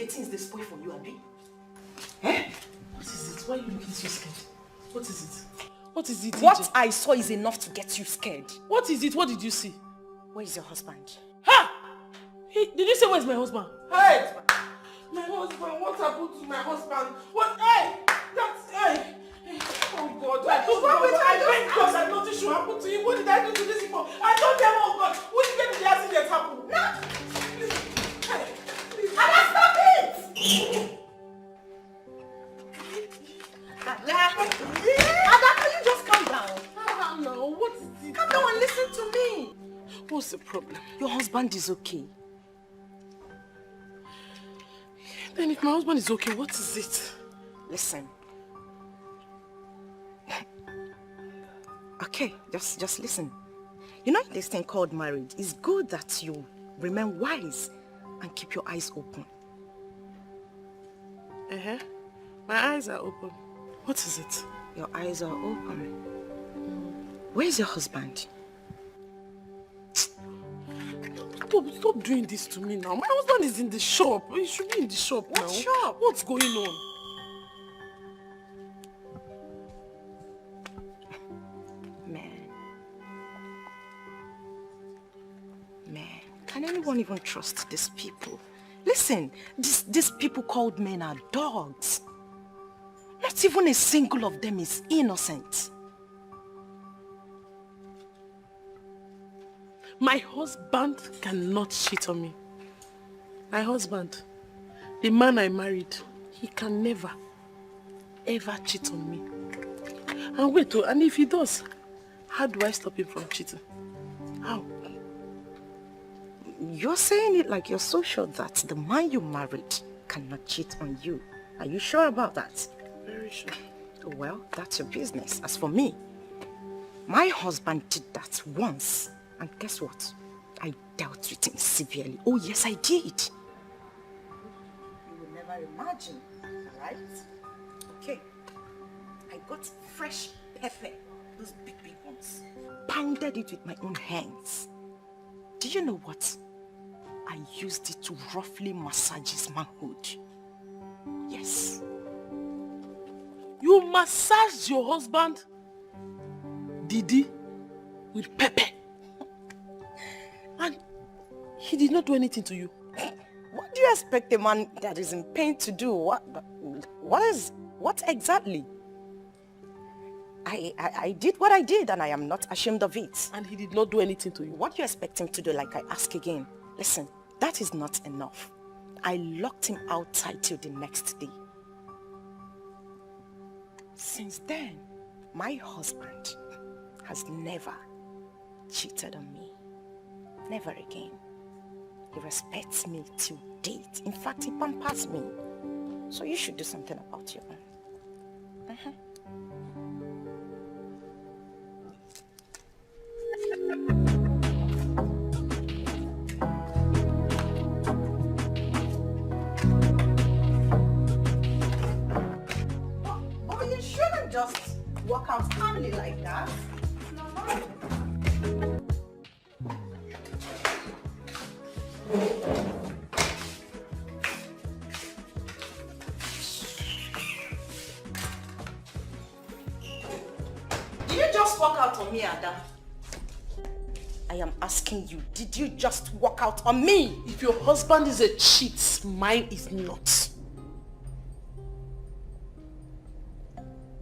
the things they spoil for you, Abi? Eh? What is it? Why are you looking so scared? What is it? What is it? What I saw is enough to get you scared. What is it? What did you see? Where is your husband? Ha! Hey, did you say where's my husband? Hey! My husband, what happened to my husband? What? Hey! That's, hey! Oh God, I beg God, I noticed what happened to him. What did I do to this people? I told them, oh God, when did the accident happen? No! Please, hey, please. Ada, stop it! Ada, can you just calm down? I don't know. What is it? Calm down and listen to me. What's the problem? Your husband is okay. Then if my husband is okay, what is it? Listen. Okay, just listen. You know this thing called marriage, it's good that you remain wise and keep your eyes open. My eyes are open. What is it? Your eyes are open. Where's your husband? Stop doing this to me now. My husband is in the shop. He should be in the shop now. What shop? What's going on? Man, can anyone even trust these people? Listen, these people called men are dogs. Not even a single of them is innocent. My husband cannot cheat on me. My husband, the man I married, he can never, ever cheat on me. And wait, and if he does, how do I stop him from cheating? How? You're saying it like you're so sure that the man you married cannot cheat on you. Are you sure about that? Very sure. Well, that's your business. As for me, my husband did that once. And guess what? I dealt with him severely. Oh yes, I did. You would never imagine, right? Okay. I got fresh pepper, those big ones. Pounded it with my own hands. Do you know what? I used it to roughly massage his manhood. Yes. You massaged your husband, Didi, with pepper. And he did not do anything to you. What do you expect a man that is in pain to do? What exactly? I did what I did and I am not ashamed of it. And he did not do anything to you? What do you expect him to do, like I ask again? Listen, that is not enough. I locked him outside till the next day. Since then, my husband has never cheated on me. Never again. He respects me till date. In fact, he pampers me. So you should do something about your own. But you shouldn't just walk out calmly like that. No. Did you just walk out on me, Ada? I am asking you, did you just walk out on me? If your husband is a cheat, mine is not.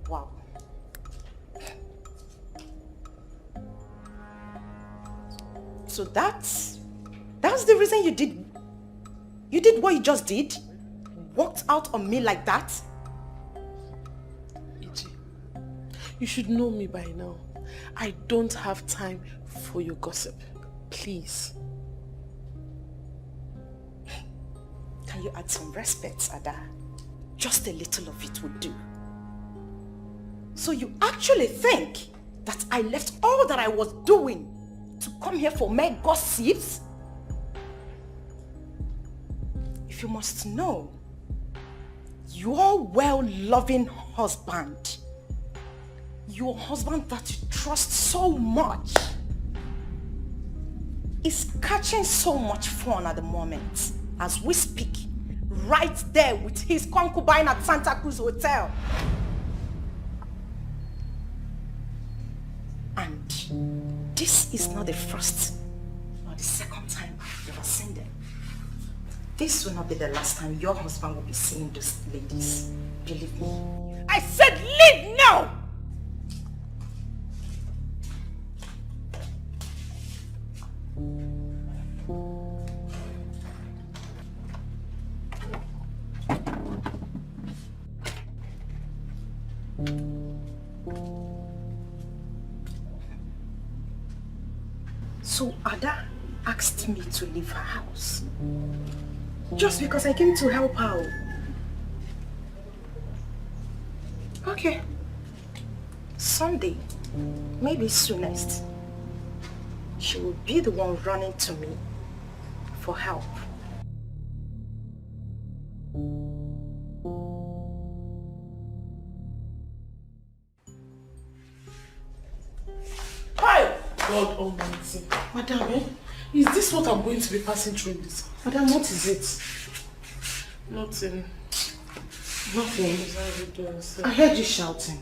Wow. So that's the reason you did what you just did? Walked out on me like that? Iji, you should know me by now. I don't have time for your gossip. Please. Can you add some respect, Ada? Just a little of it would do. So you actually think that I left all that I was doing to come here for mere gossips? If you must know, your well-loving husband, your husband that you trust so much, is catching so much fun at the moment as we speak, right there with his concubine at Santa Cruz Hotel. And this is not the first or the second time I've ever seen them. This will not be the last time your husband will be seeing those ladies. Believe me. I said leave now! So Ada asked me to leave her house. Just because I came to help her. Okay. Sunday, maybe soonest, she will be the one running to me for help. Hi! God Almighty. Madam, is this what I'm going to be passing through this? Madam, what is it? Nothing. Nothing. I heard you shouting.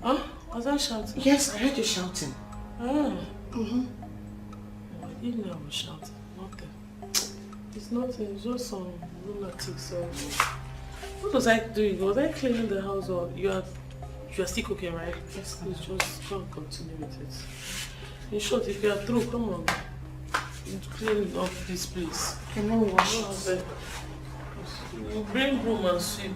Huh? Was I shouting? Yes, I heard you shouting. Ah. Mm-hmm. I didn't know I was shouting. Nothing. It's nothing. It's just some lunatics. What was I doing? Was I cleaning the house or you are still cooking, right? Yes. Please just go and continue with it. In short, if you are through, come on. Clean up this place. Can I wash it? You bring broom and sweep.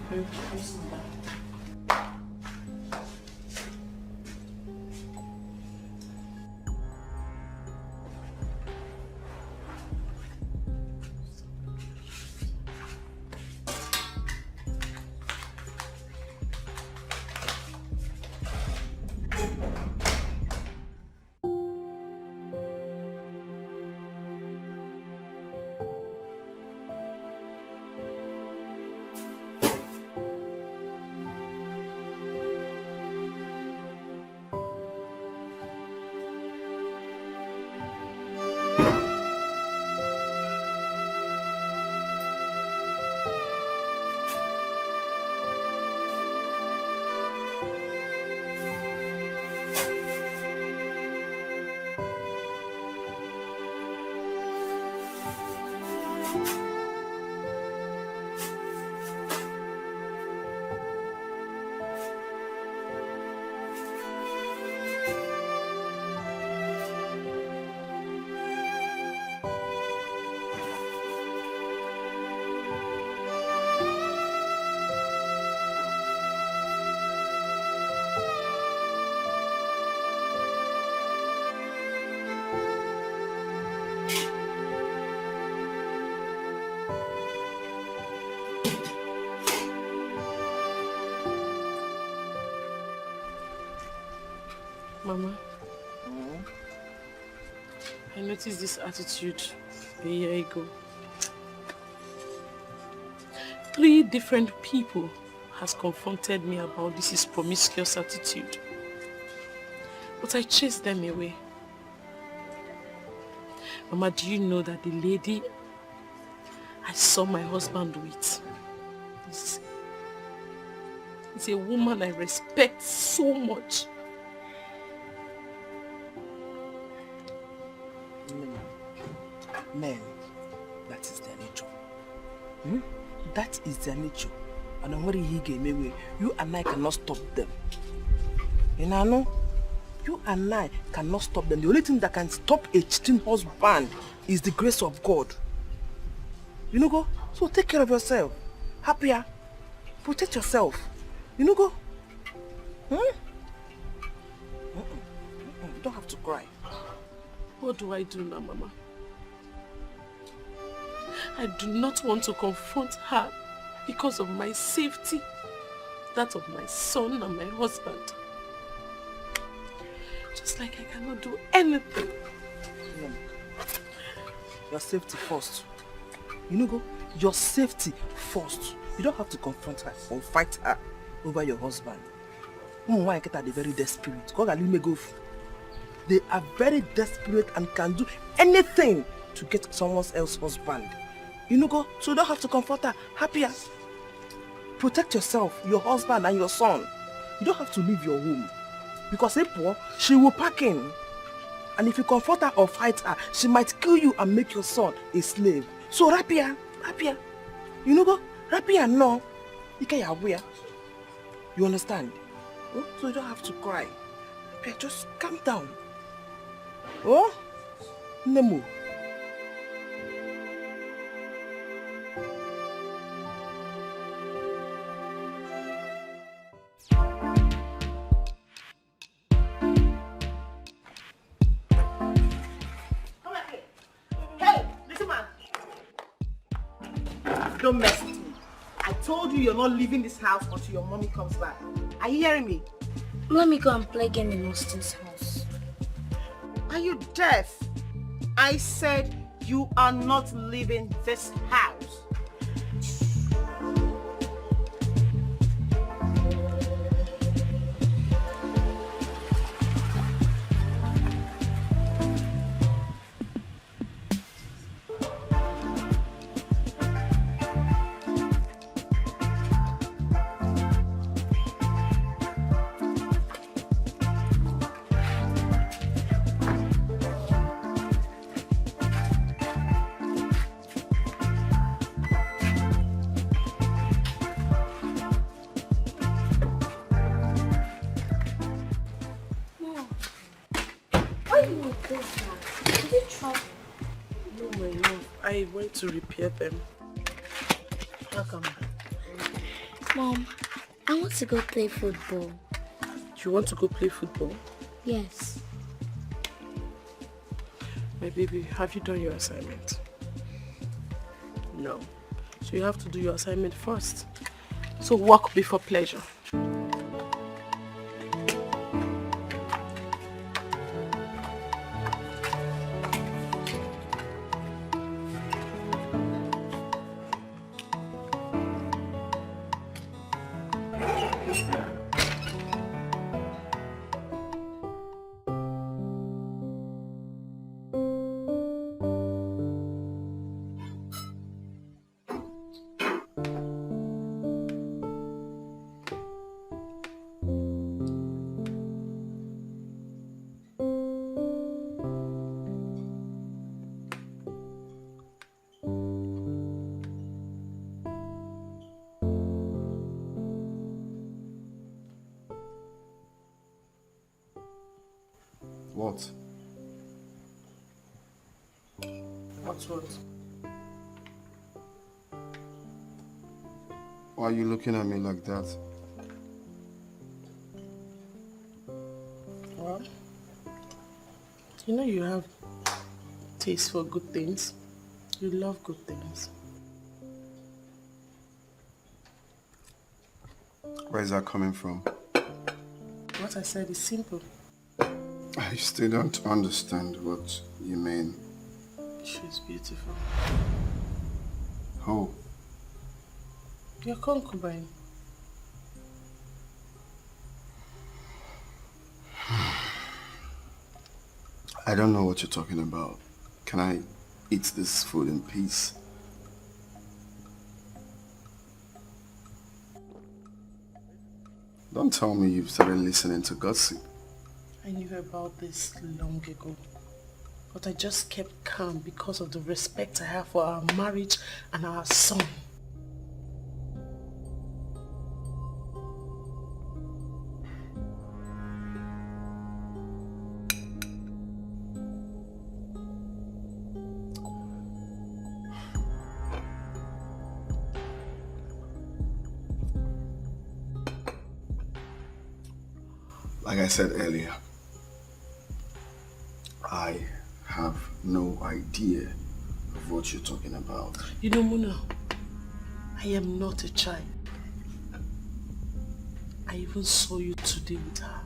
Mama, I noticed this attitude a year ago. 3 different people has confronted me about this promiscuous attitude. But I chased them away. Mama, do you know that the lady I saw my husband with is a woman I respect so much? Men, that is their nature. That is their nature. And I'm worried he gave me. You and I cannot stop them. You know? You and I cannot stop them. The only thing that can stop a cheating husband is the grace of God. You know, go? So take care of yourself. Happier. Protect yourself. You know, go? You don't have to cry. What do I do now, Mama? I do not want to confront her because of my safety, that of my son and my husband. Just like I cannot do anything. Your safety first. You know, go? Your safety first. You don't have to confront her or fight her over your husband. Why are they very desperate? They are very desperate and can do anything to get someone else's husband. You know, go, so you don't have to comfort her. Happier. Protect yourself, your husband and your son. You don't have to leave your home. Because if poor, she will pack in. And if you confront her or fight her, she might kill you and make your son a slave. So Rapia. You know, go, Rapia, no. You understand? Oh? So you don't have to cry. Rapia, just calm down. Oh? Nemo. Don't mess with me. I told you you're not leaving this house until your mommy comes back. Are you hearing me? Let me go and play game in Austin's house. Are you deaf? I said you are not leaving this house. I went to repair them. How come? Mom, I want to go play football. You want to go play football? Yes. My baby, have you done your assignment? No. So you have to do your assignment first. So work before pleasure. What? What's what? Why are you looking at me like that? Well, you know you have taste for good things. You love good things. Where is that coming from? What I said is simple. I still don't understand what you mean. She's beautiful. Who? Your concubine. I don't know what you're talking about. Can I eat this food in peace? Don't tell me you've started listening to gossip. I knew about this long ago, but I just kept calm because of the respect I have for our marriage and our son. Like I said earlier, I have no idea of what you're talking about. You know, Muna, I am not a child. I even saw you today with her.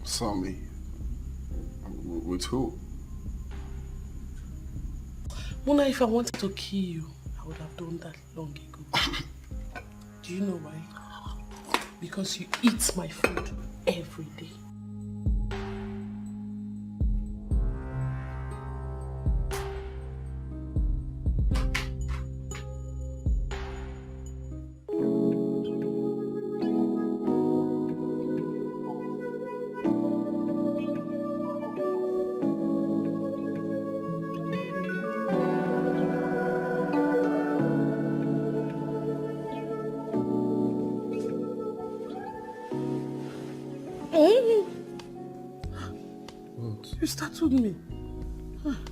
Saw me? With who? Muna, if I wanted to kill you, I would have done that long ago. Do you know why? Because you eat my food every day. You startled me.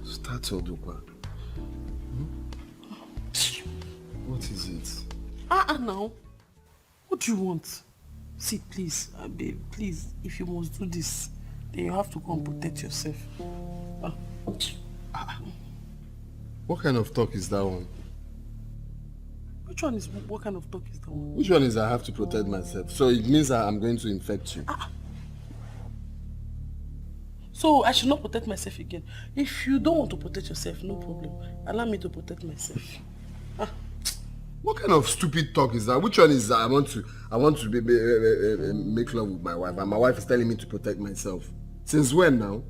Startled, Ukwa. What is it? Now. What do you want? See, please, babe, please, if you must do this, then you have to go and protect yourself. What kind of talk is that one? Which one is, what kind of talk is that one? Which one is I have to protect myself? So it means that I'm going to infect you. So I should not protect myself again. If you don't want to protect yourself, no problem. Allow me to protect myself. What kind of stupid talk is that? Which one is that? I want to make love with my wife, and my wife is telling me to protect myself. Since when now?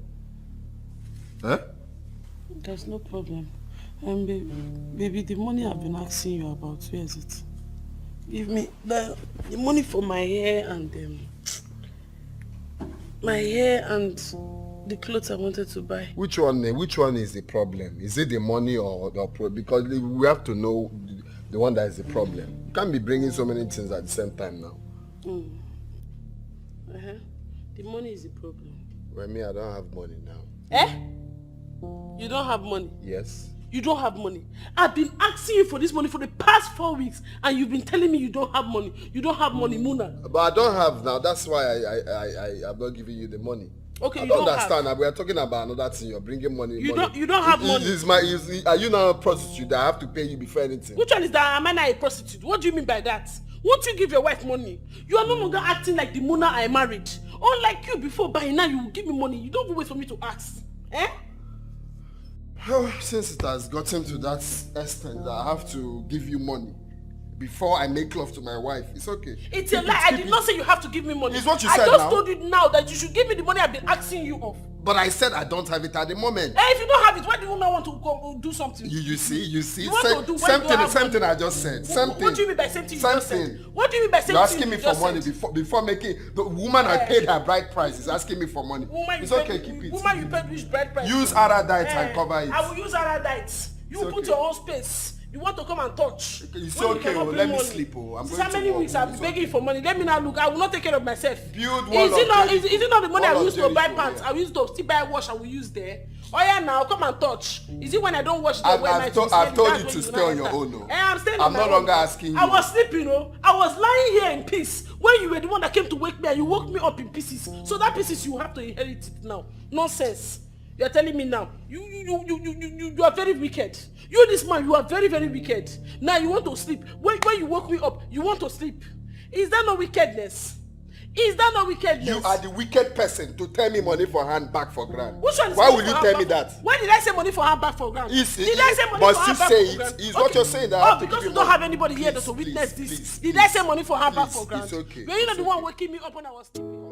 Huh? There's no problem. Baby, the money I've been asking you about, where is it? Give me the money for my hair and the clothes I wanted to buy. Which one is the problem? Is it the money or the problem? Because we have to know the one that is the problem. You can't be bringing so many things at the same time now. The money is the problem. Well, me, I don't have money now. You don't have money? Yes. You don't have money. I've been asking you for this money for the past 4 weeks and you've been telling me you don't have money. You don't have money, Muna. But I don't have now. That's why I'm not giving you the money. Okay, I don't understand. We are talking about another thing. You're bringing money. You don't have money. Are you now a prostitute that I have to pay you before anything? Which one is that? Am I not a prostitute? What do you mean by that? Won't you give your wife money? You are no longer acting like the Muna I married. Unlike you before, by now you will give me money. You don't wait for me to ask. Since it has gotten to that extent that I have to give you money before I make love to my wife, it's okay. It's a lie. I did not say you have to give me money. It's what you said now. I just told you now that you should give me the money I've been asking you of. But I said I don't have it at the moment. If you don't have it, why do you not want to go do something? You see. You want to do same thing I just said. Same thing. What do you mean by same thing you just said? What do you mean by same thing You're asking me for money before making... The woman I paid her bride price is asking me for money. It's okay, keep it. Woman you paid which bride price? Use Aradite and cover it. I will use Aradite. You put your own space. You want to come and touch. It's okay, let me sleep. I'm going to how many weeks I've been begging for money? Let me now look. I will not take care of myself. Build one is it not the money I will use to buy pants? I will use to still buy wash I will use there. Oh yeah, now come and touch. Is it when I don't wash the way I've told you to stay on your own. No. I'm staying I'm no longer asking you. I was sleeping, I was lying here in peace when you were the one that came to wake me and you woke me up in pieces. So that pieces you have to inherit it now. Nonsense. You are telling me now. You are very wicked. You, this man, you are very, very wicked. Now you want to sleep. When you woke me up, you want to sleep. Is that not wickedness? Is that not wickedness? You are the wicked person to tell me money for hand back for grand. Which one is Why will you tell me that? When did I say money for hand back for grand? Did I say money for hand back for grand? It's what you're saying. That because you don't have anybody here to witness this. Did I say money for hand back for grand? It's okay. Were you not the one waking me up when I was sleeping?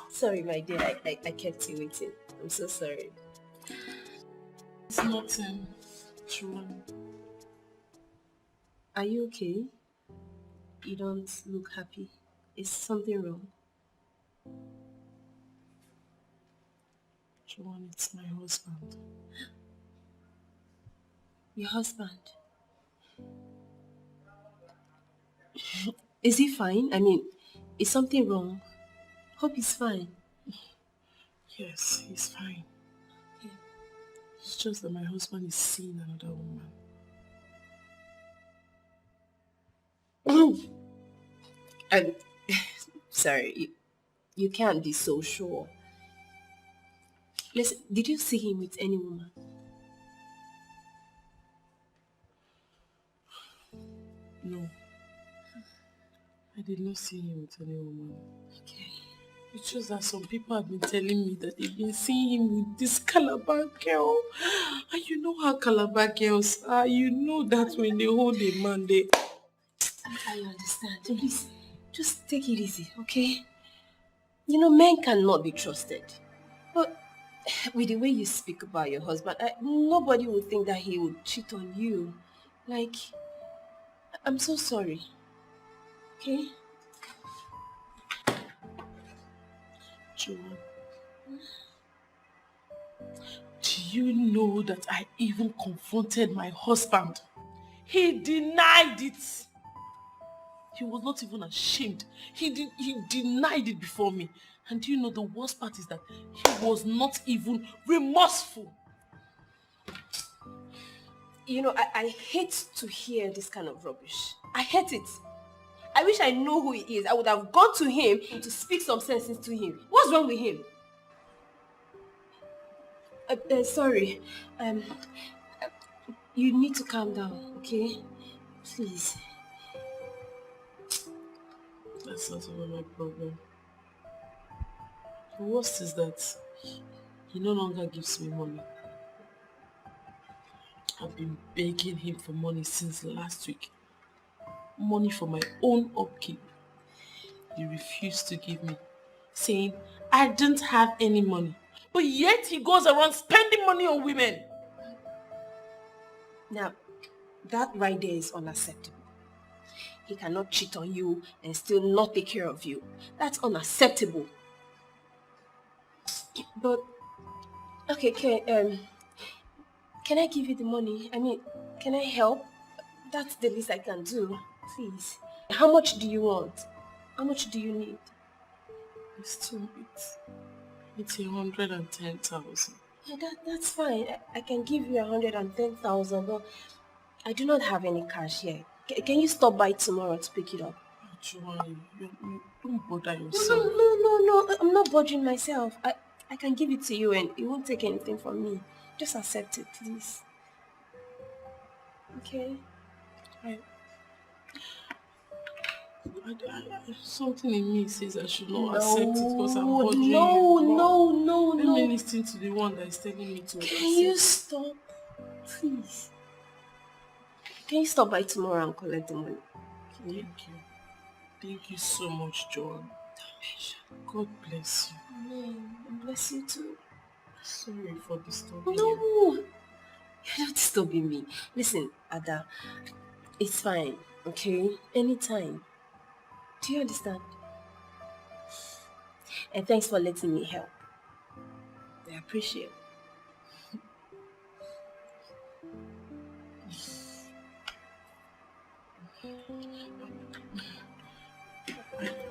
Sorry, my dear, I kept you waiting. I'm so sorry. It's nothing. True. Are you okay? You don't look happy. Is something wrong? Joanne, it's my husband. Your husband? Is he fine? I mean, is something wrong? Hope he's fine. Yes, he's fine. It's just that my husband is seeing another woman. I'm sorry, you can't be so sure. Listen, did you see him with any woman? No. I did not see him with any woman. Okay. It's just that some people have been telling me that they've been seeing him with this Calabar girl. And you know how Calabar girls are. You know that when they hold a man, they... I understand. Please, just take it easy, okay? You know, men cannot be trusted. But with the way you speak about your husband, nobody would think that he would cheat on you. Like, I'm so sorry. Okay? Joanne, Do you know that I even confronted my husband? He denied it. He was not even ashamed. He denied it before me. And do you know the worst part is that he was not even remorseful. You know, I hate to hear this kind of rubbish. I hate it. I wish I know who he is. I would have gone to him to speak some sense into him. What's wrong with him? Sorry. You need to calm down, okay? Please. That's not even my problem. The worst is that he no longer gives me money. I've been begging him for money since last week. Money for my own upkeep. He refused to give me, saying I didn't have any money. But yet he goes around spending money on women. Now, that right there is unacceptable. He cannot cheat on you and still not take care of you. That's unacceptable. But, okay, can I give you the money? I mean, can I help? That's the least I can do. Please. How much do you want? How much do you need? It's 110,000. Yeah, that's fine. I can give you 110,000, but I do not have any cash here. Can you stop by tomorrow to pick it up? Joanne, you don't bother No, yourself. no. I'm not bothering myself. I can give it to you and you won't take anything from me. Just accept it, please. Okay? Something in me says I should not accept it because I'm bothering you. No. Let me listen to the one that is telling me to accept. Can you stop? Please. Can you stop by tomorrow and collect the money? Thank you. Thank you so much, Joanne. God bless you. Amen. And bless you too. Sorry for disturbing you. No. You're not disturbing me. Listen, Ada. It's fine, okay? Anytime. Do you understand? And thanks for letting me help. I appreciate it.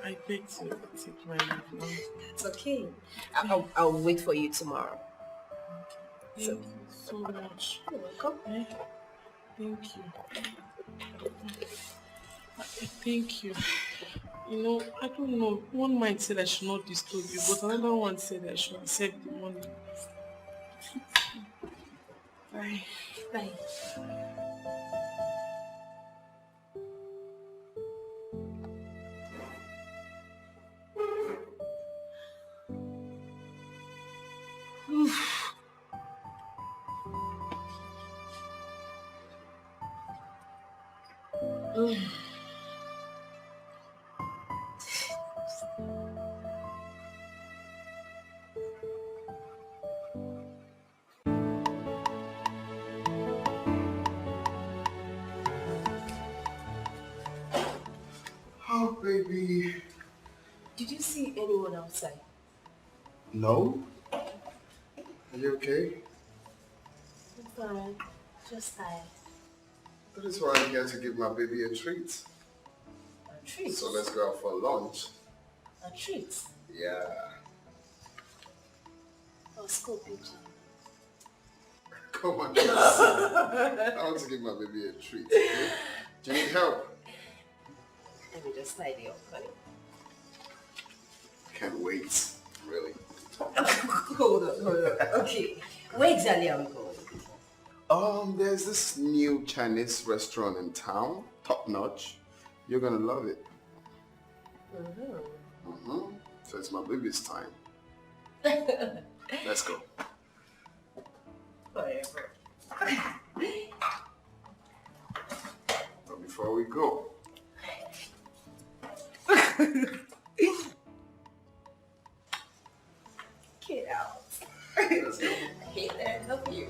I beg to take my leave now. It's okay. I'll wait for you tomorrow. Thank you so much. You're welcome. Thank you. Thank you. You know, I don't know. One mind said I should not disturb you, but another one said I should accept the money. Bye. Bye. Oh, baby. Did you see anyone outside? No? Are you okay? I'm fine. Just tired. That is why I'm here to give my baby a treat. A treat? So let's go out for lunch. A treat? Yeah. Oh, school picture. Come on, just I want to give my baby a treat. Okay? Do you need help? Let me just tidy up, honey. Can't wait. Really. Hold on. Okay. Where exactly are we going? There's this new Chinese restaurant in town. Top notch. You're gonna love it. So it's my baby's time. Let's go. Whatever. But before we go, Get out. let's go. I hate that. Love you.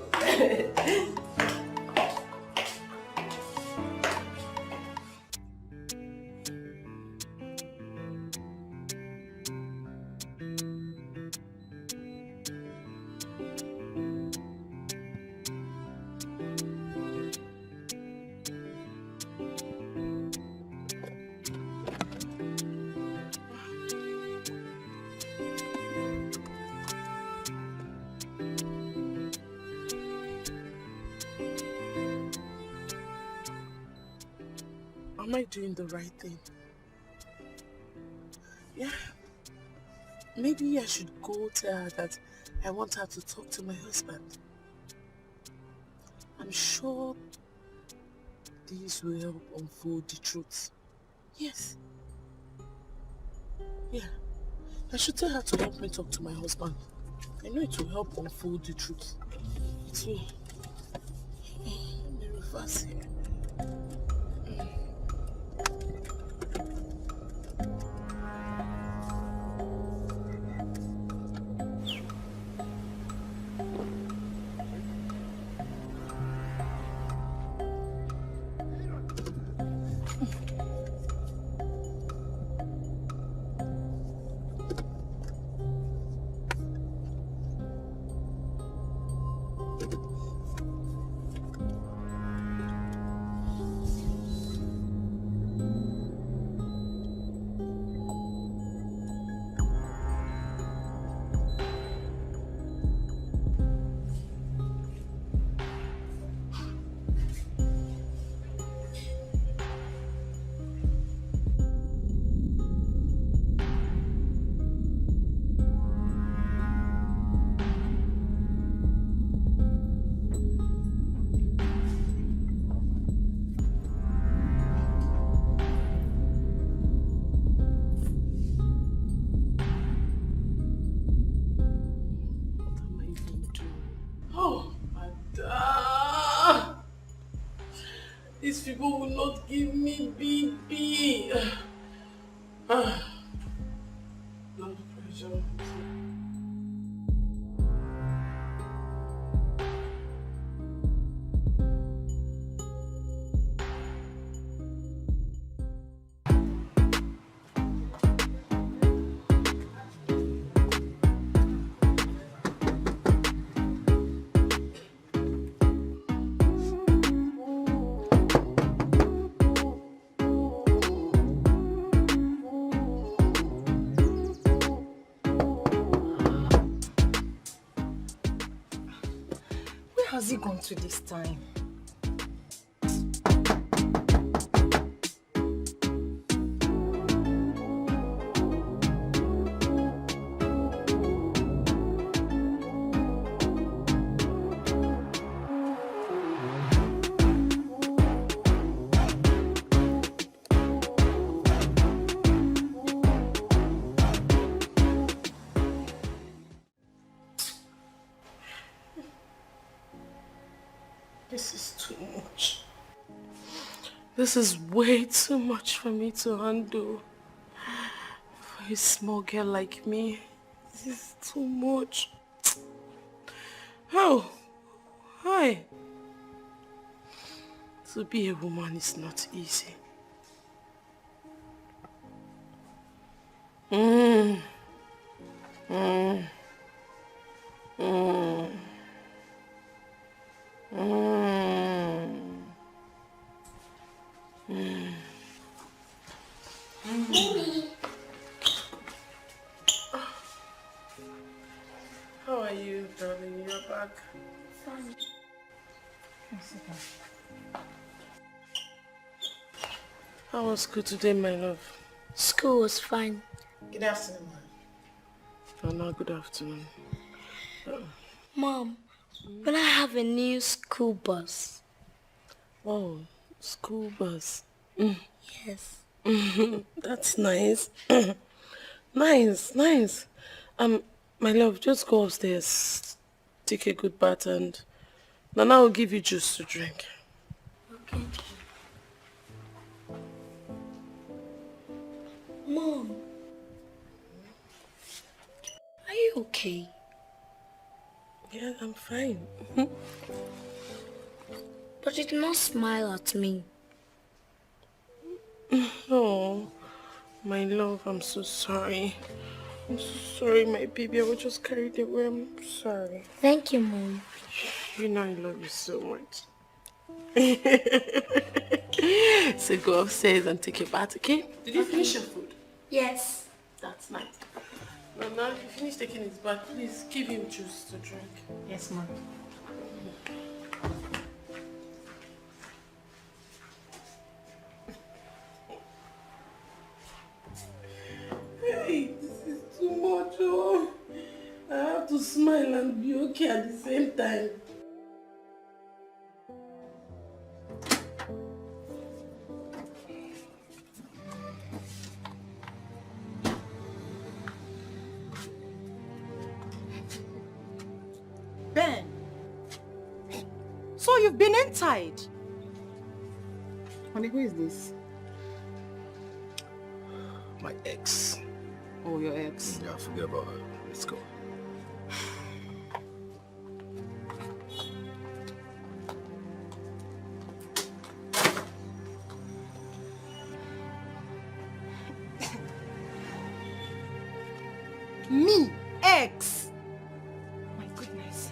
am I doing the right thing? Yeah. Maybe I should go tell her that I want her to talk to my husband. I'm sure this will help unfold the truth. Yes. Yeah. I should tell her to help me talk to my husband. I know it will help unfold the truth. It will. Let me reverse here. These people will not give me BP. Blood pressure. Where has he gone to this time? This is too much. This is way too much for me to handle. For a small girl like me, this is too much. Oh, hi. To be a woman is not easy. How are you, darling? You're back. Fine. How was school today, my love? School was fine. Good afternoon, Oh, no, good afternoon. Mom, will I have a new school bus? Oh, school bus. Yes. That's nice. Nice. My love, just go upstairs, take a good bath, and Nana will give you juice to drink. Okay. Mom, are you okay? Yeah, I'm fine. But you did not smile at me. Oh, my love, I'm so sorry. I'm so sorry, my baby. I was just carried away. I'm sorry. Thank you, Mom. You know I love you so much. So go upstairs and take a bath, okay? Did you finish your food? Yes. That's nice. Now, if you finish taking his bath, please give him juice to drink. Yes, Mom. Hey, this is too much. Oh. I have to smile and be okay at the same time. Ben, so you've been inside? Honey, who is this? My ex. Oh, your ex. Yeah, forget about her. Let's go. Me, ex. My goodness.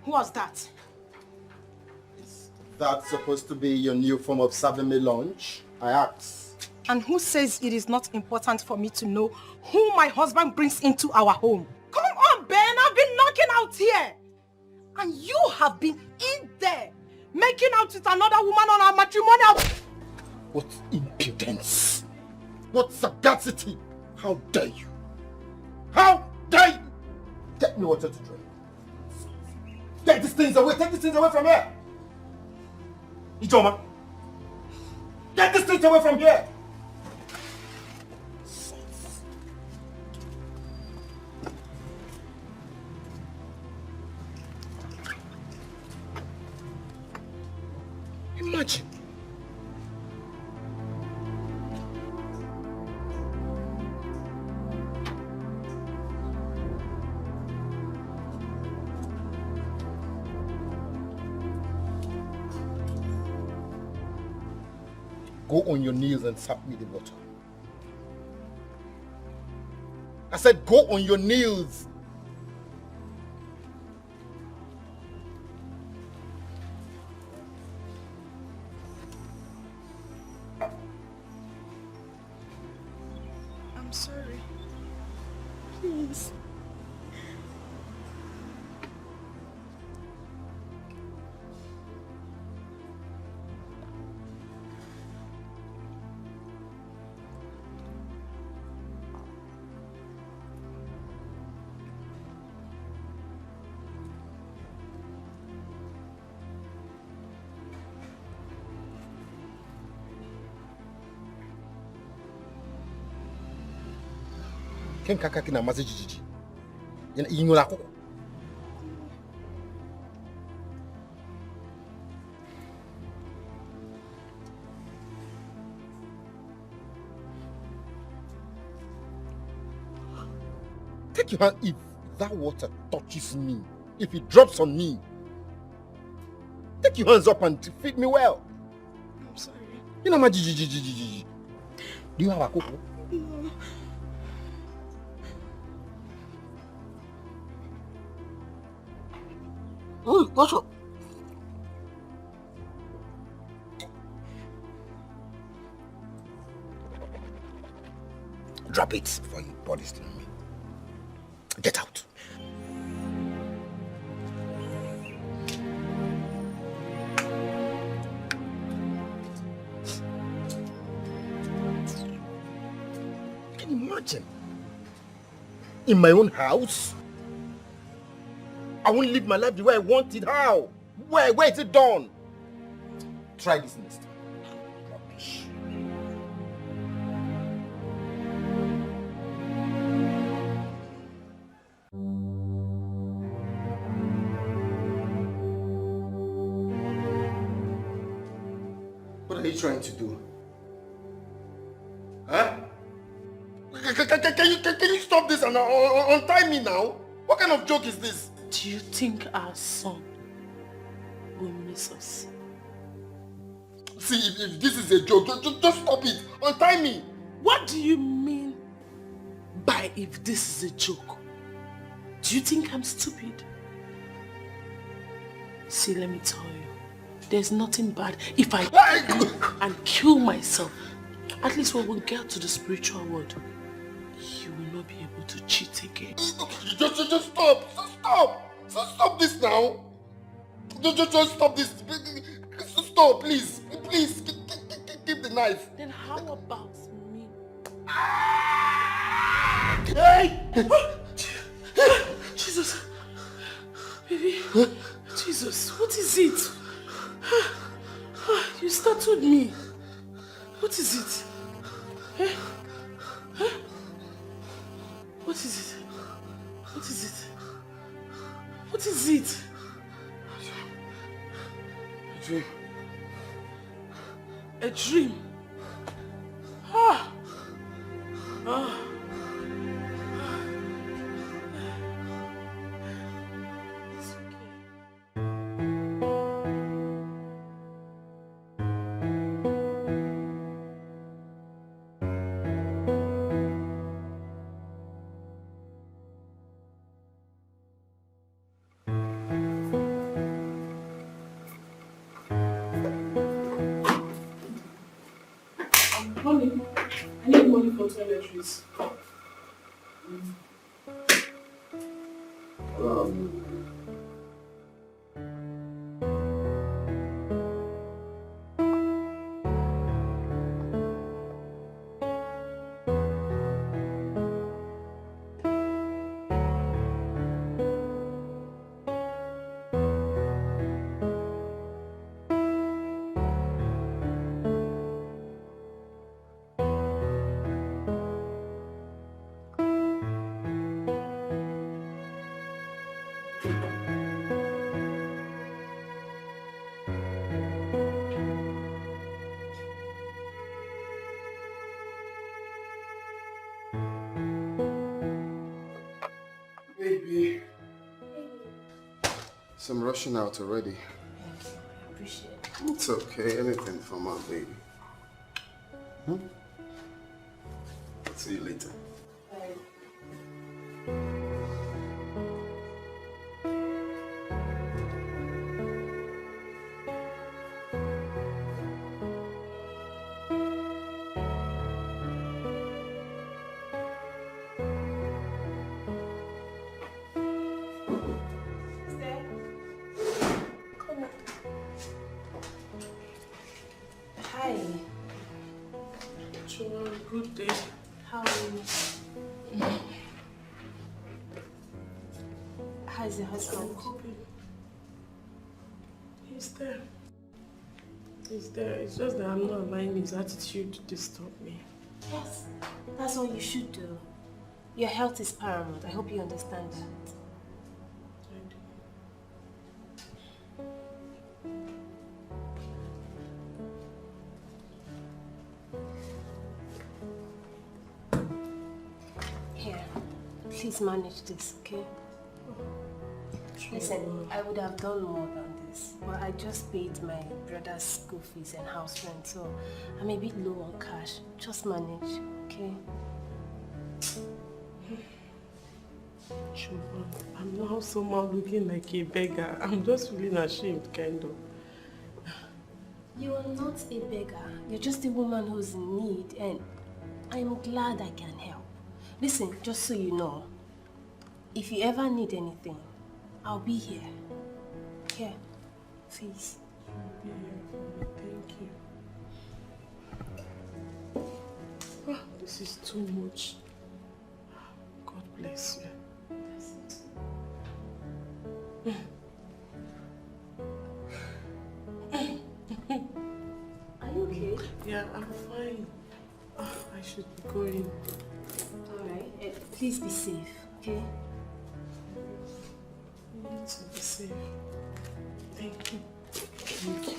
Who was that? That's supposed to be your new form of serving me lunch? I asked. And who says it is not important for me to know who my husband brings into our home? Come on, Ben, I've been knocking out here. And you have been in there, making out with another woman on our matrimonial... What impudence! What sagacity! How dare you! How dare you! Get me water to drink. Take these things away! Take these things away from here! Ijoma! Get these things away from here! Imagine. Go on your knees and tap me the water. I said go on your knees. I'm sorry. Please. Ken kakaki na mazi jijiji. Inyola koko. Take your hand if that water touches me. If it drops on me. Take your hands up and feed me well. I'm sorry. You know, jijiji. Do you have a cocoa? No. What's up? Drop it before you pour this thing on me. Get out. Can you imagine? In my own house? I won't live my life the way I want it. How? Where is it done? Try this next time. Rubbish. What are you trying to do? Huh? Can you stop this and untie me now? What kind of joke is this? Do you think our son will miss us? See, if this is a joke, just stop it. Untie me. What do you mean by if this is a joke? Do you think I'm stupid? See, let me tell you, there's nothing bad if I and kill myself At least when we get to the spiritual world, you will not be able to cheat again. Just stop! Stop this now! Just stop this! Stop, please! Please, keep the knife! Then how about me? Hey! Jesus! Baby! Jesus, what is it? You startled me. What is it? Eh? Huh? What is it? What is it? What is it? A dream. A dream? Ah! Ah! It's okay. Honey, I need money for toiletries. Baby. So I'm rushing out already. Thank you. I appreciate it. It's okay. Anything for my baby. See you later. Bye. Hi. Joel, good day. How are you? How's your husband? He's there. He's there. It's just that I'm not allowing his attitude to disturb me. Yes, that's what you should do. Your health is paramount. I hope you understand that. Here, please manage this, okay? Listen, I would have done more than this, but I just paid my brother's school fees and house rent, so I'm a bit low on cash. Just manage, okay? Sure. I'm now somehow looking like a beggar. I'm just feeling ashamed, kind of. You are not a beggar. You're just a woman who's in need, and I'm glad I can help. Listen, just so you know, if you ever need anything, I'll be here. Here, please. You'll be here for me. Thank you. Ah, this is too much. God bless you. Are you okay? Yeah, I'm fine. Ah, I should be going. Alright, please be safe, okay? You need to be safe. Thank you. Thank you.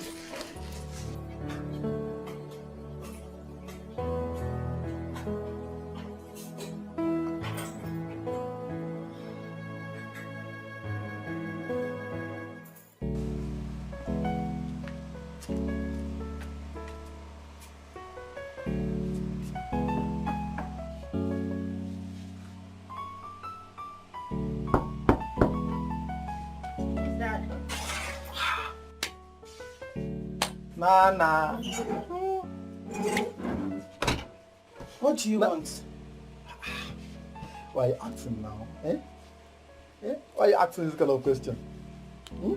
Nana. What do you want? Why are you asking now? Eh? Why are you asking this kind of question? Hmm?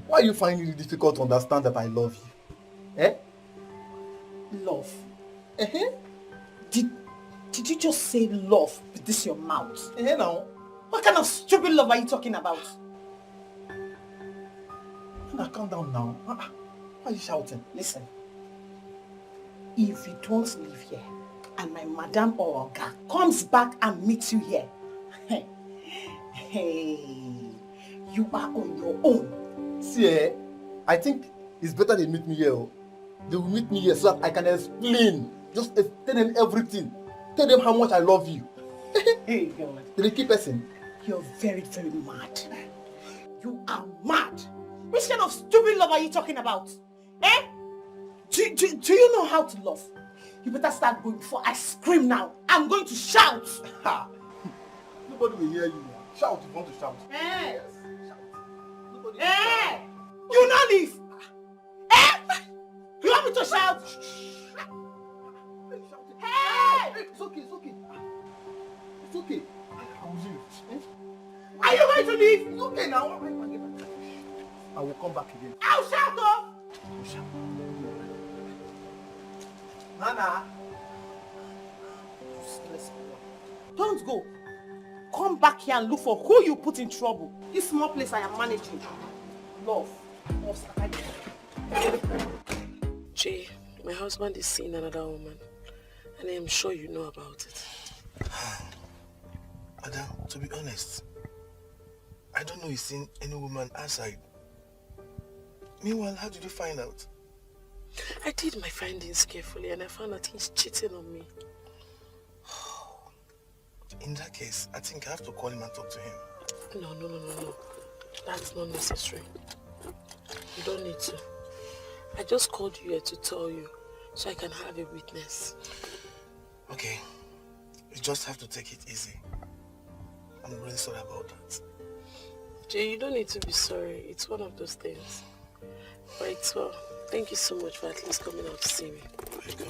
Why are you finding it difficult to understand that I love you? Eh? Love. Uh-huh. Did you just say love with this your mouth? Now. What kind of stupid love are you talking about? Now calm down now. Why are you shouting? Listen. If you don't live here and my madam or Oga comes back and meets you here, hey, you are on your own. See, I think it's better they meet me here. They will meet me here so that I can explain. Just tell them everything. Tell them how much I love you. Hey, God. They keep person. You're very, very mad. You are mad. Which kind of stupid love are you talking about? Eh? Do you know how to love? You better start going before I scream now. I'm going to shout. Nobody will hear you now. Shout if you want to shout. Eh? Yes, shout. Nobody will Eh? shout. You not leave. Eh? You want me to shout? Hey! It's okay. It's okay. I will leave. Eh? Are you going to leave? It's okay now. I will come back again. I'll shout though. Nana. Don't go. Come back here and look for who you put in trouble. This small place I am managing. Love. Jay, my husband is seeing another woman. And I am sure you know about it. Madam, to be honest, I don't know he's seen any woman outside. Meanwhile, how did you find out? I did my findings carefully and I found out he's cheating on me. In that case, I think I have to call him and talk to him. No. That's not necessary. You don't need to. I just called you here to tell you so I can have a witness. Okay. You just have to take it easy. I'm really sorry about that. Jay, you don't need to be sorry. It's one of those things. But it's well. Thank you so much for at least coming out to see me. Welcome.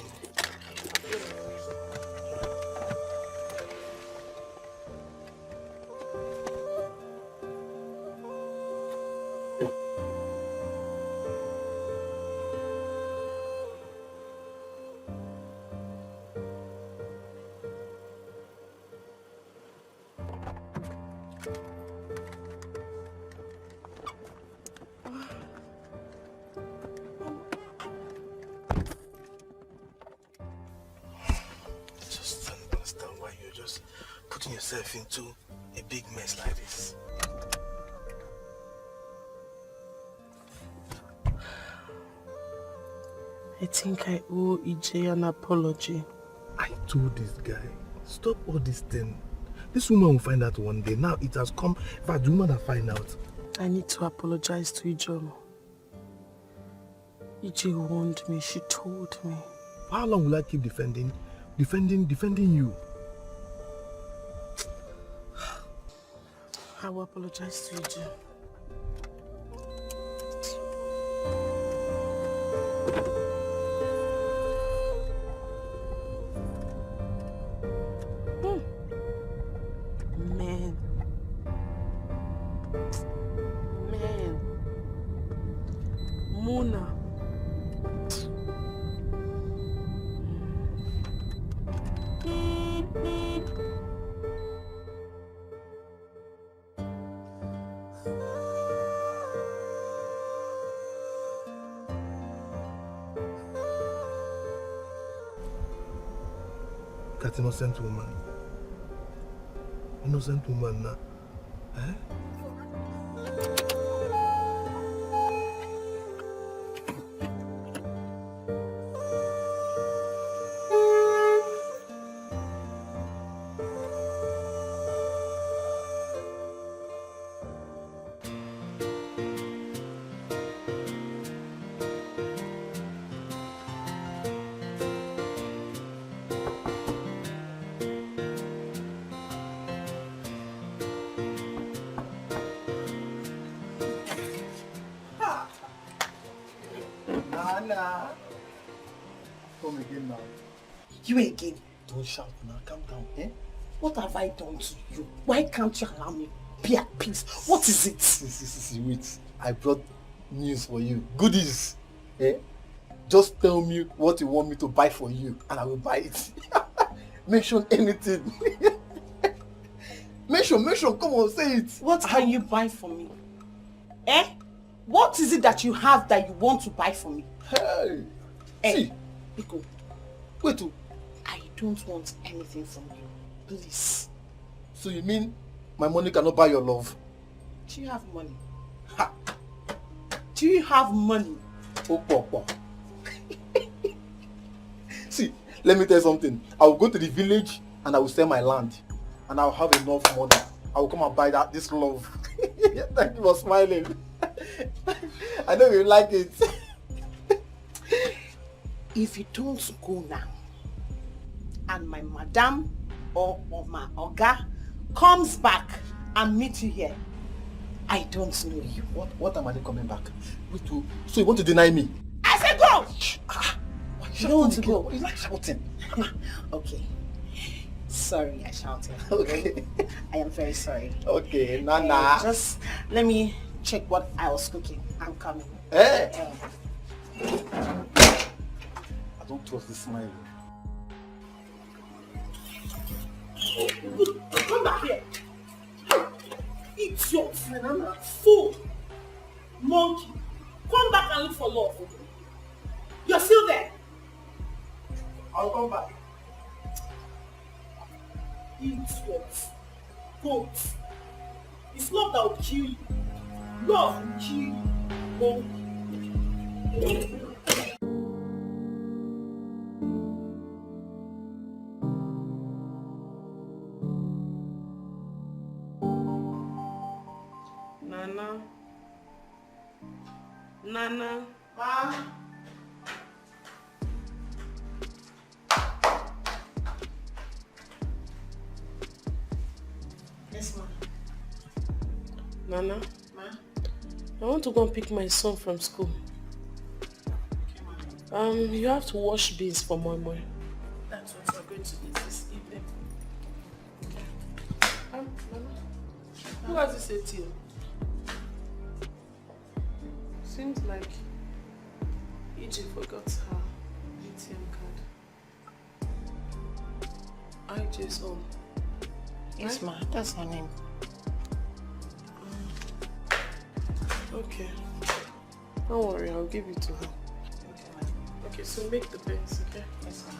Yourself into a big mess like this. I think I owe EJ an apology. I told this guy, stop all this thing. This woman will find out one day. Now it has come. In fact, the woman will find out. I need to apologize to Ijeoma. EJ warned me. She told me. For how long will I keep defending you? I will apologize to EJ. Mona. That innocent woman. Innocent woman now. Eh? Nana. Come again now. You again. Don't shout now, calm down, eh? What have I done to you? Why can't you allow me be at peace? What is it? See, wait. I brought news for you. Goodies. Eh? Just tell me what you want me to buy for you and I will buy it. Mention anything. mention, come on, say it. What can you buy for me? Eh? What is it that you have that you want to buy for me? Hey. Hey, See. Biko. Wait. I don't want anything from you. Please. So you mean my money cannot buy your love? Do you have money? Ha! Do you have money? Oh. See, let me tell you something. I will go to the village and I will sell my land. And I will have enough money. I will come and buy this love. Thank you for smiling. I know you like it. If you don't go now, and my madam or my oga comes back and meet you here, I don't know you. What am I coming back? Wait, so you want to deny me? I said go! You don't want to go. You like shouting. Okay. Sorry, I shouted. Okay. I am very sorry. Okay, Nana. Just let me check what I was cooking. I'm coming. Hey! I don't trust this smile. Come back here. Idiot, Nana. Fool. Monkey. Come back and look for love. You're still there. I'll come back. Idiot. Goat. It's love that will kill you. Love will kill you. Monkey. Nana. Ma. Yes, ma. Nana. Ma. I want to go and pick my son from school. Okay, you have to wash beans for Moi. that's what we're going to eat this evening. Nana. Who has this ATM? Seems like EJ forgot her ATM card. IJ's own. Yes, ma. That's her name. Okay. Don't worry, I'll give it to her. Okay, ma. Okay, so make the beds, okay? Yes, ma.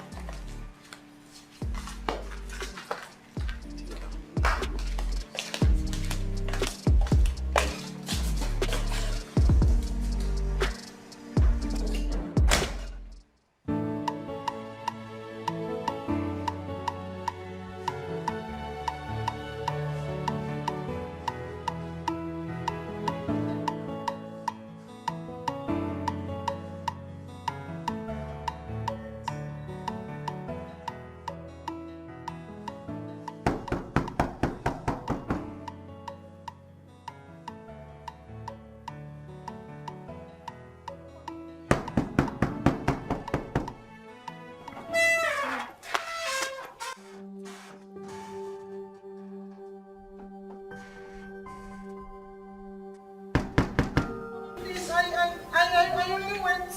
I only went.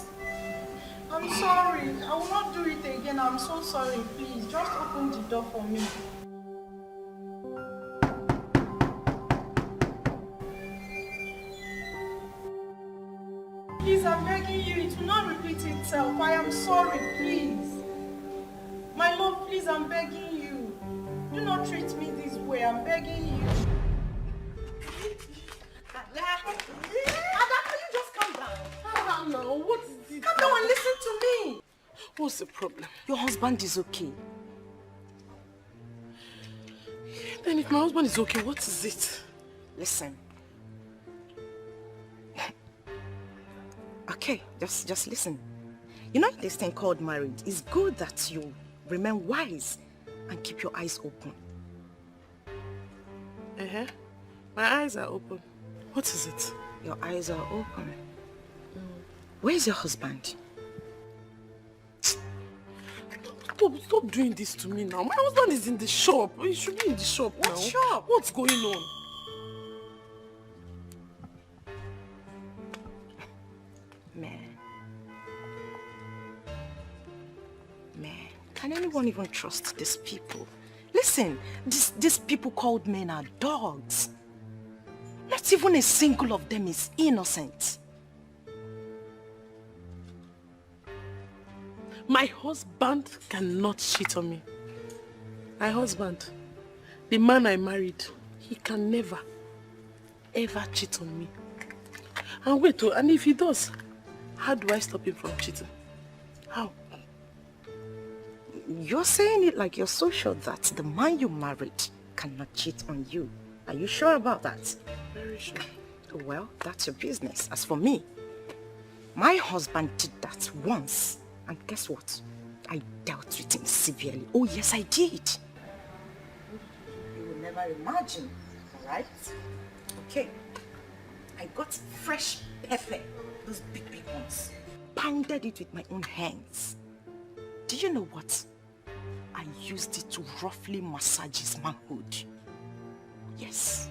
I'm sorry. I will not do it again. I'm so sorry. Please, just open the door for me. Please, I'm begging you. It will not repeat itself. I am sorry. Please. My love, please, I'm begging you. Do not treat me this way. I'm begging you. Now, what is it? Come down and listen to me. What's the problem? Your husband is okay. Then if my husband is okay, what is it? Listen. Okay, just listen. You know this thing called marriage. It's good that you remain wise and keep your eyes open. My eyes are open. What is it? Your eyes are open. Where's your husband? Stop doing this to me now. My husband is in the shop. He should be in the shop now. What shop? What's going on? Man, can anyone even trust these people? Listen, these people called men are dogs. Not even a single of them is innocent. My husband cannot cheat on me. My husband, the man I married, he can never, ever cheat on me. And wait, and if he does, how do I stop him from cheating? How? You're saying it like you're so sure that the man you married cannot cheat on you. Are you sure about that? Very sure. Well, that's your business. As for me, my husband did that once. And guess what? I dealt with him severely. Oh yes, I did. You will never imagine, alright? Okay. I got fresh pepper, those big ones. Pounded it with my own hands. Do you know what? I used it to roughly massage his manhood. Yes.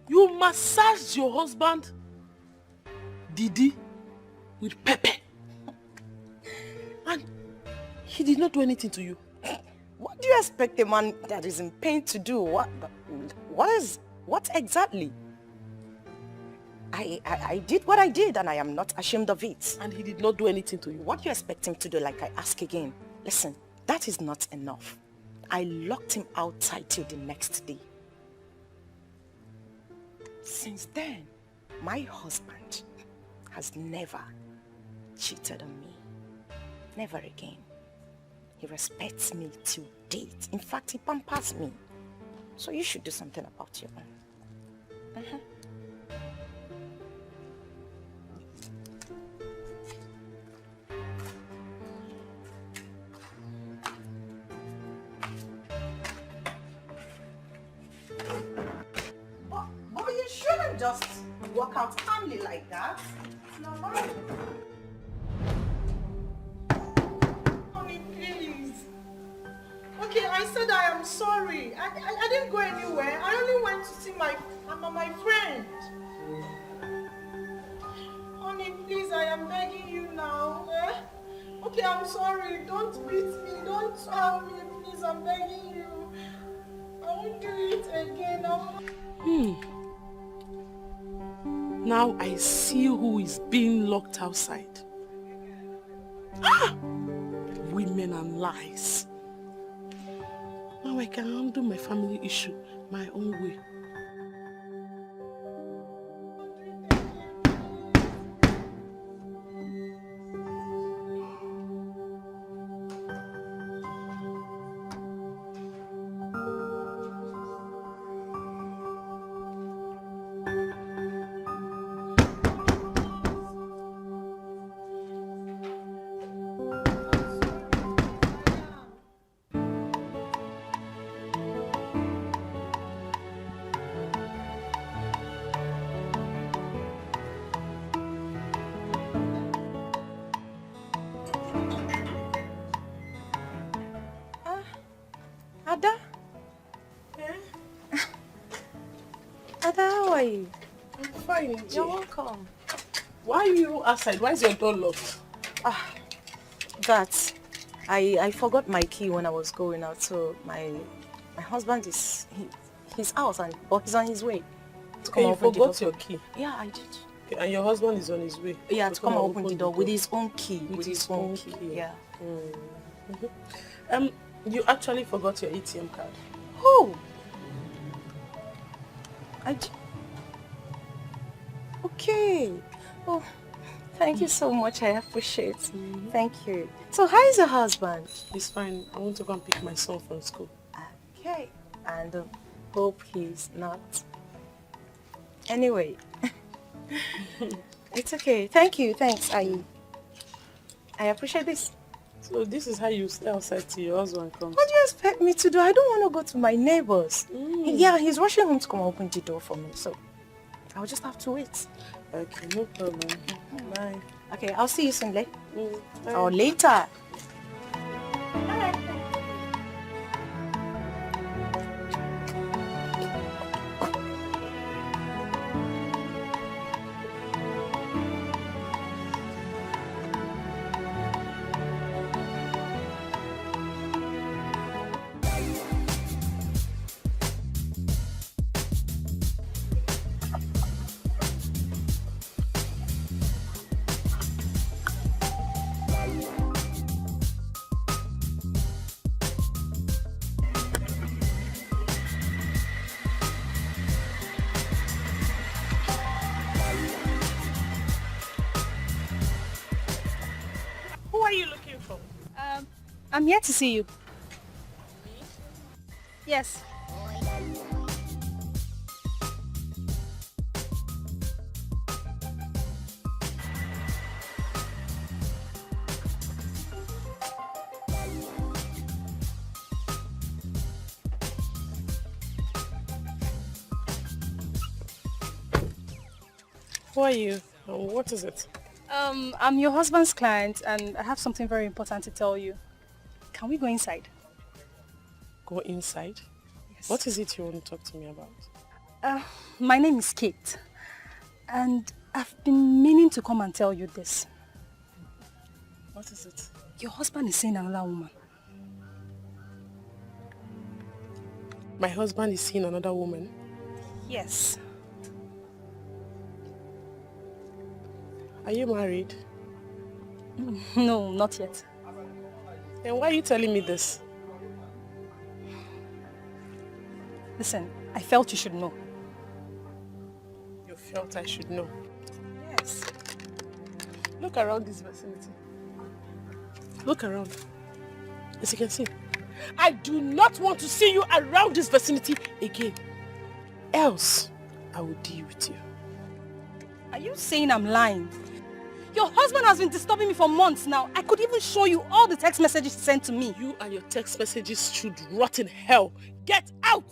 You massaged your husband, Didi, with pepper. And he did not do anything to you. What do you expect a man that is in pain to do? What exactly? I did what I did and I am not ashamed of it. And he did not do anything to you. What do you expect him to do? Like I ask again. Listen, that is not enough. I locked him outside till the next day. Since then, my husband has never cheated on me. Never again. He respects me till date. In fact, he pampers me. So you should do something about your own. But you shouldn't just walk out calmly like that. No, Honey, please. Okay, I said I am sorry. I didn't go anywhere. I only went to see my friend. Honey, please, I am begging you now. Eh? Okay, I'm sorry. Don't beat me. Don't harm me. Please, I'm begging you. I won't do it again. Now I see who is being locked outside. Ah! Women and lies. Now I can handle my family issue my own way. Ada? Ada, how are you? I'm fine, You're welcome. Why are you outside? Why is your door locked? I forgot my key when I was going out, so my husband is he's out but he's on his way to come Okay, you open the door. forgot your key. Yeah, I did. Okay, and your husband is on his way. Yeah, to come and open the door with his own key. With his own key. Yeah. You actually forgot your ATM card. Oh. Okay. Oh, thank you so much. I appreciate it. Thank you. So how is your husband? He's fine. I want to go and pick my son from school. Okay. And hope he's not. Anyway. It's okay. Thank you. Thanks. I appreciate this. So this is how you stay outside till your husband comes. What do you expect me to do? I don't want to go to my neighbors. Yeah, he's rushing home to come open the door for me. So I'll just have to wait. Okay, no problem. Bye. Okay, I'll see you soon, Bye. or later. I'm here to see you. Yes. Who are you? And what is it? I'm your husband's client and I have something very important to tell you. Can we go inside? Go inside? Yes. What is it you want to talk to me about? My name is Kate and I've been meaning to come and tell you this. What is it? Your husband is seeing another woman. My husband is seeing another woman? Yes. Are you married? No, not yet. Then why are you telling me this? Listen, I felt you should know. You felt I should know? Yes. Look around this vicinity. Look around. As you can see, I do not want to see you around this vicinity again. Else, I will deal with you. Are you saying I'm lying? Your husband has been disturbing me for months now. I could even show you all the text messages he sent to me. You and your text messages should rot in hell. Get out!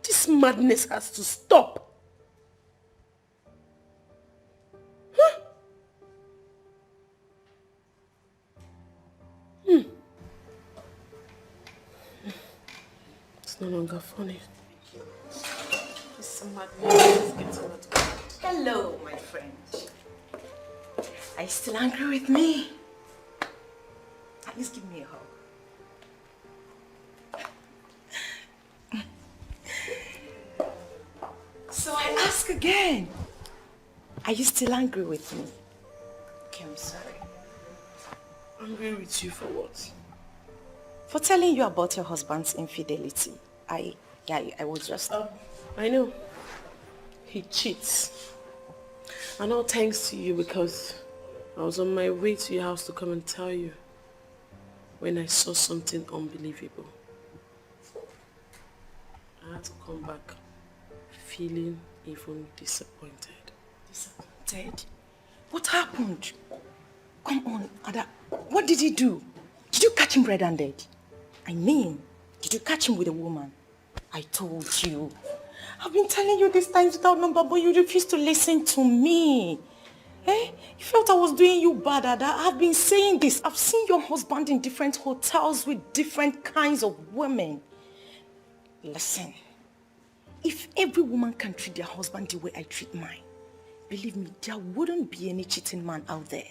This madness has to stop. It's no longer funny. This madness is getting out of hand. Hello, my friend. Are you still angry with me? At least give me a hug. So I ask again. Are you still angry with me? Okay, I'm sorry. Angry with you for what? For telling you about your husband's infidelity. I was just... I know. He cheats. And all thanks to you because I was on my way to your house to come and tell you when I saw something unbelievable. I had to come back feeling even disappointed. Disappointed? What happened? Come on, Ada. What did he do? Did you catch him red-handed? I mean, did you catch him with a woman? I told you. I've been telling you these times without number, but you refuse to listen to me. Eh? You felt I was doing you bad, Ada. I've been saying this. I've seen your husband in different hotels with different kinds of women. Listen, if every woman can treat their husband the way I treat mine, believe me, there wouldn't be any cheating man out there.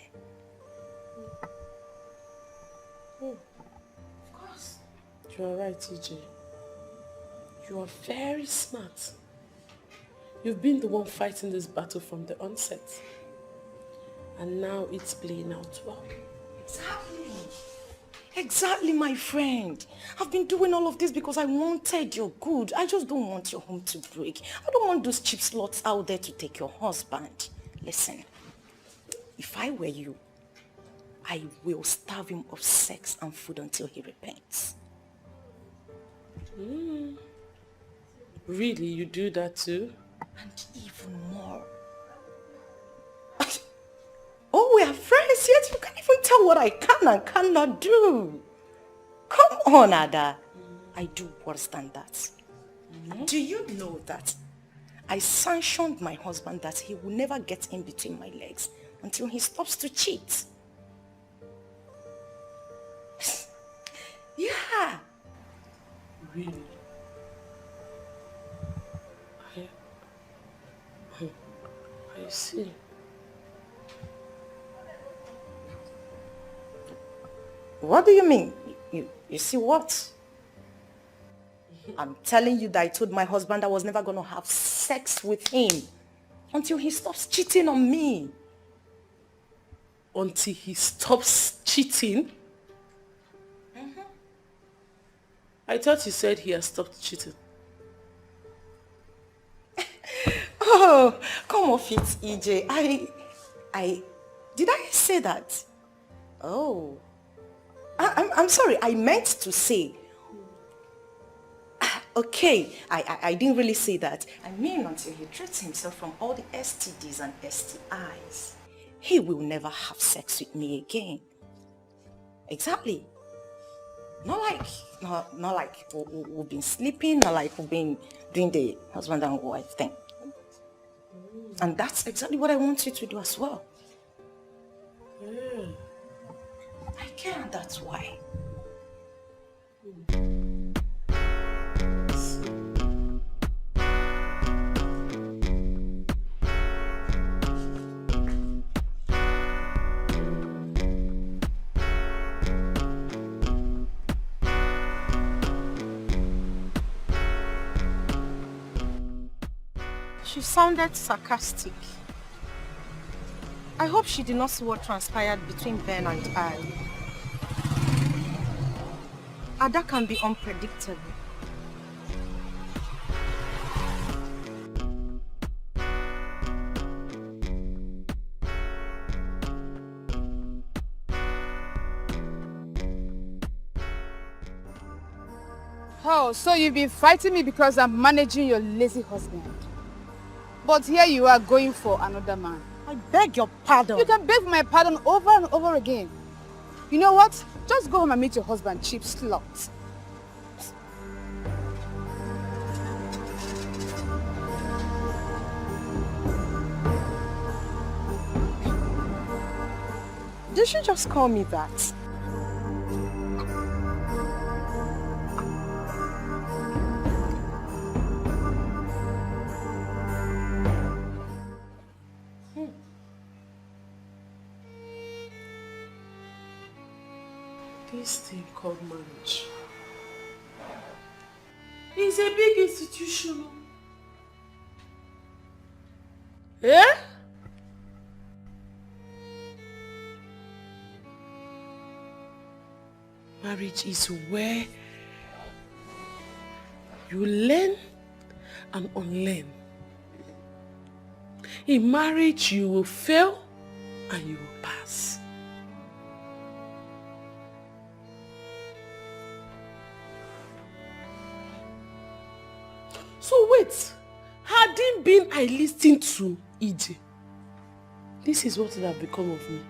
Of course. You are right, TJ. You are very smart. You've been the one fighting this battle from the onset. And now it's playing out well. Exactly, my friend. I've been doing all of this because I wanted your good. I just don't want your home to break. I don't want those cheap slots out there to take your husband. Listen, if I were you, I will starve him of sex and food until he repents. Really, you do that too? And even more. Oh, we are friends yet? You can't even tell what I can and cannot do. Come on, Ada. I do worse than that. Do you know that I sanctioned my husband that he will never get in between my legs until he stops to cheat? Yeah. Really? I see. What do you mean? You see what? I'm telling you that I told my husband I was never going to have sex with him until he stops cheating on me. until he stops cheating? I thought you said he has stopped cheating. Oh, come off it, EJ. Did I say that? Oh. I'm sorry, I meant to say. Okay, I didn't really say that. I mean, until he treats himself from all the STDs and STIs, he will never have sex with me again. Exactly. Not like we've been sleeping, not like we've been doing the husband and wife thing. And that's exactly what I want you to do as well. I can, that's why. She sounded sarcastic. I hope she did not see what transpired between Ben and I. Ada can be unpredictable. Oh, so you've been fighting me because I'm managing your lazy husband. But here you are going for another man. I beg your pardon. You can beg my pardon over and over again. You know what? Just go home and meet your husband, cheap slut. Did she just call me that? This thing called marriage is a big institution. Eh? Marriage is where you learn and unlearn. In marriage, you will fail and you will pass. So wait, hadn't been I listened to EJ, this is what would have become of me.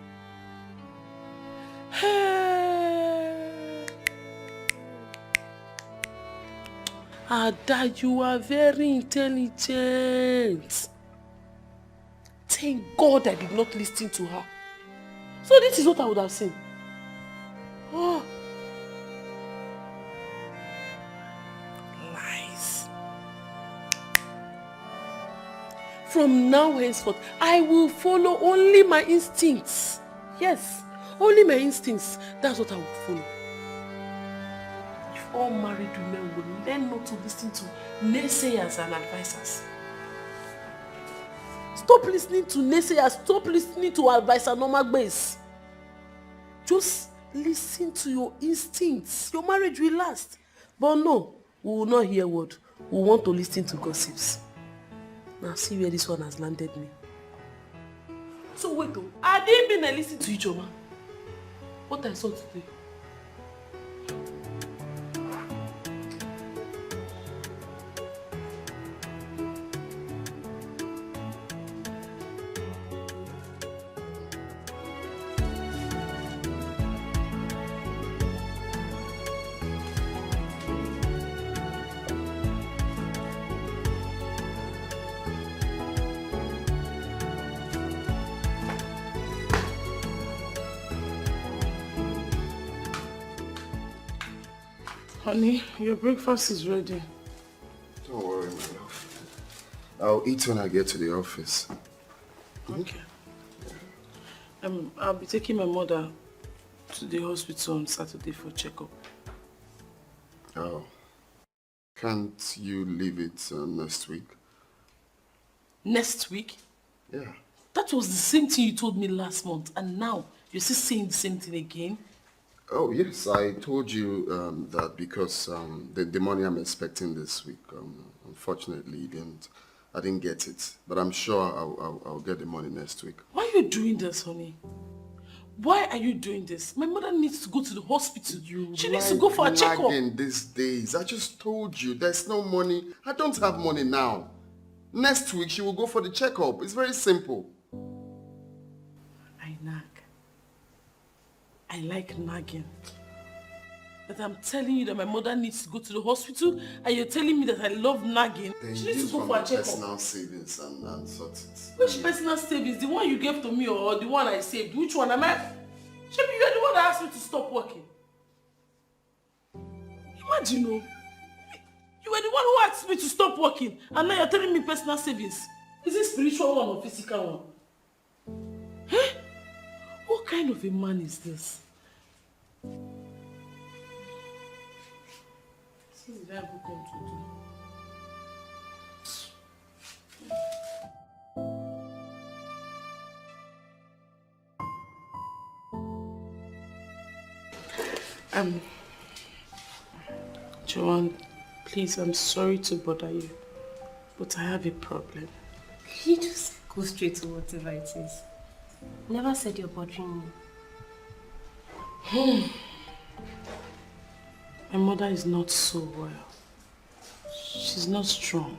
Ada, you are very intelligent. Thank God I did not listen to her. So this is what I would have seen. Oh. Lies. From now henceforth, I will follow only my instincts. Yes, only my instincts. That's what I will follow. If all married women will learn not to listen to naysayers and advisors. Stop listening to naysayers. Stop listening to advice and normal base. Just listen to your instincts. Your marriage will last. But no, we will not hear word. We want to listen to gossips. Now see where this one has landed me. So wait though, I didn't even listen to each other. What I saw today. Honey, your breakfast is ready. Don't worry, my love. I'll eat when I get to the office. Okay. I'll be taking my mother to the hospital on Saturday for checkup. Oh. Can't you leave it next week? Next week? Yeah. That was the same thing you told me last month, and now You're still saying the same thing again? Oh, yes, I told you that because the money I'm expecting this week, unfortunately, I didn't get it. But I'm sure I'll get the money next week. Why are you doing this, honey? Why are you doing this? My mother needs to go to the hospital. She needs to go for a checkup. These days. I just told you there's no money. I don't have money now. Next week she will go for the checkup. It's very simple. I nag. I like nagging. But I'm telling you that my mother needs to go to the hospital and you're telling me that I love nagging. Then She needs use to go from for a your checkup. personal savings and sort it. Which personal savings? The one you gave to me or the one I saved? Which one am I? Shebi, you're the one that asked me to stop working. Imagine, oh. You were the one who asked me to stop working and now you're telling me personal savings. Is it spiritual one or physical one? Huh? What kind of a man is this? What did I ever come to do? Joanne, please, I'm sorry to bother you, but I have a problem. You just go straight to whatever it is. Never said you're bothering me. My mother is not so well. She's not strong.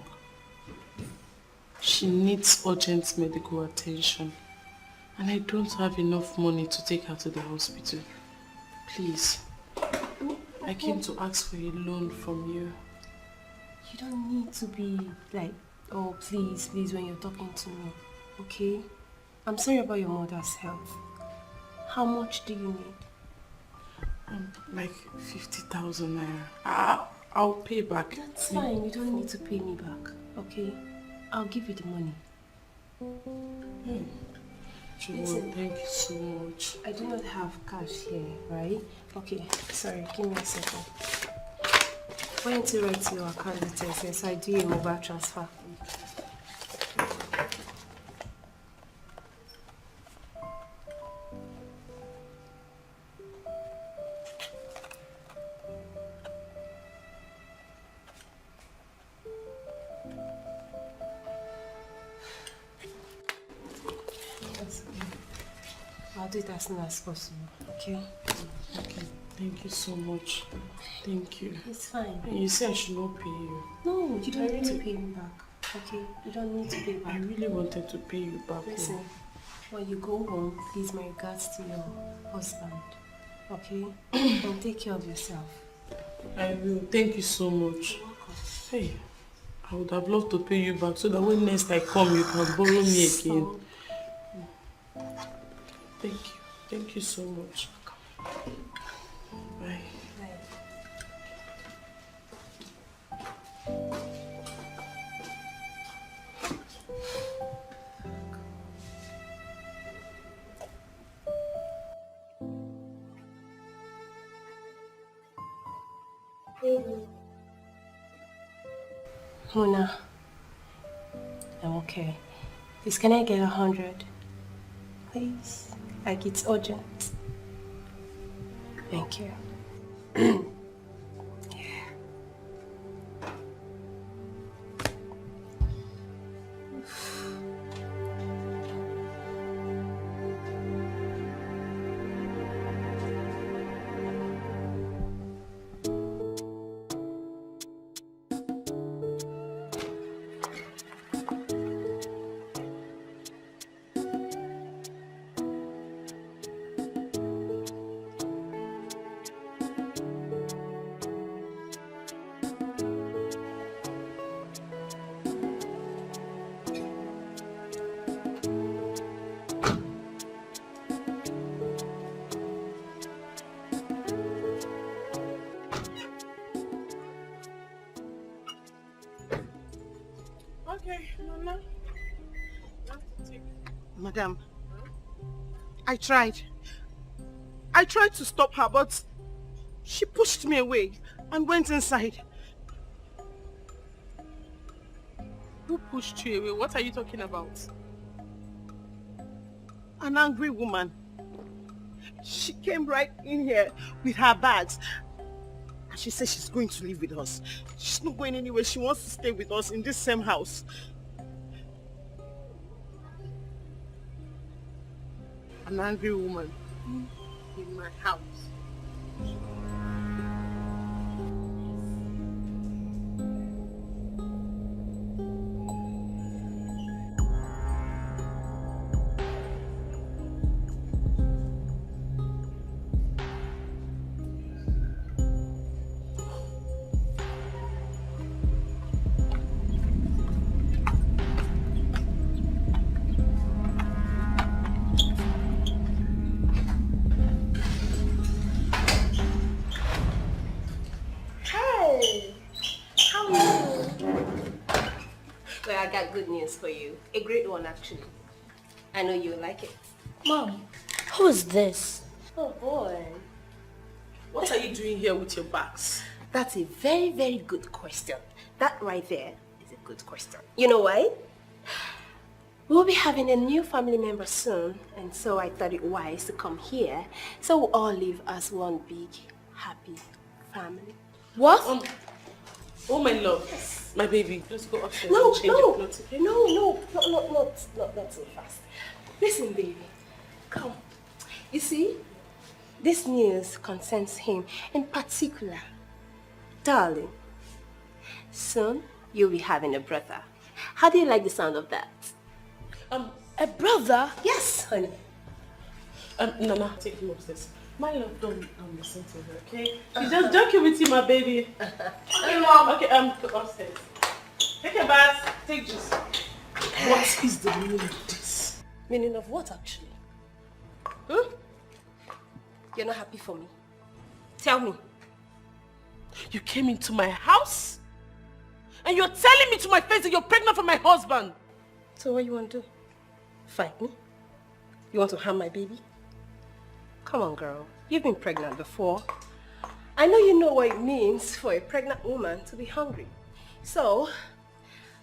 She needs urgent medical attention. And I don't have enough money to take her to the hospital. Please, I came to ask for a loan from you. You don't need to be like, oh please, please when you're talking to me, okay? I'm sorry about your mother's health. How much do you need? Like 50,000 naira. I'll pay back. That's fine, you don't need to pay me back, okay? I'll give you the money. Joanne, thank you so much. I do not have cash here, right? Okay, sorry, give me a second. Why don't you write your account details so I do a mobile transfer? I'll do it as soon as possible, okay? Okay, thank you so much. Thank you. It's fine. And you said I should not pay you. No, you don't need to pay me back, okay? You don't need to pay back. I really wanted to pay you back. Listen, when you go home, please my regards to your husband, okay? And take care of yourself. I will. Thank you so much. Hey, I would have loved to pay you back so that when next I come, you can borrow me again. Thank you. Thank you so much. Bye. Mona, I'm okay. Please, can I get 100? Please, like it's urgent. Thank you. Okay, Mama. Madam, I tried. I tried to stop her, but she pushed me away and went inside. Who pushed you away? What are you talking about? An angry woman. She came right in here with her bags. And she said she's going to live with us. She's not going anywhere. She wants to stay with us in this same house. An angry woman in my house. Well, I got good news for you. A great one, actually. I know you'll like it. Mom, who is this? Oh, boy. What are you doing here with your bags? That's a very, very good question. That right there is a good question. You know why? We'll be having a new family member soon, and so I thought it wise to come here so we'll all live as one big, happy family. What? Oh, my love. My baby, let's go upstairs No, and change your clothes, okay? not so fast. Listen, baby. Come. You see, this news concerns him in particular. Darling, soon you'll be having a brother. How do you like the sound of that? A brother? Yes, honey. Nana, take him upstairs. My love, don't listen to her, okay? She's just joking with you, my baby. Okay, Mom. Okay, go upstairs. Take a bath, take juice. What is the meaning of this? Meaning of what, actually? Hmm? You're not happy for me? Tell me. You came into my house and you're telling me to my face that you're pregnant for my husband. So what you want to do? Fight me? You want to harm my baby? Come on, girl. You've been pregnant before. I know you know what it means for a pregnant woman to be hungry. So,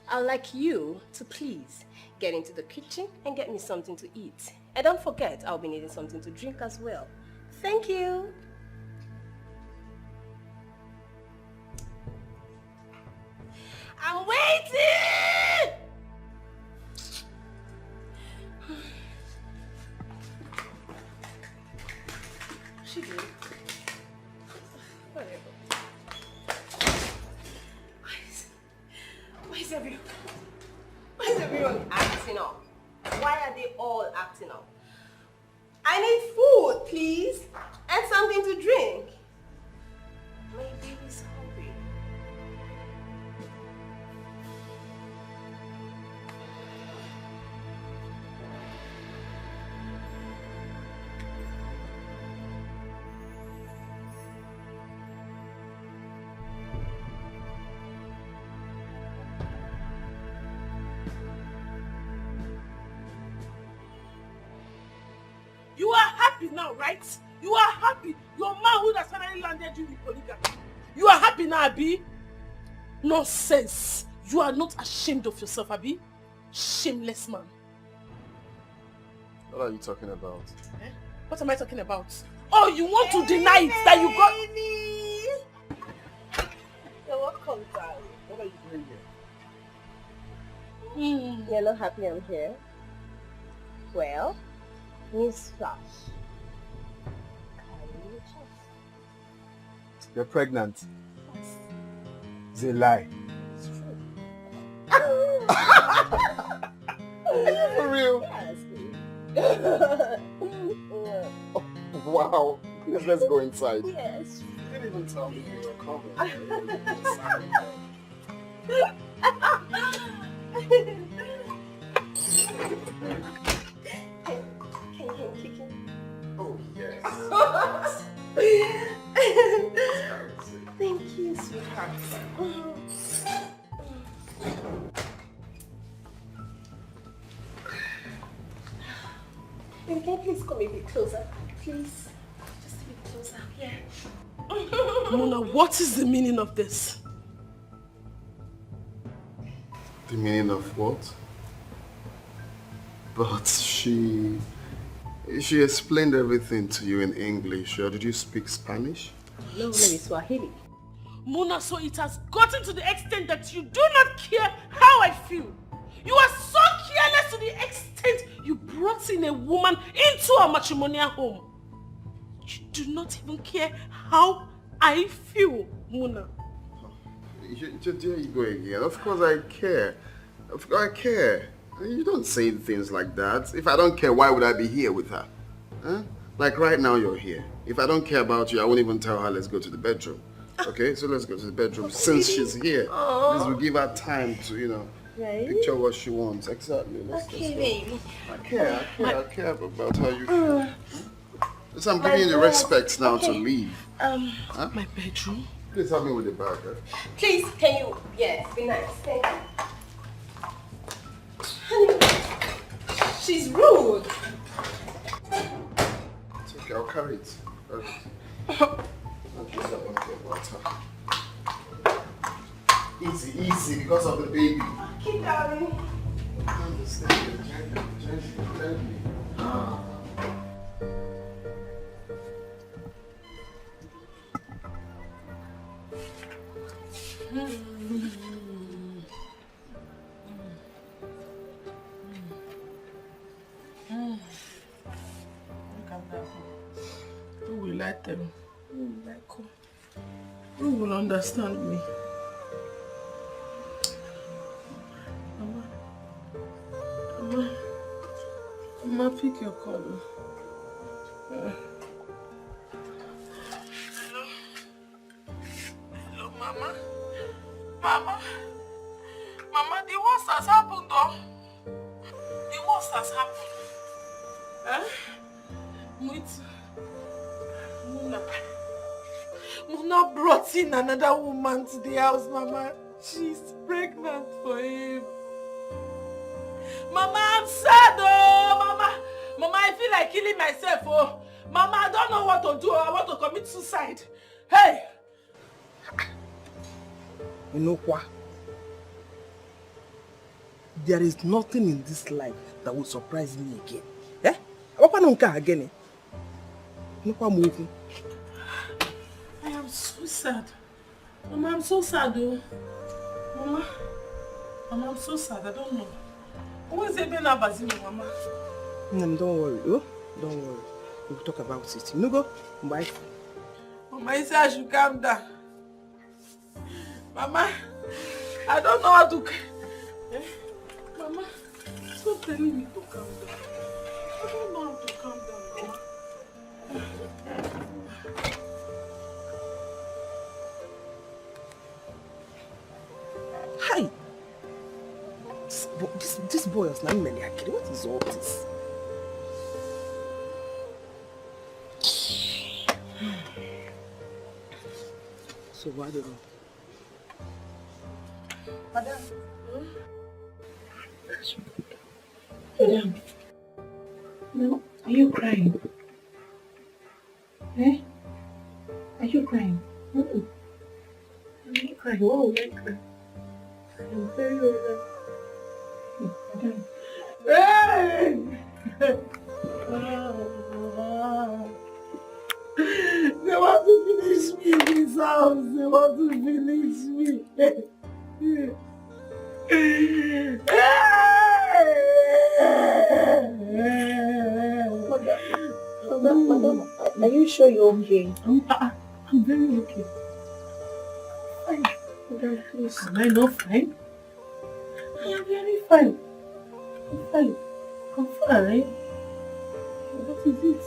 I'd like you to please get into the kitchen and get me something to eat. And don't forget, I'll be needing something to drink as well. Thank you. I'm waiting! She did. Whatever. Why is everyone acting up? Why are they all acting up? I need food, please, and something to drink. My baby's hungry. You are happy now, right? You are happy. Your manhood has finally landed you with polygamy. You are happy now, Abi? Nonsense. You are not ashamed of yourself, Abi? Shameless man. What are you talking about? Eh? What am I talking about? Oh, you want to deny it that you got... So what comes out? What are you doing here? You're not happy I'm here? Well, newsflash. You're pregnant. It's a lie. It's true. For real? Yes. Oh, wow. Let's go inside. Yes. You didn't even tell me you were coming. Oh, yes. Thank you, sweetheart. Can you please come a bit closer? Please. Just a bit closer. Yeah. Mona, what is the meaning of this? The meaning of what? But she She explained everything to you in English, or did you speak Spanish? No, maybe Swahili. Mona, so it has gotten to the extent that you do not care how I feel. You are so careless to the extent you brought in a woman into our matrimonial home. You do not even care how I feel, Mona. There you go again. Of course I care. Of course I care. You don't say things like that. If I don't care, why would I be here with her? Huh? Like right now you're here. If I don't care about you, I won't even tell her let's go to the bedroom. Okay, so let's go to the bedroom. Since she's here, this will give her time to, you know, picture what she wants. Exactly. Let's Baby. I care about how you feel. So I'm giving you the respect now to leave. Huh? My bedroom? Please help me with the bag. Please, can you? Yes, be nice. Thank you. Honey, she's rude. It's okay, I'll carry it. Easy, easy, because of the baby. Keep darling. I understand. Gently. Who will like them? Who will like her? Who will understand me? Mama, pick your call. Hello, Mama. Mama, the worst has happened, though. The worst has happened. Mona brought in another woman to the house, Mama. She's pregnant for him. Mama, I'm sad, oh! Mama, I feel like killing myself, oh! Mama, I don't know what to do. I want to commit suicide. Hey! You know what? There is nothing in this life that will surprise me again. Eh? What again? I am so sad. Mama, I'm so sad, oh. Mama, I'm so sad. I don't know. Where's Ebena Bazino, Mama? Don't worry, oh? Don't worry. We'll talk about it. You go? Bye. Mama, you say I should calm down. Mama, I don't know how to... Mama, stop telling me to calm down. I don't know how to calm down, Mama. Hi! This boy is not many. What is all this? So what do you know? Madam. Madam. No, are you crying? Eh? Are you crying? Mm-mm. Are you crying? Oh, are you crying? I'm very well. Madam. Hey! They want to finish me in this house. They want to finish me. Madam, are you sure you're okay? I'm very okay. Fine. Madam, please. Am I not fine? I am very fine. I'm fine. I'm fine. What is it?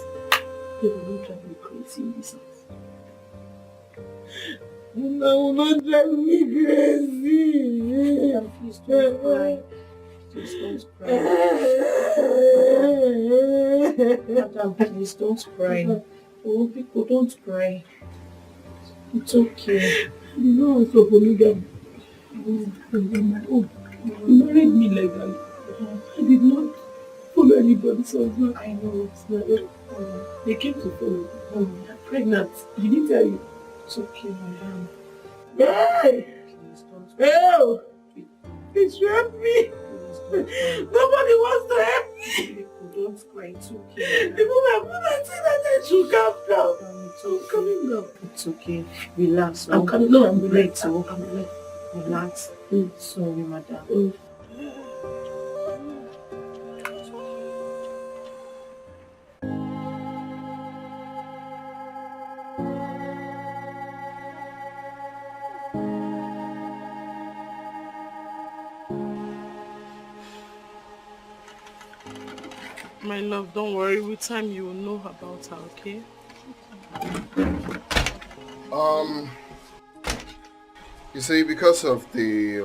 They will not drive me crazy in this house. No, will not drive me crazy. Madam, please don't cry. Please don't cry. Madam, please don't cry. Oh, people, don't cry. It's okay. You know I'm so polygamy. On my own. You married me legally. I did not follow anybody's husband. I know it's not. They came to follow me. I'm pregnant. Did he tell you? It's okay, madam. Hey! Please don't cry. Help! Please help me! Nobody wants to help me! don't cry. It's okay. The moment I said that I should calm down. I'm coming down. It's okay. Relax. I'm coming. No, I'm relaxed. I'm relaxed. Relax. Sorry, madam. My love, don't worry. With time, you will know about her, okay? You see, because of the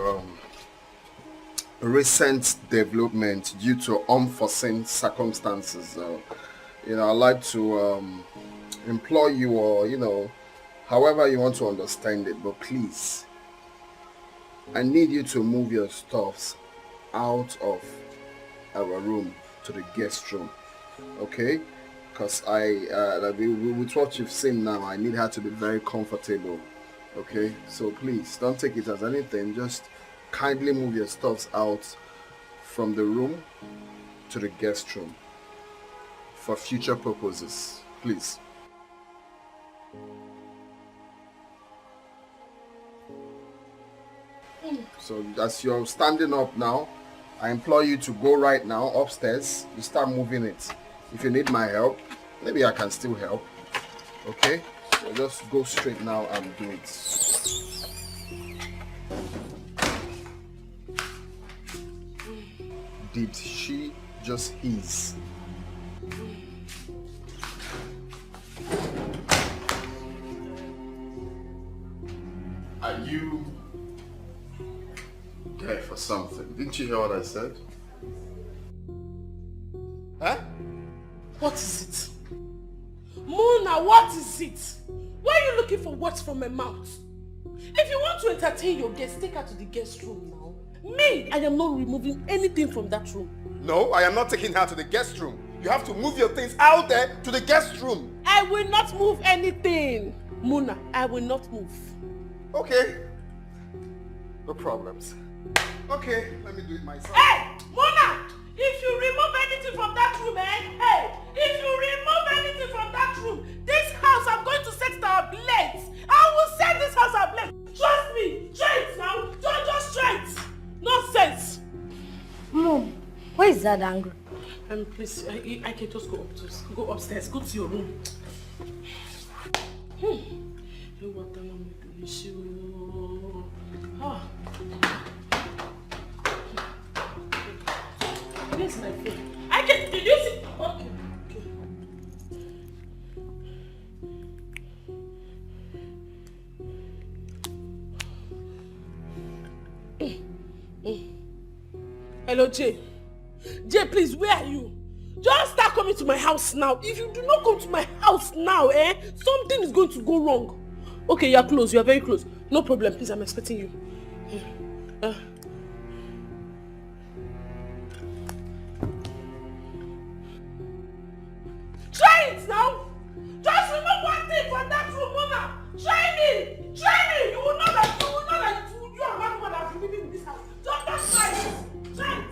recent development due to unforeseen circumstances, I'd like to implore you, or, however you want to understand it, but please, I need you to move your stuffs out of our room to the guest room, okay? Because with what you've seen now, I need her to be very comfortable, okay? So please, don't take it as anything. Just kindly move your stuffs out from the room to the guest room for future purposes, please. So as you're standing up now, I implore you to go right now upstairs. You start moving it. If you need my help, maybe I can still help. Okay? So just go straight now and do it. Did she just hiss? Are you there for something? Didn't you hear what I said? Huh? What is it? Mona, what is it? Why are you looking for words from my mouth? If you want to entertain your guests, take her to the guest room now. Me, I am not removing anything from that room. No, I am not taking her to the guest room. You have to move your things out there to the guest room. I will not move anything. Mona, I will not move. Okay. No problems. Okay, let me do it myself. Hey, Mona! If you remove anything from that room, hey, if you remove anything from that room, this house I'm going to set it ablaze. I will set this house ablaze. Trust me. Try it now. Just try it. Nonsense. Mom, why is that angry? Please, I can just go upstairs. Go to your room. Where's my phone? I can. Did you see? Okay. Hello, Jay. Jay, please, where are you? Just start coming to my house now. If you do not come to my house now, something is going to go wrong. Okay, you're close. You are very close. No problem. Please, I'm expecting you. Try it now. Just remove one thing from that room, Mona. Try me. You will know that you are one woman that is living in this house. Just try it. Try it.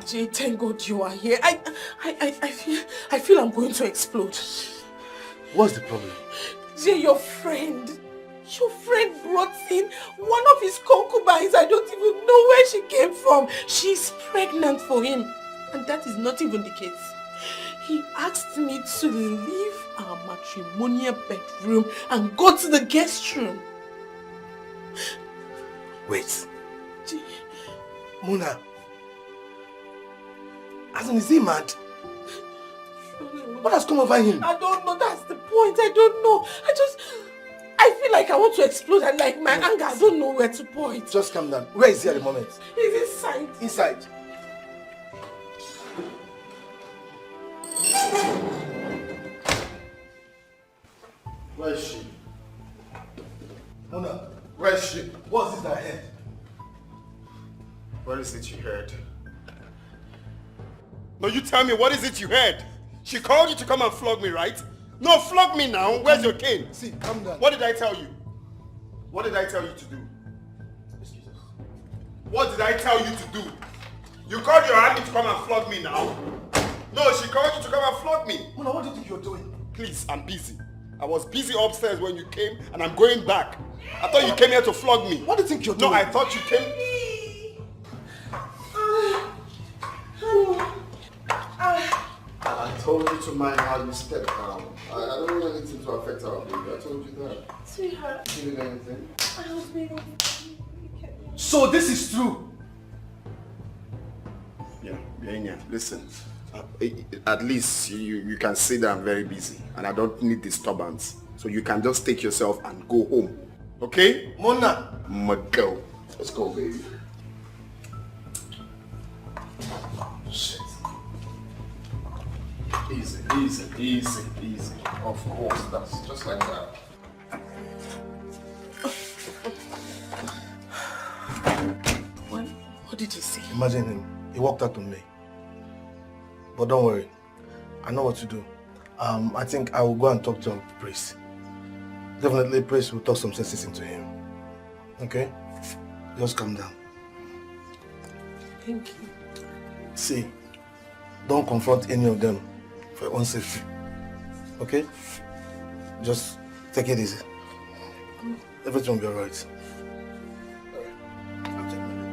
Jay, thank God you are here. I feel I'm going to explode. What's the problem? Jay, your friend brought in one of his concubines. I don't even know where she came from. She's pregnant for him. And that is not even the case. He asked me to leave our matrimonial bedroom and go to the guest room. Wait. Jay. Mona. As in, is he mad? What has come over him? I don't know. That's the point. I don't know. I feel like I want to explode and like my anger, I don't know where to point. Just calm down. Where is he at the moment? He's inside. Inside. Where is she? Mona, where is she? What's this I heard? What is it you heard? No, you tell me, what is it you heard? She called you to come and flog me, right? No, flog me now. Where's your cane? See, calm down. What did I tell you? What did I tell you to do? Excuse us. What did I tell you to do? You called your army to come and flog me now? No, she called you to come and flog me. Mona, what do you think you're doing? Please, I'm busy. I was busy upstairs when you came and I'm going back. I thought you came here to flog me. What do you think you're doing? No, I thought you came... I told you to mind how you step down. I don't want anything to affect our baby. I told you that. Sweetheart, You need anything? I was being So this is true? Yeah. Listen. At least you can see that I'm very busy and I don't need disturbance. So you can just take yourself and go home. Okay? Mona! My girl. Let's go, baby. Shit. Easy. Of course, that's just like that. What did you say? Imagine him. He walked out on me. But don't worry. I know what to do. I think I will go and talk to Priest. Definitely Priest will talk some sense into him. Okay? Just calm down. Thank you. See, don't confront any of them for your own safety. Okay? Just take it easy. Everything will be alright. I'll take my name.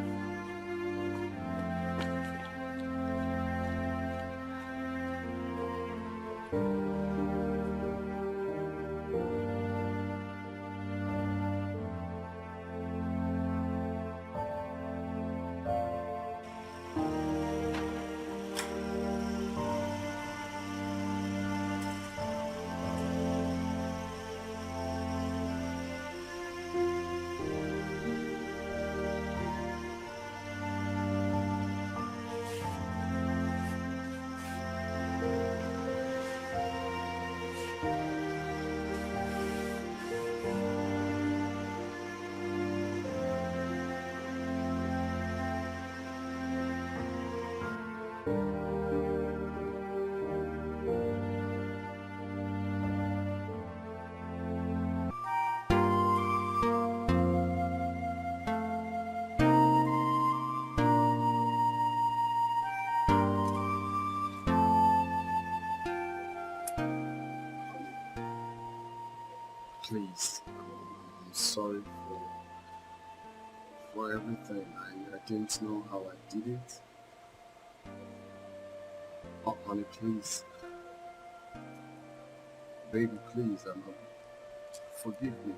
Please, I'm sorry for everything. I didn't know how I did it. Oh, honey, please. Baby, please, forgive me.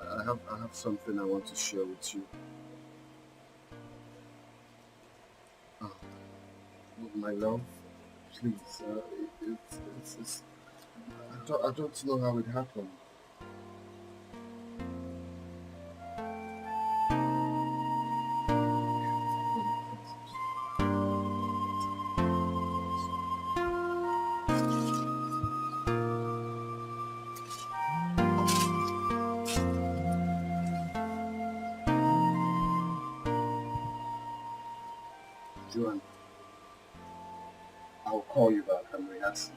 I have something I want to share with you. Oh, my love, please. I don't know how it happened. Joanne, I'll call you back. I'm rehearsing.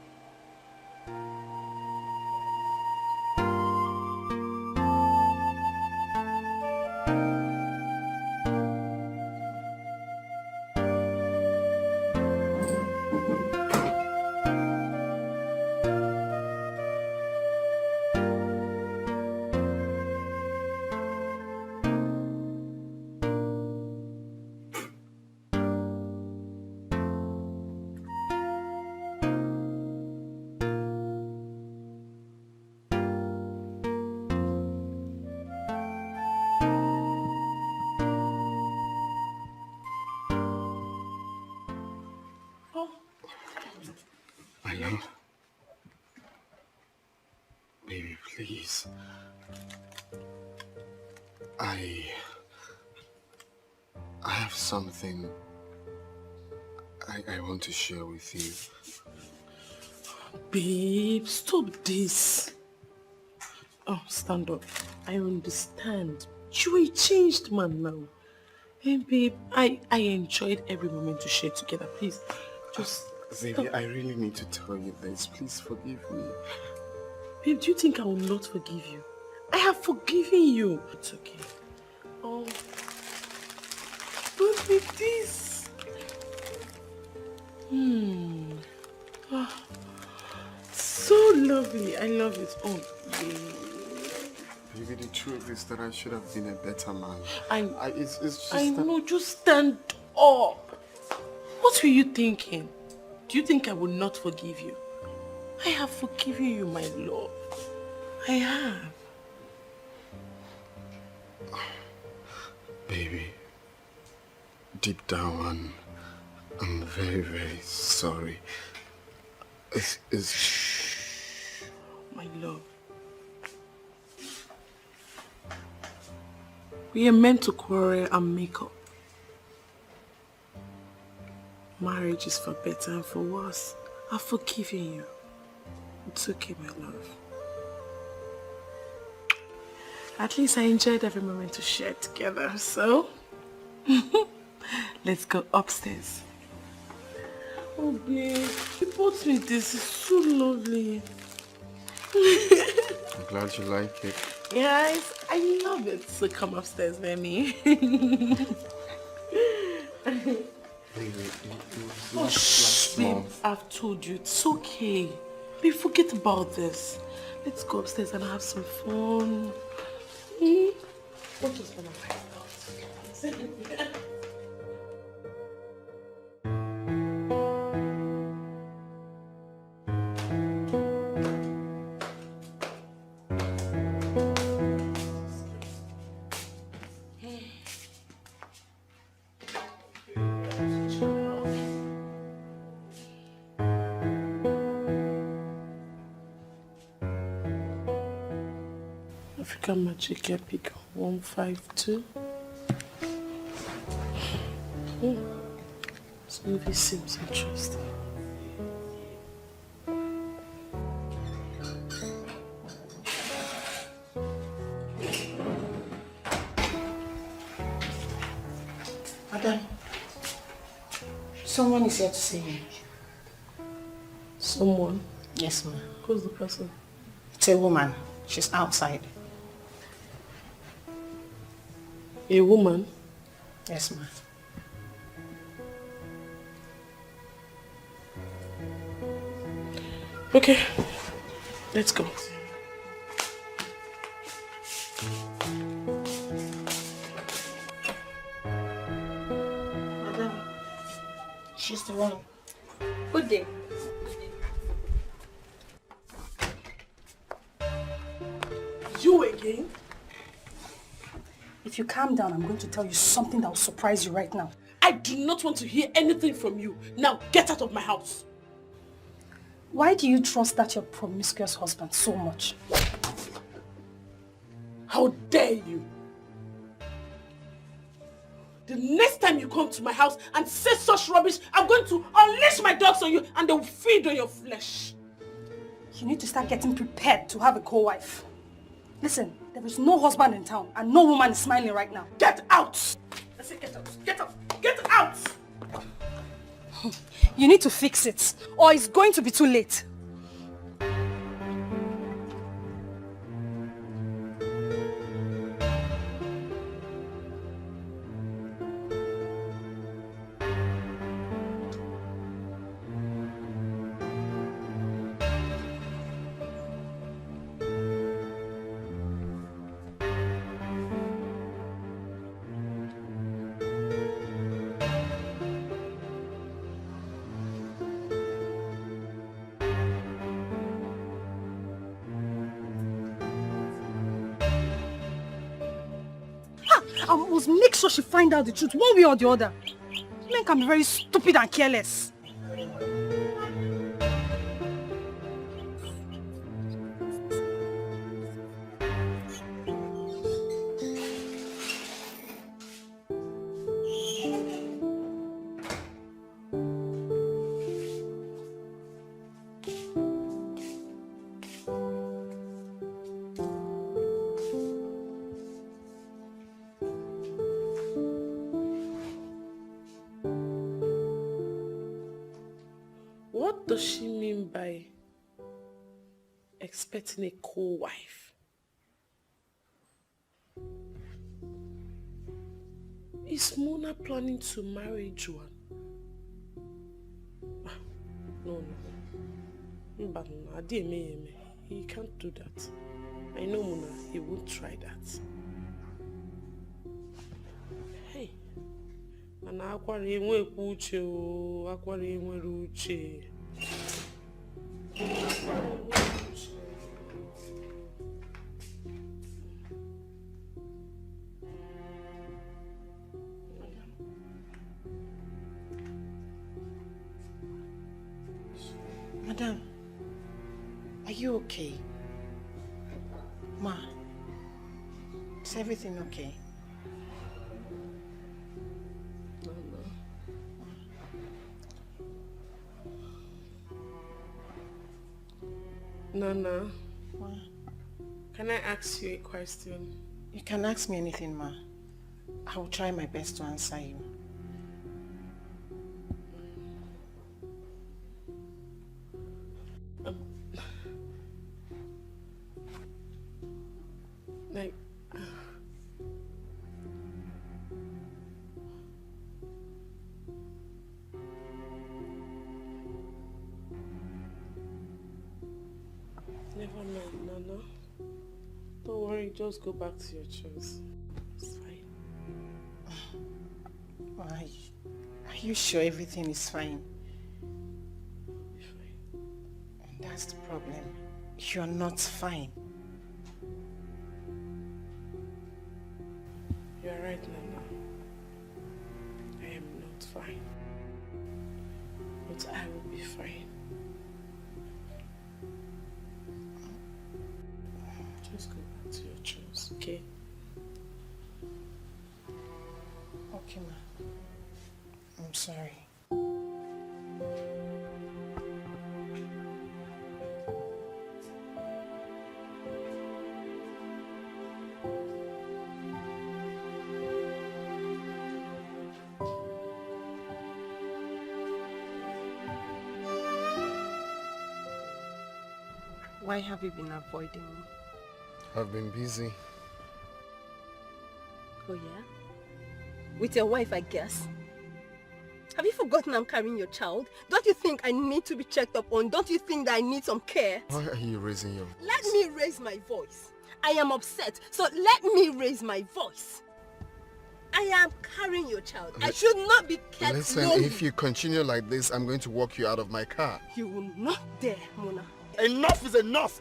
My love, baby, please. Please. I have something I want to share with you. Babe, stop this. Oh, stand up. I understand. You're a changed man now. Hey, babe, I enjoyed every moment to share together. Please, just Baby, I really need to tell you this. Please forgive me. Babe, do you think I will not forgive you? I have forgiven you. It's okay. Oh, but with this. Oh, so lovely. I love it. Oh, babe. Baby, the truth is that I should have been a better man. It's just I know, just stand up. What were you thinking? Do you think I will not forgive you? I have forgiven you, my love. I have. Baby, deep down, I'm very, very sorry. My love. We are meant to quarrel and make up. Marriage is for better and for worse. I've forgiven you. It's okay, my love. At least I enjoyed every moment to share together, so let's go upstairs. Oh, babe, you bought me this. It's so lovely. I'm glad you like it. Yes, I love it. So come upstairs, Remy. Oh, shh, babe, I've told you, it's okay. Babe, forget about this. Let's go upstairs and have some fun. What is going on? African Magic Epic 152. This movie seems interesting. Madam, someone is here to see you. Someone? Yes, ma'am. Who's the person? It's a woman. She's outside. A woman? Yes, ma'am. Okay, let's go. Madam, she's the one. Good day. You again? If you calm down, I'm going to tell you something that will surprise you right now. I do not want to hear anything from you. Now get out of my house. Why do you trust that your promiscuous husband so much? How dare you? The next time you come to my house and say such rubbish, I'm going to unleash my dogs on you and they will feed on your flesh. You need to start getting prepared to have a co-wife. Listen, there is no husband in town and no woman is smiling right now. Get out! I said get out! Get out! Get out! You need to fix it or it's going to be too late. I must make sure she finds out the truth one way or the other. Men can be very stupid and careless. What does she mean by expecting a co-wife? Is Mona planning to marry Juan? No. He can't do that. I know Mona, he won't try that. Hey. Mana akwara enwekwa uche o, akwara enwere uche. Madam, are you okay? Ma, is everything okay? Nana, can I ask you a question? You can ask me anything, Ma. I will try my best to answer you. Like, never mind, Nana. Don't worry, just go back to your chores. It's fine. Are you sure everything is fine? Fine. And that's the problem. You're not fine. You're right, Nana. I am not fine. But I will be fine. Just go back to your chores, okay? Okay, Ma. I'm sorry. Why have you been avoiding me? I've been busy. Oh yeah? With your wife, I guess. Have you forgotten I'm carrying your child? Don't you think I need to be checked up on? Don't you think that I need some care? Why are you raising your voice? Let me raise my voice. I am upset, so let me raise my voice. I am carrying your child. I should not be kept Listen, lonely. if you continue like this, I'm going to walk you out of my car. You will not dare, Mona. Enough is enough!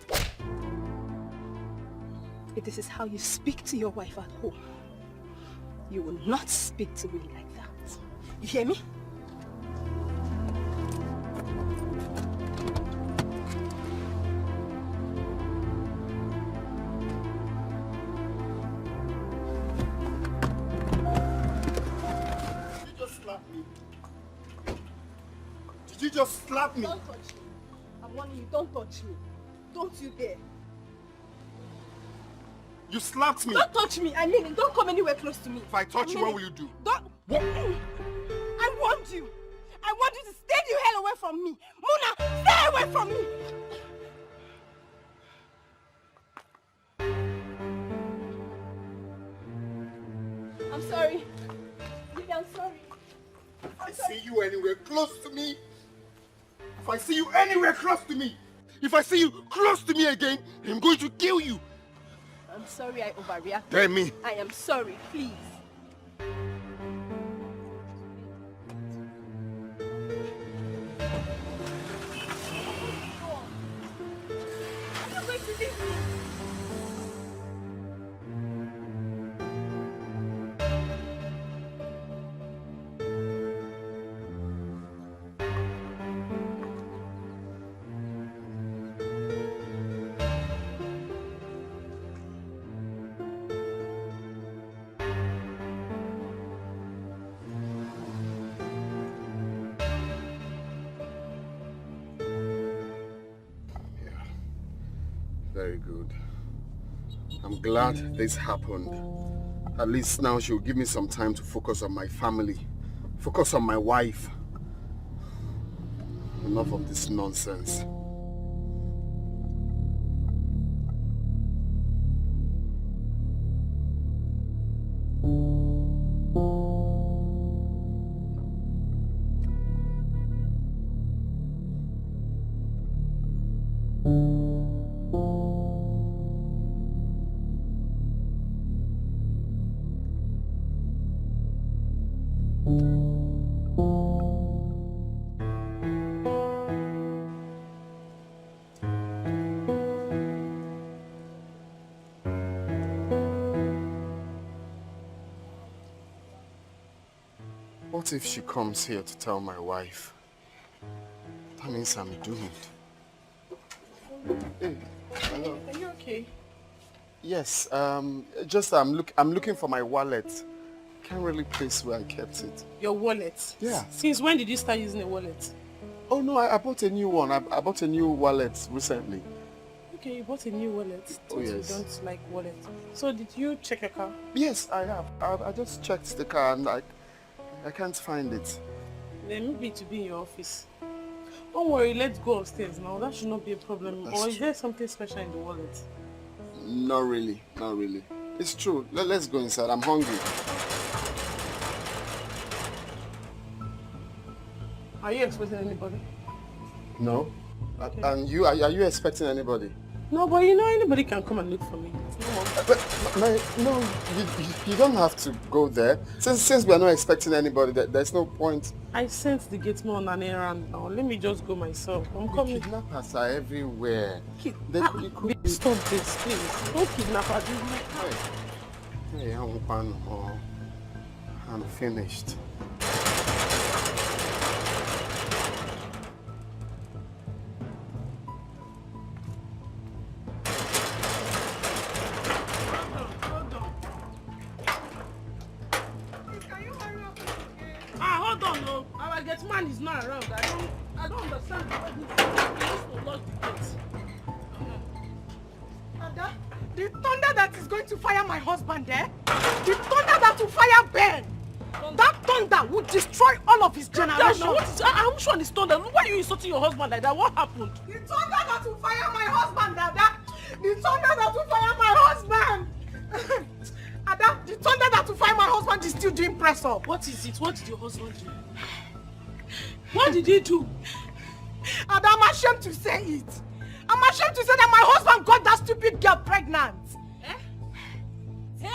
If this is how you speak to your wife at home, you will not speak to me like that. You hear me? Did you just slap me? Did you just slap me? Don't touch me. I'm warning you, don't touch me. Don't you dare. You slapped me. Don't touch me. I mean it. Don't come anywhere close to me. If I touch you, what will you do? Don't. What? I want you. I want you to stay the hell away from me. Mona, stay away from me. I'm sorry. Lily, I'm sorry. If I see you anywhere close to me, if I see you anywhere close to me, if I see you close to me again, I'm going to kill you. I'm sorry I overreacted. Tell me. I am sorry, please. Very good. I'm glad this happened. At least now she'll give me some time to focus on my family. Focus on my wife. enough of this nonsense. What if she comes here to tell my wife? That means I'm doomed. Hey, hello. Are you okay? Yes, just I'm looking for my wallet. Can't really place where I kept it. Your wallet? Yeah. Since when did you start using a wallet? Oh no, I bought a new one. I bought a new wallet recently. Okay, you bought a new wallet. Oh yes. You don't like wallet. So did you check your car? Yes, I have. I just checked the car and I can't find it. Then maybe to be in your office. Don't worry, let's go upstairs now. That should not be a problem. That's or is true. there something special in the wallet? Not really, not really. It's true. Let's go inside. I'm hungry. Are you expecting anybody? No. Okay. And you, are you expecting anybody? No, but you know anybody can come and look for me. No, you don't have to go there. Since we are not expecting anybody, there's no point. I sent the gate man on an errand now. Let me just go myself. I'm coming. Kidnappers are everywhere. Stop this, please. Don't kidnap her. Hey, I'm finished. Hold on, no. Our gate man is not around. I don't understand why he needs to lock the gate. Ada, the thunder that is going to fire my husband there, the thunder that will fire Ben, that thunder will destroy all of his generation. Which one is thunder? Why are you insulting your husband like that? What happened? The thunder that will fire my husband, Ada. The thunder that will fire my husband. Ada, the thunder that will fire my husband is still doing press up. What is it? What did your husband do? What did he do? Ada, I'm ashamed to say it. I'm ashamed to say that my husband got that stupid girl pregnant. Eh? Hey!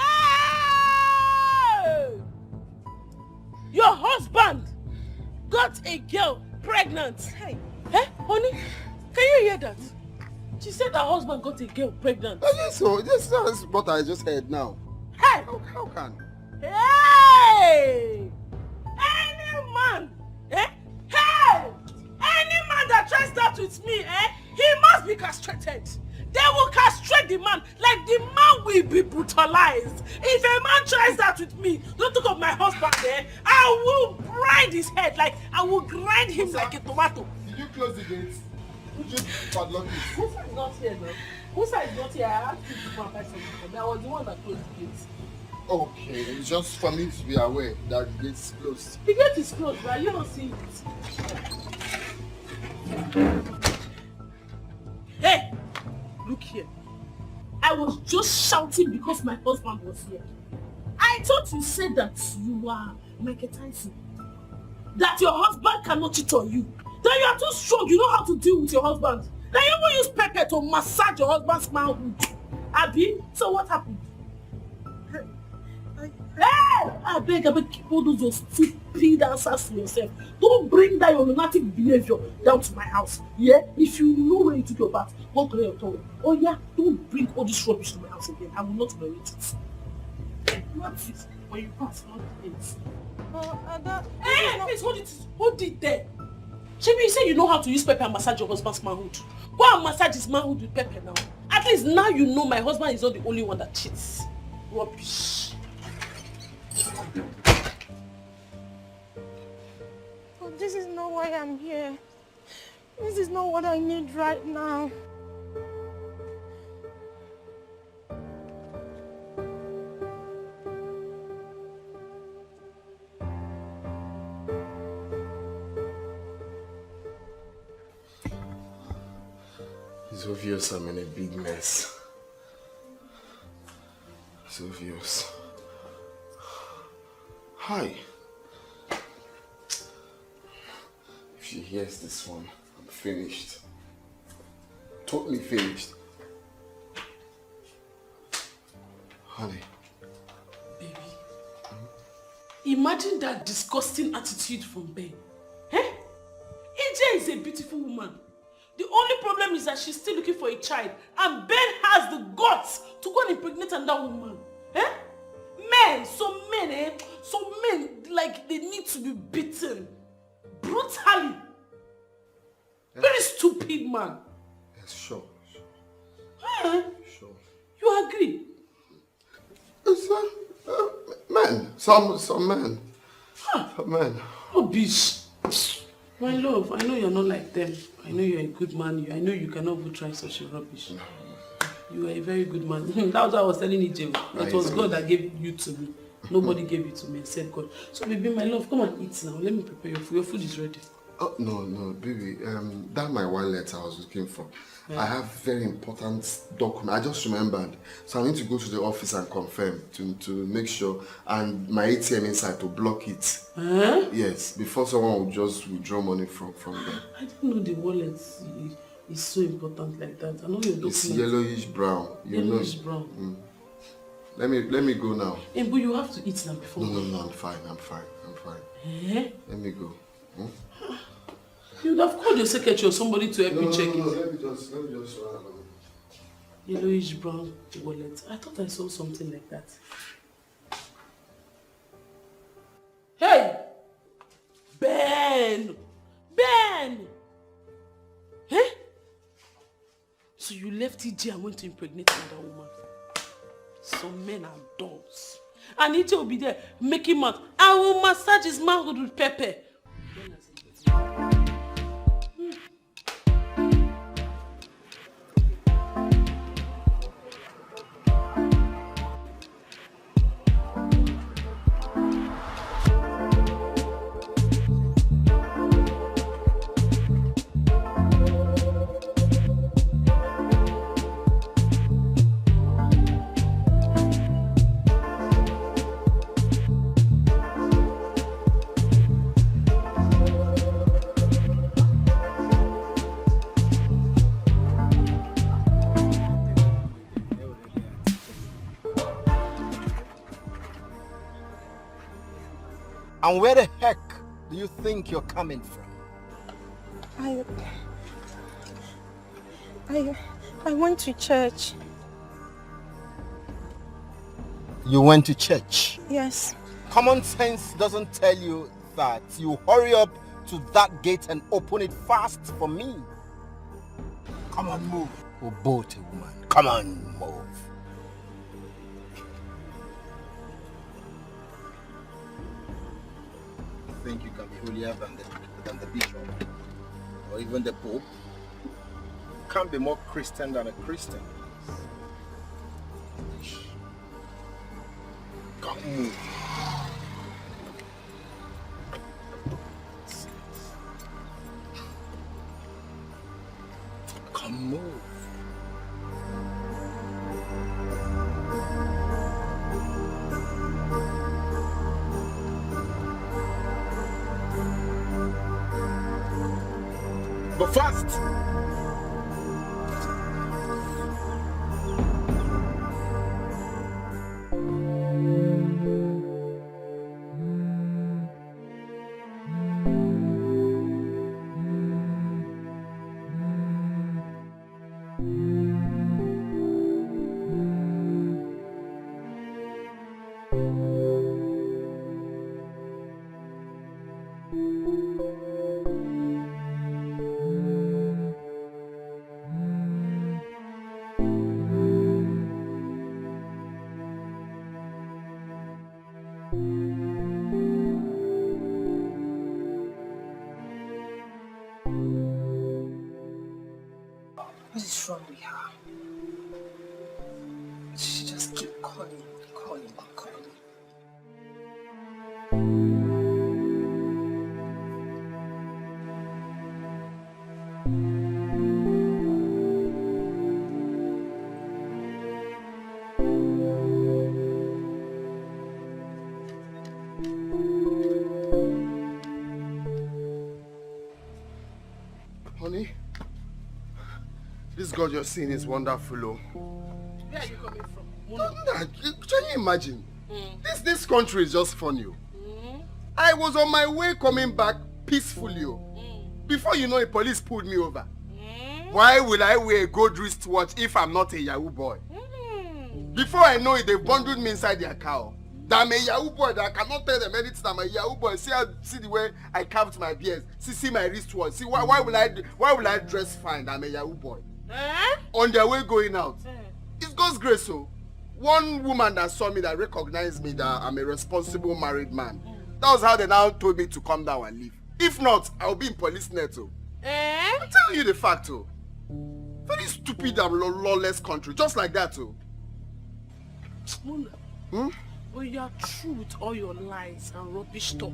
Your husband got a girl pregnant. Hey. Eh, honey? Can you hear that? She said her husband got a girl pregnant. Yes, so this is what I just heard now. Hey! How can? Hey! Any man, eh? Hey! Any man that tries that with me, eh? He must be castrated. They will castrate the man, like the man will be brutalized. If a man tries that with me, don't think of my husband there, I will grind his head, like I will grind him like a tomato. Did you close the gate? Who just padlocked it? Musa is not here now. Musa is not here. I asked him to come and buy something for me. I was the one that closed the gate. Okay, it's just for me to be aware that the gate is closed. The gate is closed, but you don't see it. Hey! Look here. I was just shouting because my husband was here. I thought you said that you are Mike Tyson. That your husband cannot cheat on you. That you are too strong. You know how to deal with your husband. That you will use pepper to massage your husband's manhood. Abi, so what happened? Hey! I beg, keep all those your stupid answers to yourself. Don't bring that your lunatic behavior down to my house. Yeah? If you know where you took your bath, go to your toilet. Oh yeah, don't bring all this rubbish to my house again. I will not tolerate it. Not it. When you pass, not it. Hey, please hold it. Hold it there. Chibi, you say you know how to use pepper and massage your husband's manhood. Go and massage his manhood with pepper now. At least now you know my husband is not the only one that cheats. Rubbish. But this is not why I'm here. This is not what I need right now. It's obvious I'm in a big mess. It's obvious. Hi. If she hears this one, I'm finished. Totally finished. Honey. Baby. Imagine that disgusting attitude from Ben. Eh? AJ is a beautiful woman. The only problem is that she's still looking for a child, and Ben has the guts to go and impregnate another woman. Eh? Some men, like, they need to be beaten. Brutally. Very stupid, man. Yes, sure. Eh? Sure. You agree? Men. Some men. Some men. Oh, bitch. My love, I know you're not like them. I know you're a good man. I know you cannot even try such a rubbish. You are a very good man. That's what I was telling EJ. It was God that gave you to me. Nobody gave it to me except God. So baby, my love, come and eat now. Let me prepare your food. Your food is ready. Oh, no, baby. That my wallet I was looking for. Yeah. I have very important document. I just remembered. So I need to go to the office and confirm to make sure. And my ATM inside to block it. Huh? Yes, before someone will just withdraw money from there. I didn't know the wallet is so important like that. I know your document. It's yellowish brown. Yellowish brown. Mm. Let me go now. Hey, but you have to eat now before. No, I'm fine. Eh? Let me go. Hmm? You would have called your secretary or somebody to help you check it. Let me just run. Yellowish brown wallet. I thought I saw something like that. Hey! Ben! Eh? So you left EJ and went to impregnate another woman. Some men are dolls. And EJ will be there making mouth. I will massage his mouth with pepper. And where the heck do you think you're coming from? I went to church. You went to church? Yes. Common sense doesn't tell you that you hurry up to that gate and open it fast for me. Come on, move. We're both a woman. Come on, move. Think you can be holier than the bishop or even the pope? You can't be more Christian than a Christian. Come move. Come move. But fast! What is wrong with her? She just keep calling. Honey, this God you're seeing is wonderful, oh. Where are you coming from? Can you imagine? This country is just funny, oh. I was on my way coming back peacefully, oh. Before you know it, police pulled me over. Why will I wear a gold wristwatch if I'm not a Yahoo boy? Before I know it, they bundled me inside their car. That I'm a Yahoo boy, that I cannot tell them anything. I'm a Yahoo boy. See the way I carved my beard. See my wristwatch. See why will I dress fine? I'm a Yahoo boy. On their way going out. It's God's grace, so. One woman that saw me, that recognized me, that I'm a responsible married man. That was how they now told me to come down and leave. If not, I'll be in police net, oh. I'm telling you the fact, oh. Very stupid and lawless country, just like that, oh. Muna, but you are true with all your lies and rubbish talk.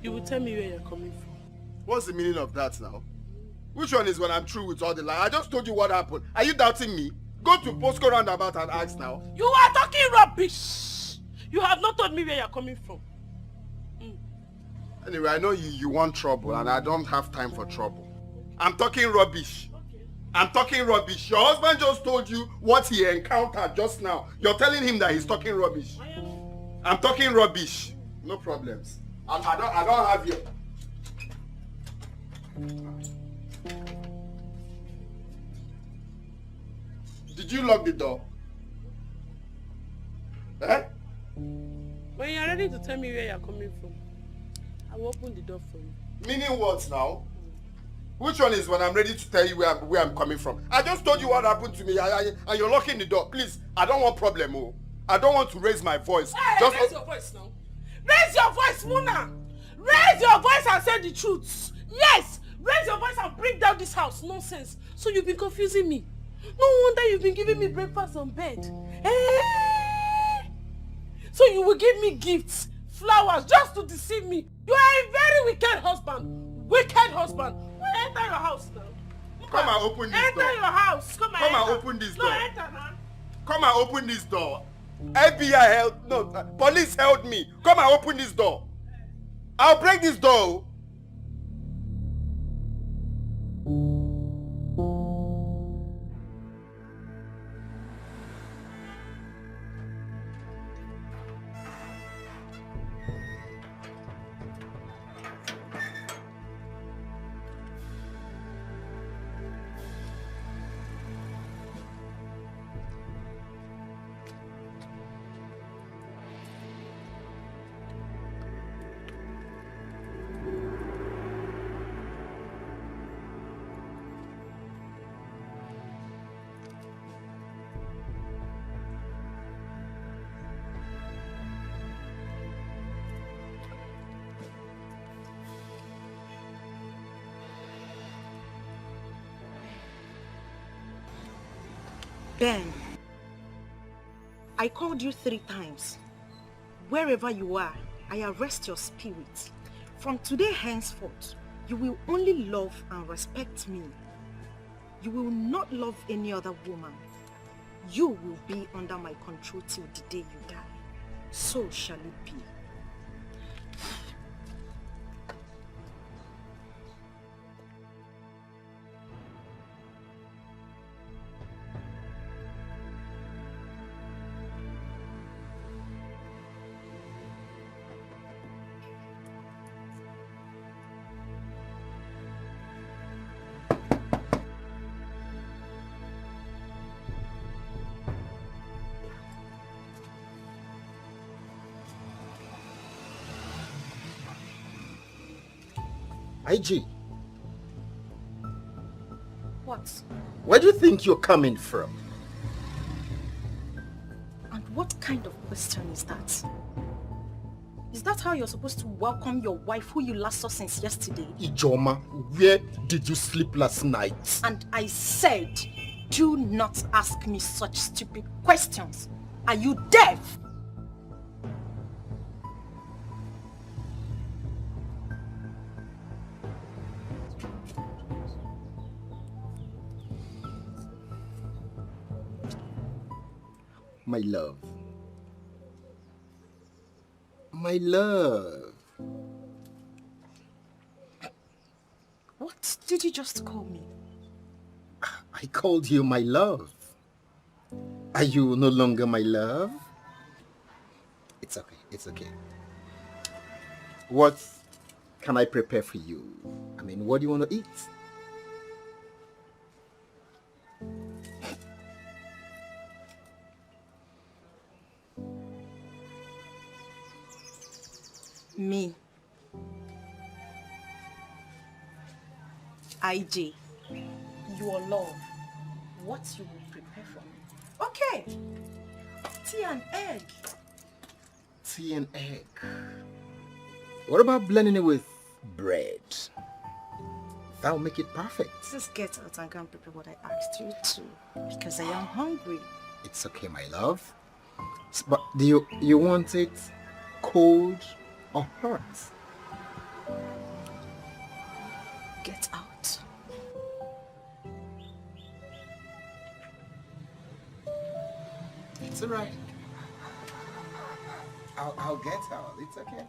You will tell me where you're coming from. What's the meaning of that now? Which one is when I'm true with all the lies? I just told you what happened. Are you doubting me? Go to Postco roundabout and ask now. You are talking rubbish. You have not told me where you're coming from. Anyway, I know you want trouble and I don't have time for trouble. I'm talking rubbish. I'm talking rubbish. Your husband just told you what he encountered just now. You're telling him that he's talking rubbish. I'm talking rubbish. No problems. I don't have you. Did you lock the door? When you're ready to tell me where you're coming from, I will open the door for you. Meaning what now? Which one is when I'm ready to tell you where I'm coming from? I just told you what happened to me and you're locking the door. Please, I don't want problem, oh. I don't want to raise my voice. Hey, just raise your voice now. Raise your voice, Muna. Raise your voice and say the truth. Yes, raise your voice and bring down this house. Nonsense. So you've been confusing me. No wonder you've been giving me breakfast on bed. So you will give me gifts, flowers, just to deceive me. You are a very wicked husband. Wicked husband. Enter your house now. Come and open this door. Enter your house. Come and open this door. No, enter now. Come and open this door. FBI police held me. Come and open this door. I'll break this door. Ben, I called you 3 times. Wherever you are, I arrest your spirit. From today henceforth, you will only love and respect me. You will not love any other woman. You will be under my control till the day you die. So shall it be. IG. What? Where do you think you're coming from? And what kind of question is that? Is that how you're supposed to welcome your wife who you last saw since yesterday? Ijoma, where did you sleep last night? And I said, do not ask me such stupid questions. Are you deaf? My love. My love. What did you just call me? I called you my love. Are you no longer my love? It's okay, it's okay. What can I prepare for you? I mean, what do you want to eat? Me. IJ. Your love. What you will prepare for me. Okay. Tea and egg. Tea and egg. What about blending it with bread? That'll make it perfect. Just get out and go and prepare what I asked you to. Because I am hungry. It's okay, my love. But do you want it cold or hot? Get out. It's alright. I'll get out. It's okay.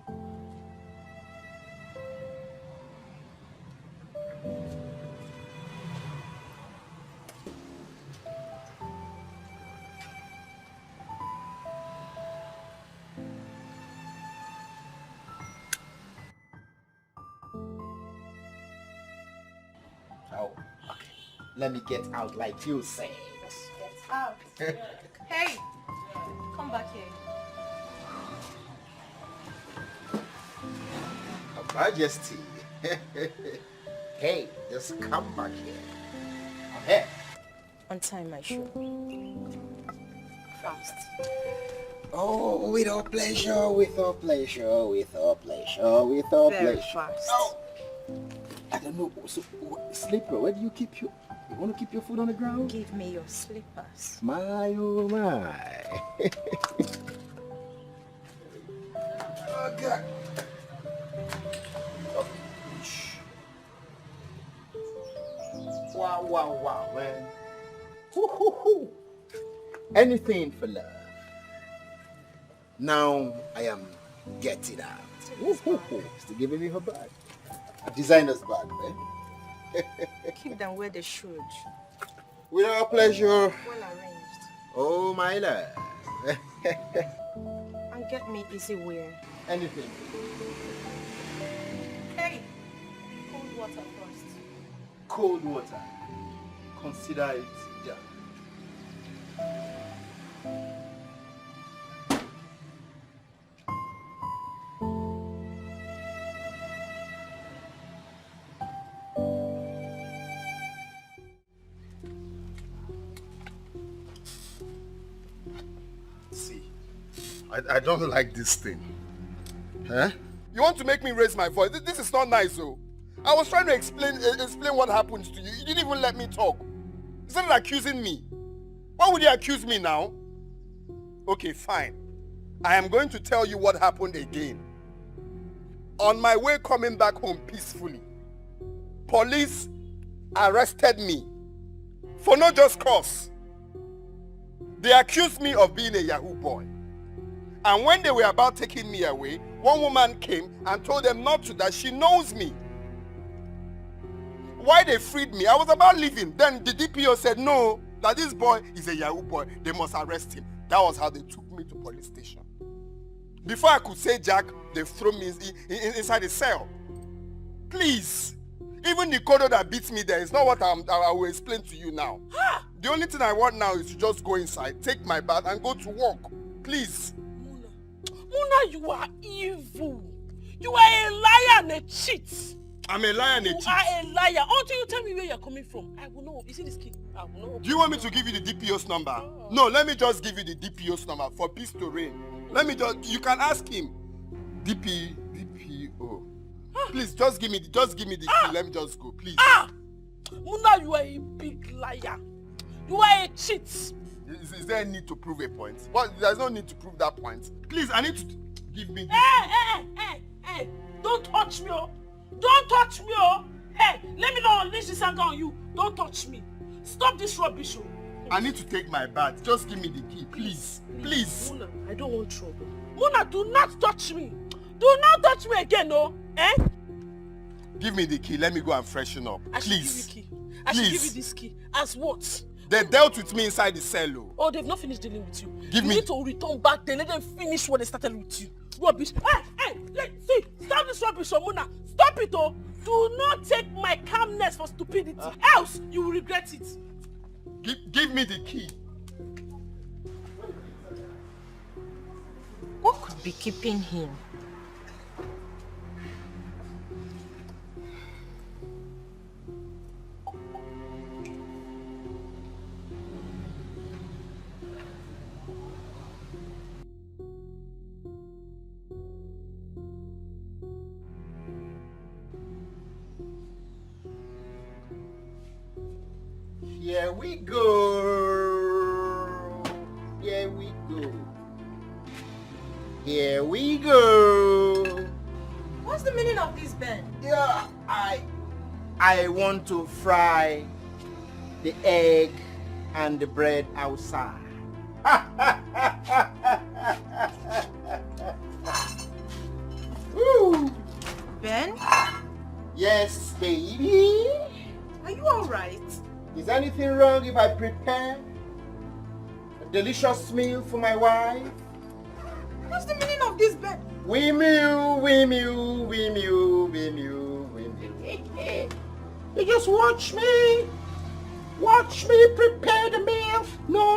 Oh, okay. Let me get out like you said. Get out. Hey, come back here. Her Majesty. Hey, just come back here. Come here. Untie my shoe. Fast. Oh, with all pleasure, with all pleasure, with all pleasure, with all Very pleasure. fast. Oh. I don't know. So, slipper, where do you keep your... You want to keep your foot on the ground? Give me your slippers. My, oh my. Oh, God. Wow, wow, wow, man. Woo-hoo-hoo. Anything for love. Now I am getting out. Woo-hoo-hoo. Still giving me her bag. A designer's bag, man. Keep them where they should. With our pleasure. Well arranged. Oh, my love. And get me easy wear. Anything. Hey, cold water first. Cold water. Consider it done. See, I don't like this thing. Huh? You want to make me raise my voice? This is not nice, though. I was trying to explain what happened to you. You didn't even let me talk. You started accusing me. Why would you accuse me now? Okay, fine. I am going to tell you what happened again. On my way coming back home peacefully, police arrested me for no just cause. They accused me of being a Yahoo boy. And when they were about taking me away, one woman came and told them not to, that she knows me. Why they freed me? I was about leaving. Then the DPO said, no, that this boy is a Yahoo boy. They must arrest him. That was how they took me to police station. Before I could say Jack, they threw me inside a cell. Please. Even the codo that beats me there is not what I will explain to you now. The only thing I want now is to just go inside, take my bath, and go to work. Please. Muna, you are evil. You are a liar and a cheat. I'm a liar and a cheat. You are a liar. Until you tell me where you're coming from, I will know. You see this kid? I will know. Do you want me to give you the DPO's number? Oh. No, let me just give you the DPO's number for peace to reign. Let me just, you can ask him. DPO. Please, just give me the key. Let me just go, please. Muna, you are a big liar. You are a cheat. Is there a need to prove a point? Well, there's no need to prove that point. Please, I need to give me this. Hey, don't touch me, oh. Don't touch me, oh. Hey, let me not unleash this anger on you. Don't touch me. Stop this rubbish, oh. I need to take my bath. Just give me the key, please. Please. Muna, I don't want trouble. Muna, do not touch me. Do not touch me again, oh. Eh? Give me the key. Let me go and freshen up. I Please. should give you key. I should give you this key. As what? They dealt with me inside the cell. Oh, they've not finished dealing with you. Give me. You need to return back there. Let them finish what they started with you. Rubbish. Hey, see, stop this rubbish, Omuna. Stop it, oh. Do not take my calmness for stupidity. Else, you will regret it. Give me the key. What could be keeping him? Here we go. Here we go. Here we go. What's the meaning of this, Ben? Yeah, I want to fry the egg and the bread outside. Woo. Ben? Yes, baby. Are you alright? Is anything wrong if I prepare a delicious meal for my wife? What's the meaning of this, Ben? We mew. You just watch me. Watch me prepare the meal. No.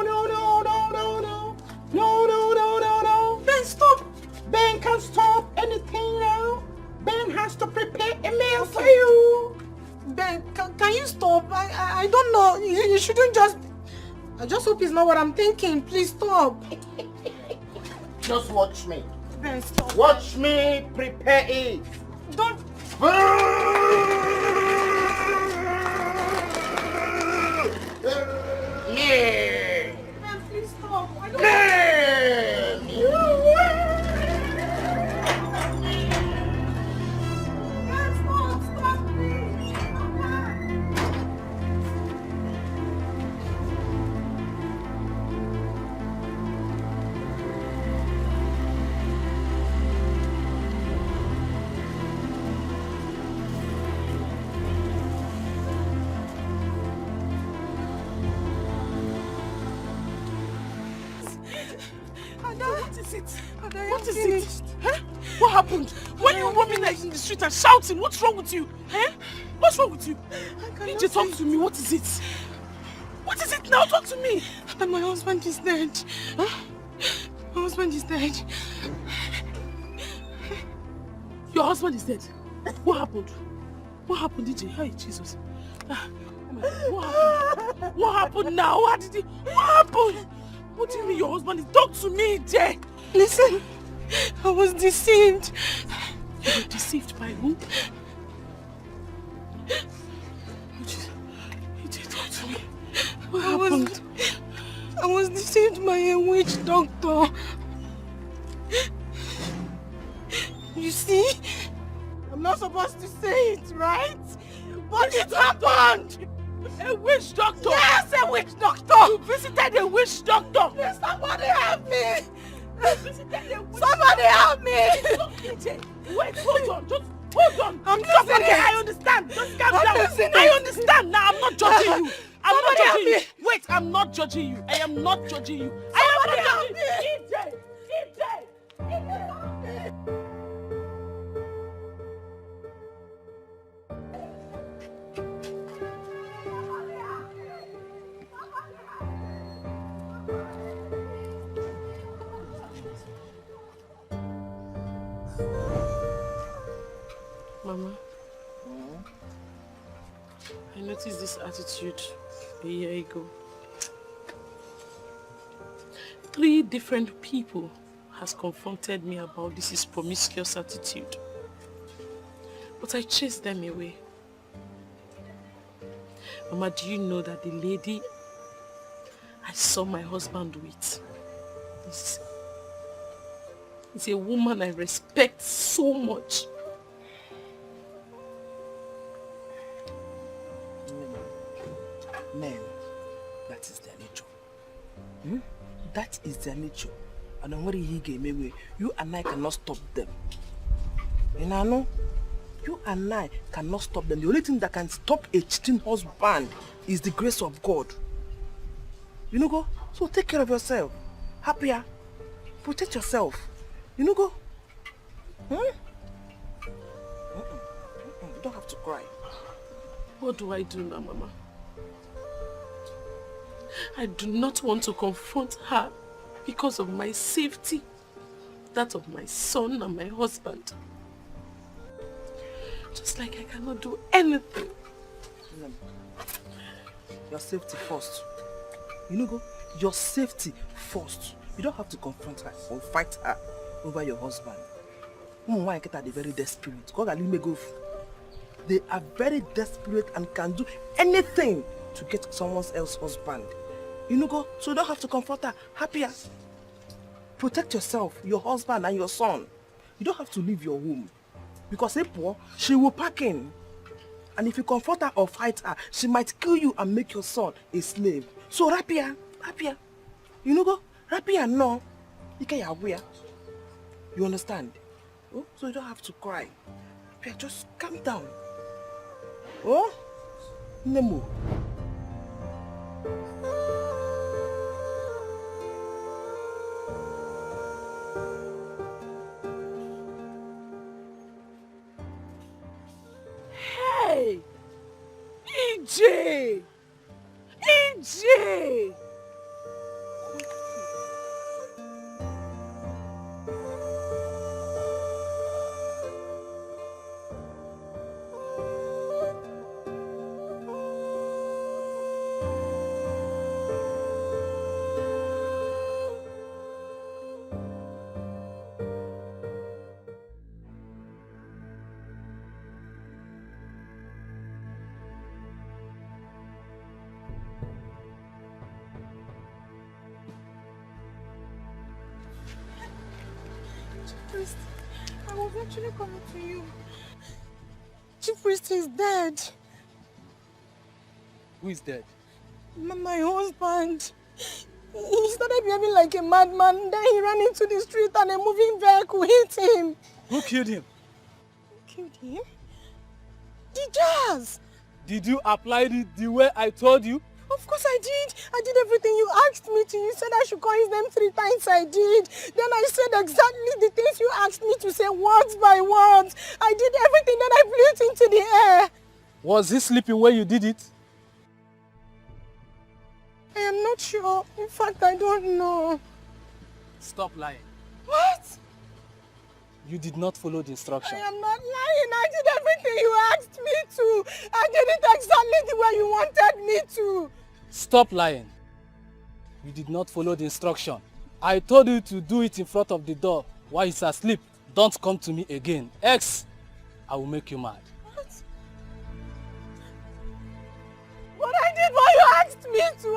Ben, stop. Ben can't stop anything now. Ben has to prepare a meal for you. Ben, can you stop? I don't know. You shouldn't just... I just hope it's not what I'm thinking. Please stop. Just watch me. Ben, stop. Watch me prepare it. Don't... Yeah. Ben, please stop. I don't... What is it? Huh? What happened? When you roaming like in the street and shouting, what's wrong with you? Huh? What's wrong with you? DJ, talk to me. What is it? What is it now? Talk to me. My husband is dead. Huh? My husband is dead. Your husband is dead? What happened? What happened, DJ? Hey, Jesus. Oh my God. What happened? What happened now? What happened? What do you mean your husband is... Talk to me, DJ. Listen, I was deceived. You were deceived by who? DJ, talk to me. What happened? I was deceived by a witch doctor. You see? I'm not supposed to say it, right? But it happened! A witch doctor? Yes, a witch doctor! You visited a witch doctor? Please, somebody help me! Somebody help me! Look, DJ, wait, hold on, just hold on. I'm listening. I understand. Just calm down. Listening. I understand. Now I'm not judging you. I'm not Somebody judging you. help me. Wait, I'm not judging you. I am not judging you. Somebody I am help not me. judging you. DJ, help me. Mama, I noticed this attitude a year ago. 3 different people has confronted me about this promiscuous attitude. But I chased them away. Mama, do you know that the lady I saw my husband with is a woman I respect so much? Men, that is their nature. That is their nature. And I'm worried he gave me. You and I cannot stop them. You know? You and I cannot stop them. The only thing that can stop a cheating husband is the grace of God. You know, go? So take care of yourself. Happier. Protect yourself. You know, go? Hmm? You don't have to cry. What do I do now, Mama? I do not want to confront her because of my safety, that of my son and my husband. Just like I cannot do anything. Your safety first. You know, go? Your safety first. You don't have to confront her or fight her over your husband. Why are they very desperate? They are very desperate and can do anything to get someone else's husband. You know, go? So you don't have to confront her. Happier. Protect yourself, your husband and your son. You don't have to leave your home. Because if poor, she will pack in. And if you confront her or fight her, she might kill you and make your son a slave. So happier. You know, go? Happier no. You can aware. You understand? Oh? So you don't have to cry. Happier, just calm down. Oh? Nemo. Hey! EJ! EJ! I was actually coming to you. Chief Priest is dead. Who is dead? My husband. He started behaving like a madman. Then he ran into the street and a moving vehicle hit him. Who killed him? Killed him? The jazz. Did you apply it the way I told you? Of course I did. I did everything you asked me to. You said I should call his name 3 times. I did. Then I said exactly the things you asked me to say words by words. I did everything. Then I blew it into the air. Was he sleeping when you did it? I am not sure. In fact, I don't know. Stop lying. What? You did not follow the instruction. I am not lying. I did everything you asked me to. I did it exactly the way you wanted me to. Stop lying. You did not follow the instruction. I told you to do it in front of the door while he's asleep. Don't come to me again. Else, I will make you mad. What? But I did what you asked me to.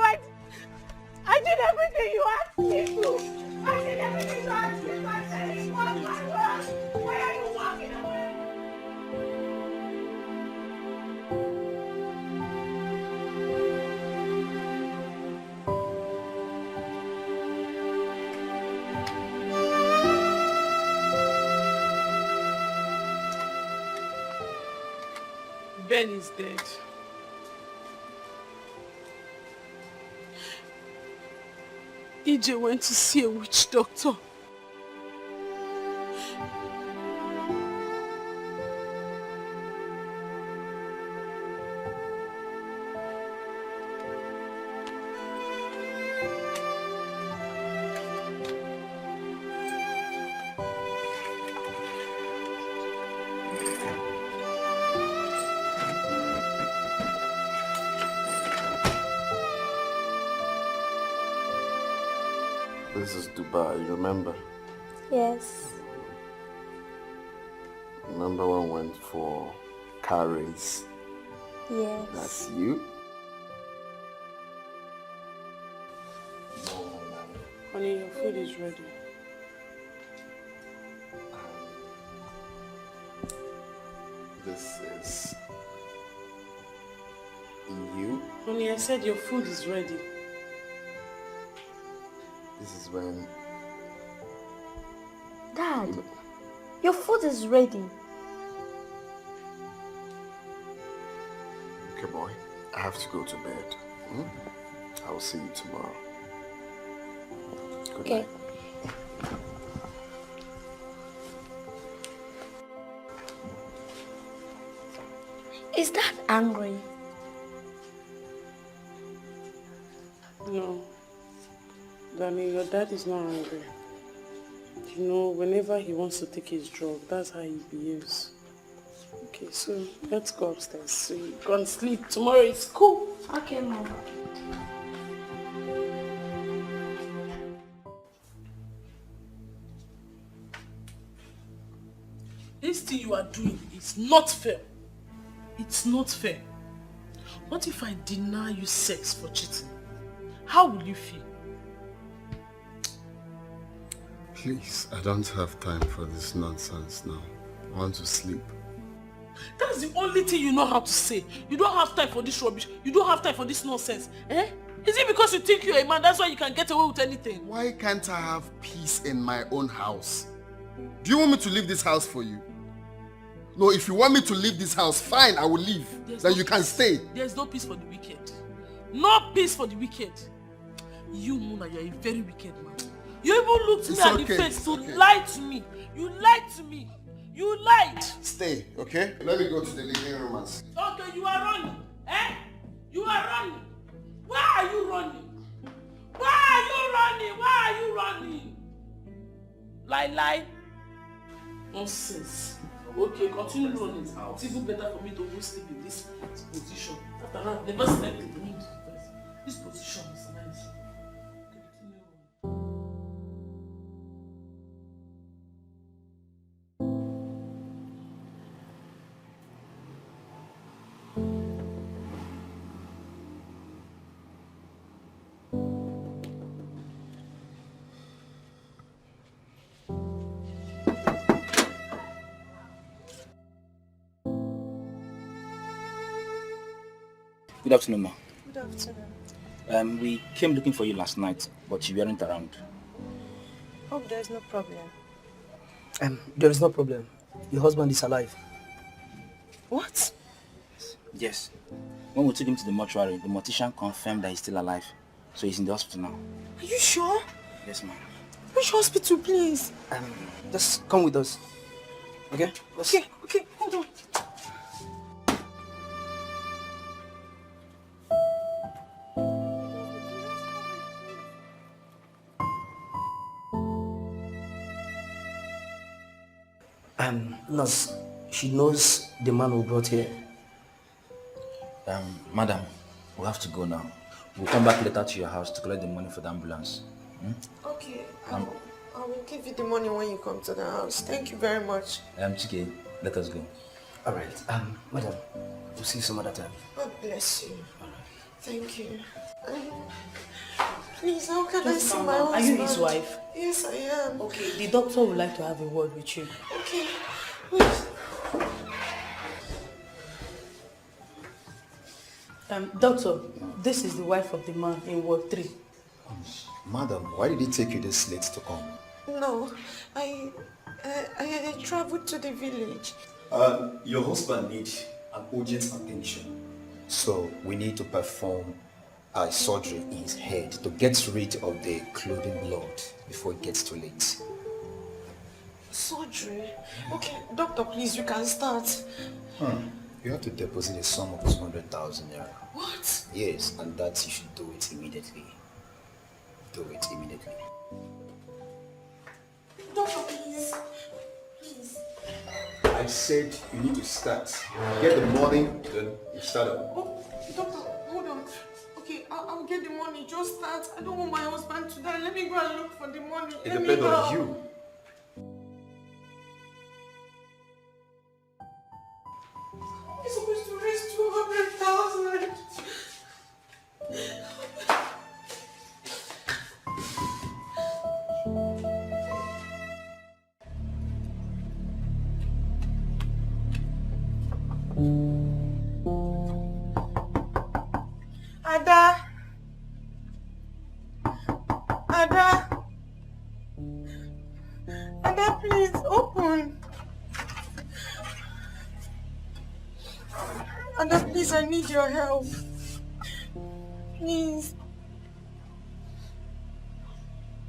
I did everything you asked me to. I did everything you asked me to. I said it was my word. Why are you walking away? Ben is dead. EJ went to see a witch doctor. This is Dubai, you remember? Yes. Remember when we went for car race? Yes. That's you? Honey, your food is ready. This is you? Honey, I said your food is ready. This is when... Dad, your food is ready. Okay, boy. I have to go to bed. I will see you tomorrow. Good night. Is that angry? No. Darling, your dad is not angry. You know, whenever he wants to take his drug, that's how he behaves. Okay, so let's go upstairs so you can sleep. Tomorrow is school. Okay, Mom. This thing you are doing is not fair. It's not fair. What if I deny you sex for cheating? How will you feel? Please, I don't have time for this nonsense now. I want to sleep. That's the only thing you know how to say. You don't have time for this rubbish. You don't have time for this nonsense. Eh? Is it because you think you're a man, that's why you can get away with anything? Why can't I have peace in my own house? Do you want me to leave this house for you? No, if you want me to leave this house, fine, I will leave. Then you can stay. There's no peace for the wicked. No peace for the wicked. You, Muna, you're a very wicked man. You even looked me at the face to lie to me. You lied to me. You lied. Stay, okay? Let me go to the living room and see. Okay, you are running. Eh? You are running. Why are you running? Why are you running? Why are you running? Lie. Nonsense. Okay, continue running. It's even better for me to go sleep in this position. After all, I've never slept in the room. This position is nice. Good afternoon, ma. Good afternoon. We came looking for you last night, but you weren't around. Hope there's no problem. There is no problem. Your husband is alive. What? Yes. When we took him to the mortuary, the mortician confirmed that he's still alive. So he's in the hospital now. Are you sure? Yes, ma'am. Which hospital, please? Just come with us. Okay? Okay, hold on. Nurse, she knows the man who brought here. Madam, we have to go now. We'll come back later to your house to collect the money for the ambulance. Okay, I will give you the money when you come to the house. Thank you very much. Chike, let us go. Alright, madam, we'll see you some other time. God bless you. Thank you. Please, how can I see my husband? Are you his wife? Yes, I am. Okay, the doctor would like to have a word with you. Okay, wait. Doctor, this is the wife of the man in Ward 3. Madam, why did it take you this late to come? No, I traveled to the village. Your husband needs an urgent attention. So we need to perform a surgery in his head to get rid of the clothing blood before it gets too late. Surgery? Okay, doctor, please, you can start. You have to deposit a sum of 200,000 naira. What? Yes, and that you should do it immediately. Do it immediately. Doctor, please. Please. I said you need to start. Get the money, then you start up. Oh, doctor, hold on. Okay, I'll get the money. Just start. I don't want my husband to die. Let me go and look for the money. It depends on you. I'm supposed to raise 200,000. Ada! Ada, please, open. Ada, please, I need your help. Please.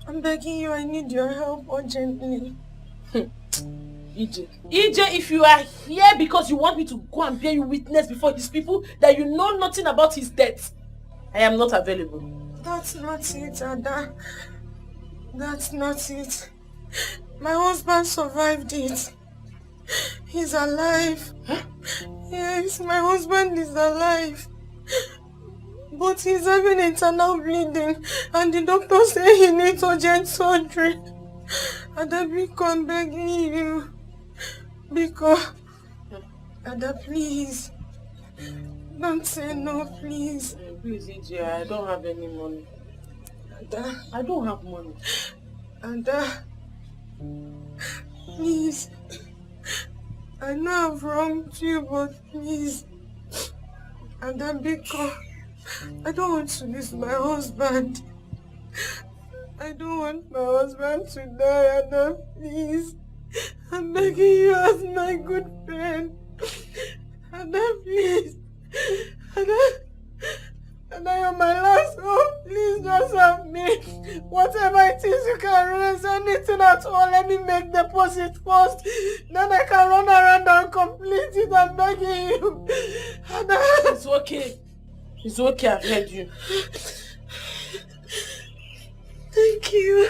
I'm begging you, I need your help urgently. EJ, if you are here because you want me to go and bear you witness before his people that you know nothing about his death, I am not available. That's not it, Ada. That's not it. My husband survived it. He's alive. Huh? Yes, my husband is alive. But he's having internal bleeding and the doctor said he needs urgent surgery. Ada, Biko, I'm begging you. Biko. Ada, please. Don't say no, please. Please, EJ, I don't have any money. Ada. I don't have money. Ada. Please. I know I've wronged you, but please. Ada, Biko. I don't want to lose my husband. I don't want my husband to die, Ada, please. I'm begging you as my good friend. Ada, please. Ada, you're my last hope. Please just help me. Whatever it is you can raise, anything at all, let me make deposit first. Then I can run around and complete it. I'm begging you. Ada. It's okay. It's okay, I've heard you. Thank you.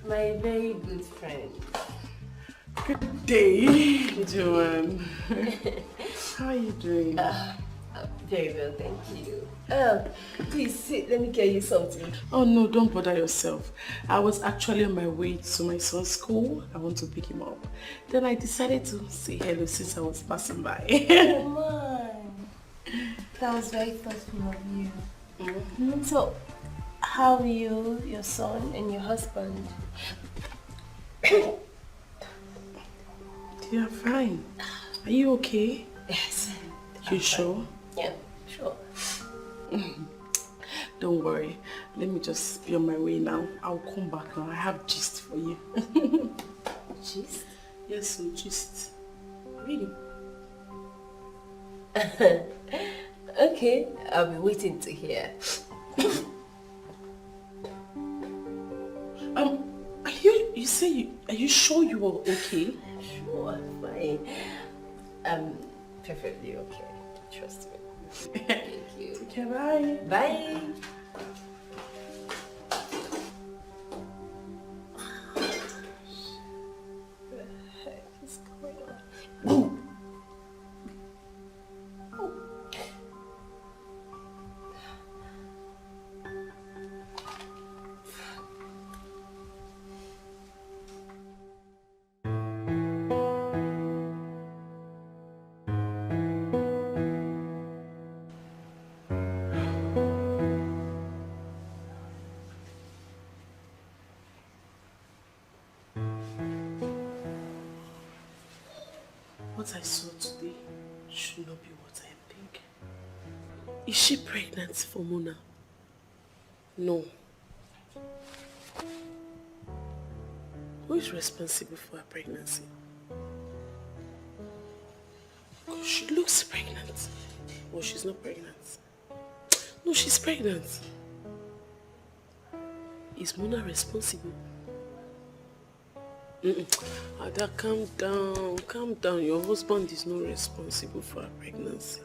My very good friend. Good day, Joanne. How are you doing? Very well, thank you. Please sit, let me get you something. Oh no, don't bother yourself. I was actually on my way to my son's school. I want to pick him up. Then I decided to say hello since I was passing by. Oh my. That was very thoughtful of you. Mm-hmm. So, how are you, your son, and your husband? They are fine. Are you okay? Yes. You sure? Yeah, sure. Don't worry. Let me just be on my way now. I'll come back now. I have gist for you. Gist? Yes, so gist. Really? Okay, I'll be waiting to hear. Are you sure you are okay? Sure, fine. Perfectly okay. Trust me. Thank you. Okay, bye. Bye. What the heck is going on? What I saw today should not be what I am thinking. Is she pregnant for Mona? No. Who is responsible for her pregnancy? She looks pregnant. Well, she's not pregnant. No, she's pregnant. Is Mona responsible? Ada, calm down, calm down. Your husband is not responsible for her pregnancy.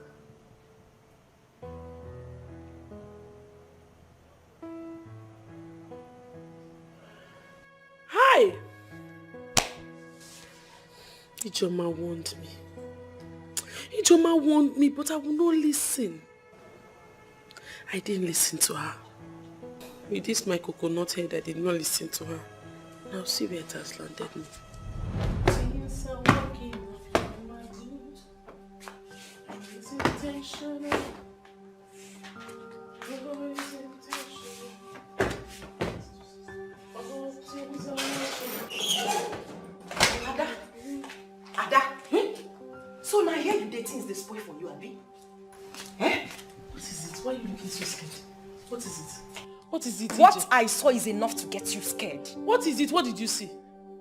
Hi! Ijoma warned me. Ijoma warned me, but I will not listen. I didn't listen to her. With this my coconut head, I did not listen to her. Now see where it has landed me. Ada, so now here you dating is the spoil for you, Abi? Eh? What is it? Why are you looking so scared? What is it? What is it? What I saw is enough to get you scared. What is it? What did you see?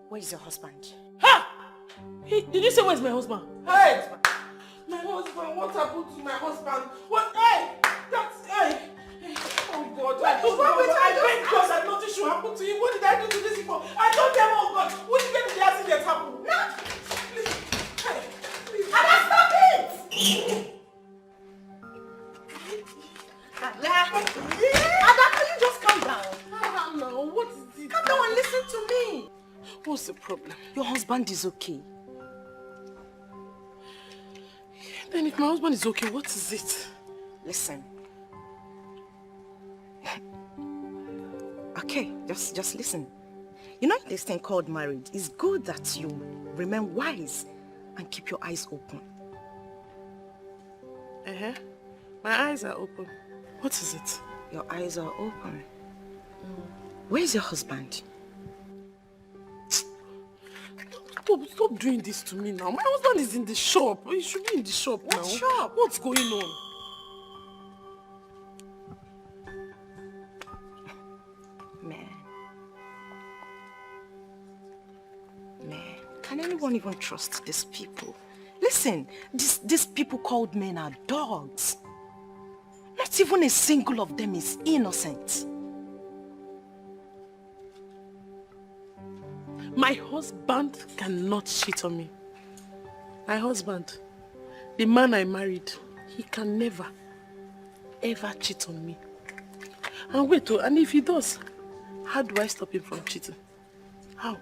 Where is your husband? Ha! Hey, did you say where's my husband? Hey! My husband, what happened to my husband? What? Hey! That's, hey! Oh God, I beg God that nothing should happen to him. What did I do to this people? I told them, oh God, what did the accident happen? No! Please, hey, please. Ada, stop it! Ada, can you just calm down? No, what is it? Calm down and listen to me. What's the problem? Your husband is okay. Then if my husband is okay, what is it? Listen. Okay, just listen. You know this thing called marriage? It's good that you remain wise and keep your eyes open. My eyes are open. What is it? Your eyes are open. Where is your husband? Stop doing this to me now. My husband is in the shop. He should be in the shop now. What shop? What's going on? Man, can anyone even trust these people? Listen, these people called men are dogs. Not even a single of them is innocent. My husband cannot cheat on me. My husband, the man I married, he can never, ever cheat on me. And wait, and if he does, how do I stop him from cheating? How?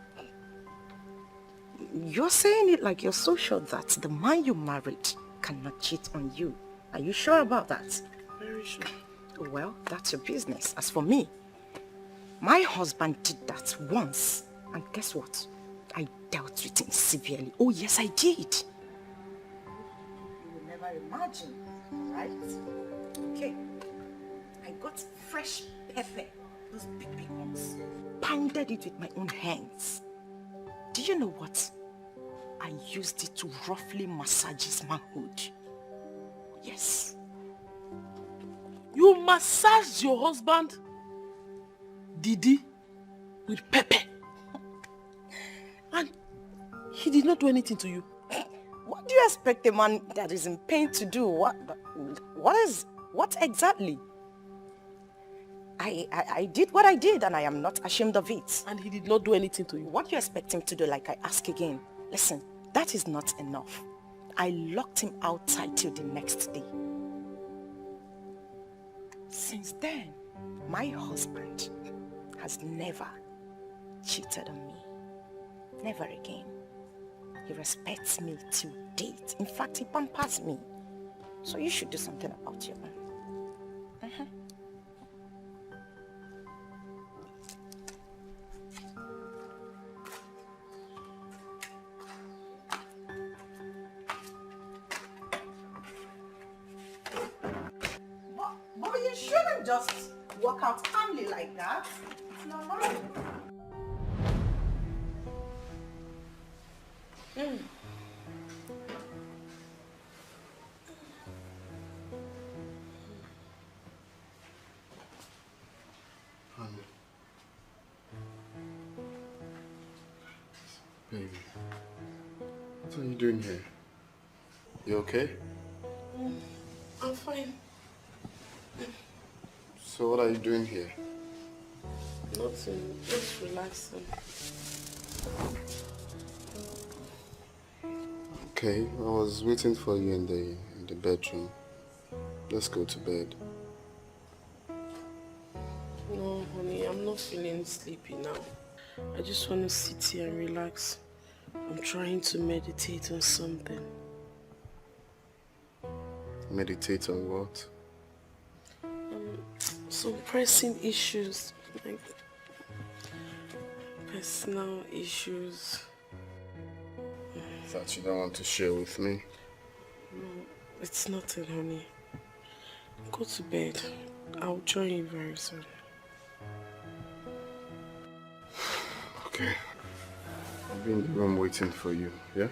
You're saying it like you're so sure that the man you married cannot cheat on you. Are you sure about that? Very sure. Well, that's your business. As for me, my husband did that once. And guess what? I dealt with him severely. Oh yes, I did. You will never imagine, right? Okay. I got fresh pepper, those big ones. Pounded it with my own hands. Do you know what? I used it to roughly massage his manhood. Yes. You massaged your husband, Didi, with pepper. And he did not do anything to you. What do you expect a man that is in pain to do? What exactly? I did what I did and I am not ashamed of it. And he did not do anything to you? What you expect him to do, like I ask again? Listen, that is not enough. I locked him outside till the next day. Since then, my husband has never cheated on me. Never again. He respects me till date. In fact, he pampers me. So you should do something about your own. But you shouldn't just walk out calmly like that. It's not normal. Baby, what are you doing here? You okay? I'm fine. So what are you doing here? Nothing, just relaxing. Okay, I was waiting for you in the bedroom. Let's go to bed. No, honey, I'm not feeling sleepy now. I just want to sit here and relax. I'm trying to meditate on something. Meditate on what? Some pressing issues, like personal issues. That you don't want to share with me? No, it's nothing, honey. Go to bed. I'll join you very soon. Okay. I'll be in the room waiting for you, yeah?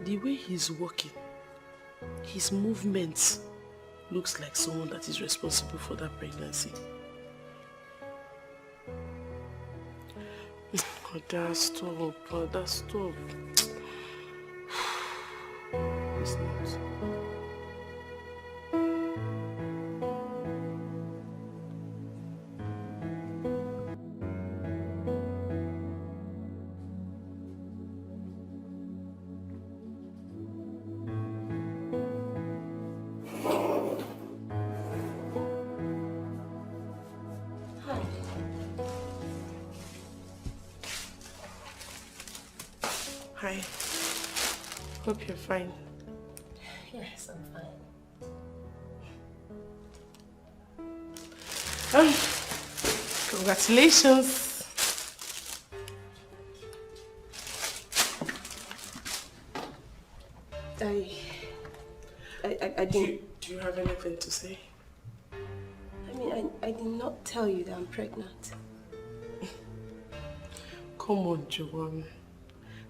The way he's walking, his movements looks like someone that is responsible for that pregnancy. Ada, stop. Ada, stop. It's not. Hi. Hope you're fine. Yes, I'm fine. Congratulations. I didn't... Do you have anything to say? I mean, I did not tell you that I'm pregnant. Come on, Joanne.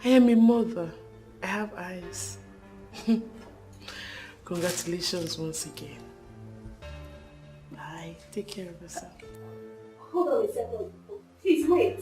I am a mother. I have eyes. Congratulations once again. Bye. Take care of yourself. Hold on a second. Please wait.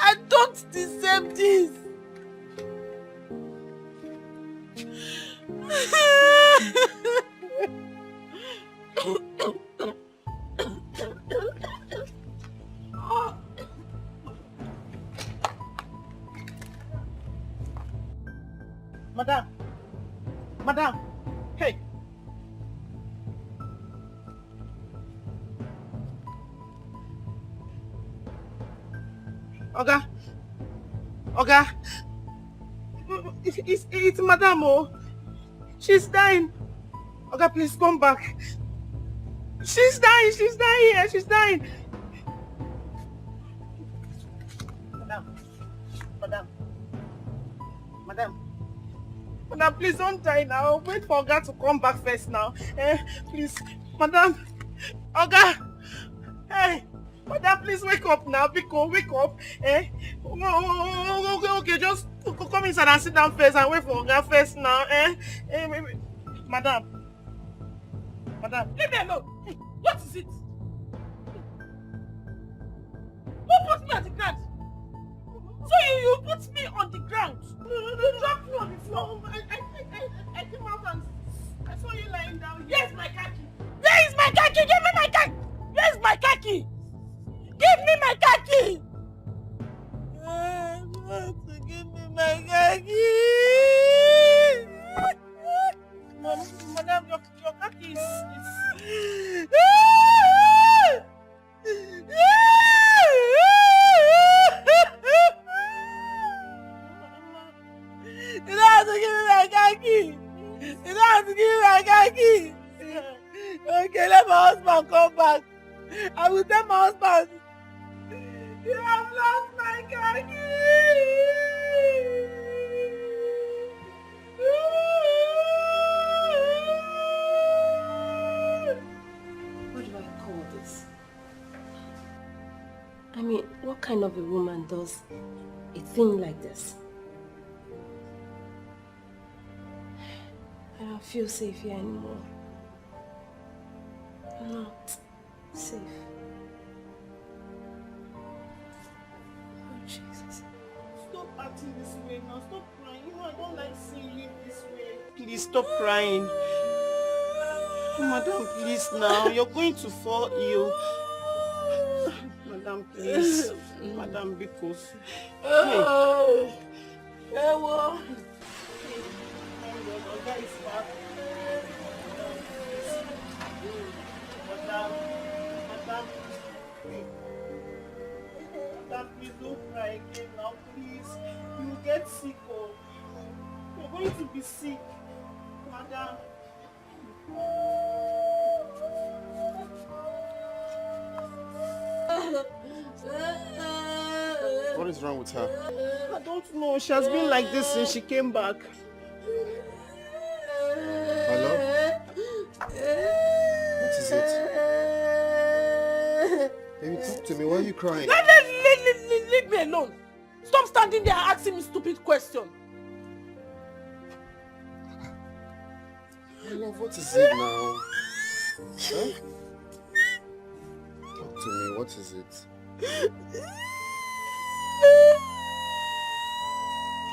I don't deserve this. Madam. Madam. Hey. Oga. Oga. It's Madam, oh. She's dying. Oga, please come back. She's dying here, she's dying. Madam, please don't die now. Wait for Oga to come back first now. Please, Madam. Oga. Hey. Madam, please wake up now. Wake up. Okay, just come inside and sit down first and wait for Oga first now. Madam. Leave me alone. What is it? Who put me on the ground? So you put me on the ground? You dropped me on the floor. I came out and I saw you lying down. Where's my khaki? Where is my khaki? Give me my khaki! Where's my khaki? Give me my khaki! Give me my khaki! Madam, your khaki is... You don't have to give me my khaki! You don't have to give me my khaki! Okay, let my husband come back. I will tell my husband. You have lost my khaki! What do I call this? I mean, what kind of a woman does a thing like this? I don't feel safe here anymore. I'm not safe. Oh, Jesus. Stop acting this way now. Stop crying. You know I don't like seeing you this way. Please stop crying. Madam, please now. You're going to fall ill. Madam, please. Madam, because... Hey. Madam, please don't cry again now, please. You will get sick, oh. You're going to be sick, Madam. What is wrong with her? I don't know. She has been like this since she came back. Hello? What is it? Baby, talk to me. Why are you crying? Leave me alone. Stop standing there asking me stupid questions. My love, what is it now? Huh? Talk to me. What is it?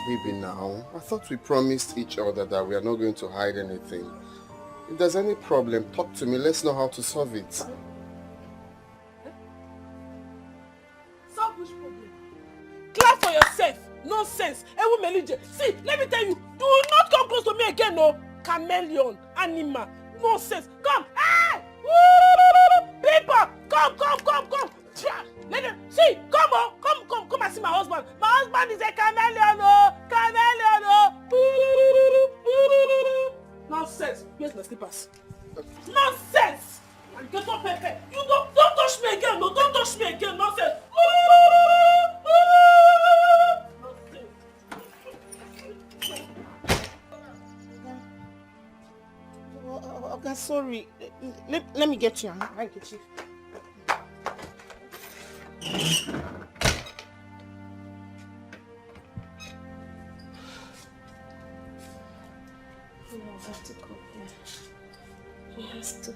Baby, now, I thought we promised each other that we are not going to hide anything. If there's any problem, talk to me. Let's know how to solve it. Solve which problem? Clap for yourself. Nonsense. See, let me tell you, do not come close to me again, no. Chameleon, animal, nonsense. Come. Hey! People, come. Let them see. Come on, come and see my husband. My husband is a chameleon, Nonsense. Where's my slippers? Nonsense. And get up, Pepe. You don't touch me again, no. Don't touch me again. Nonsense. Okay, sorry. Let me get you a handkerchief. I'll have to go here. He has to.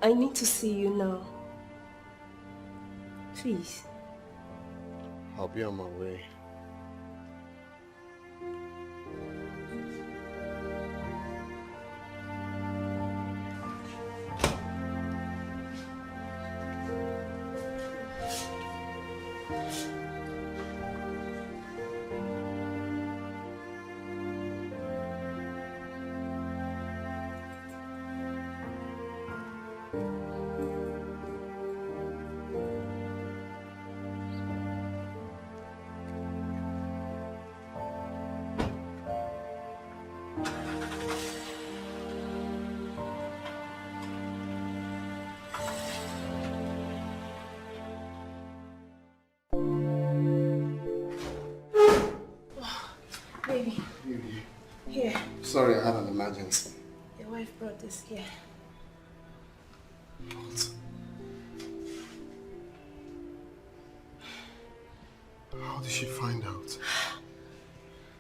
I need to see you now. Please. I'll be on my way. Baby. Here. Sorry, I had an emergency. Your wife brought this here. What? How did she find out?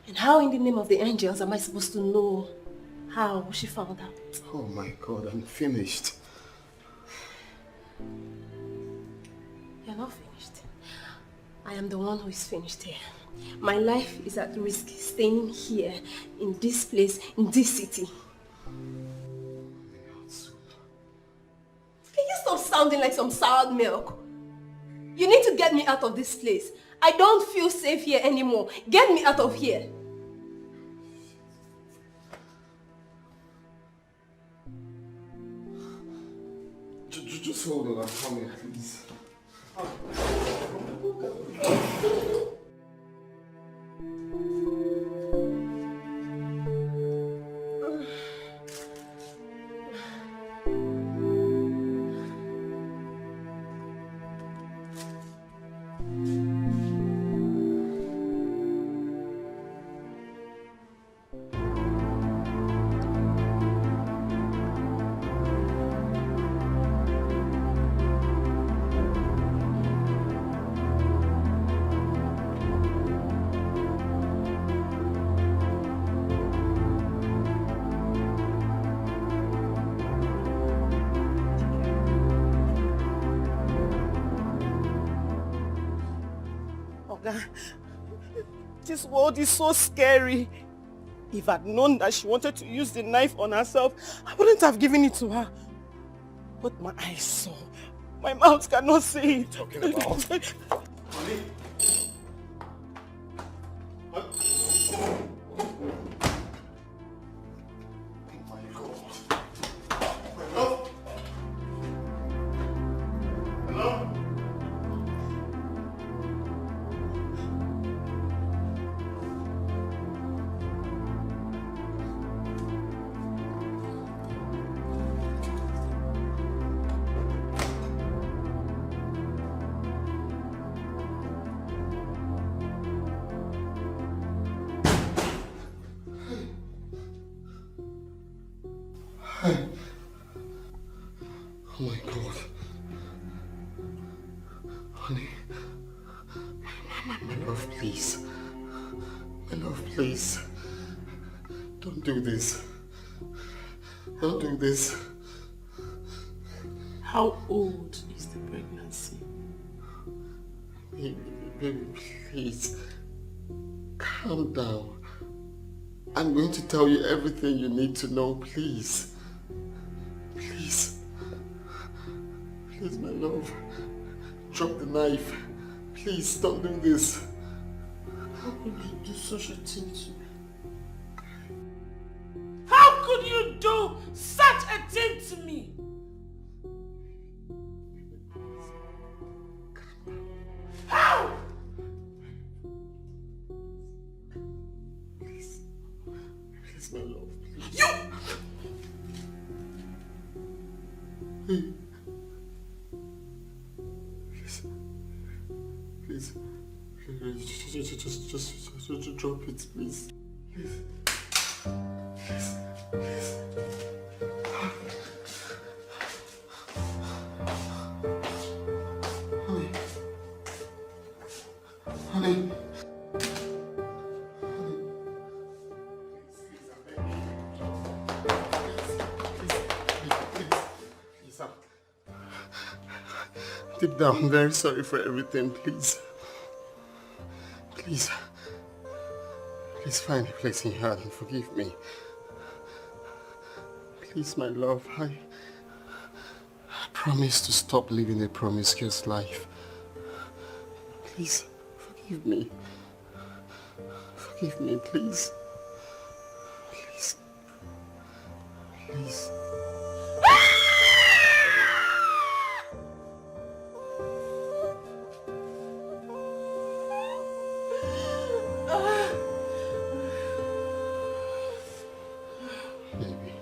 And how in the name of the angels am I supposed to know how she found out? Oh my God, I'm finished. You're not finished. I am the one who is finished here. My life is at risk staying here, in this place, in this city. Can you stop sounding like some soured milk? You need to get me out of this place. I don't feel safe here anymore. Get me out of here. Just hold on, I'm coming, please. This world is so scary. If I'd known that she wanted to use the knife on herself, I wouldn't have given it to her. What my eyes saw, my mouth cannot say it. Talking about? Honey? Oh my God. Honey. My love, please. My love, please. Don't do this. Don't do this. How old is the pregnancy? Baby, please. Calm down. I'm going to tell you everything you need to know, please. Please. Please, my love. Drop the knife. Please, don't do this. How could you do such a thing to me? How could you do such a thing to me? How? Please, my love, please. You! Please, just drop it, please. Please, please. Honey. Deep down, I'm very sorry for everything, please. Please. Please find a place in your heart and forgive me. Please, my love, I promise to stop living a promiscuous life. Please, forgive me. Forgive me, please. Please. Please. Baby,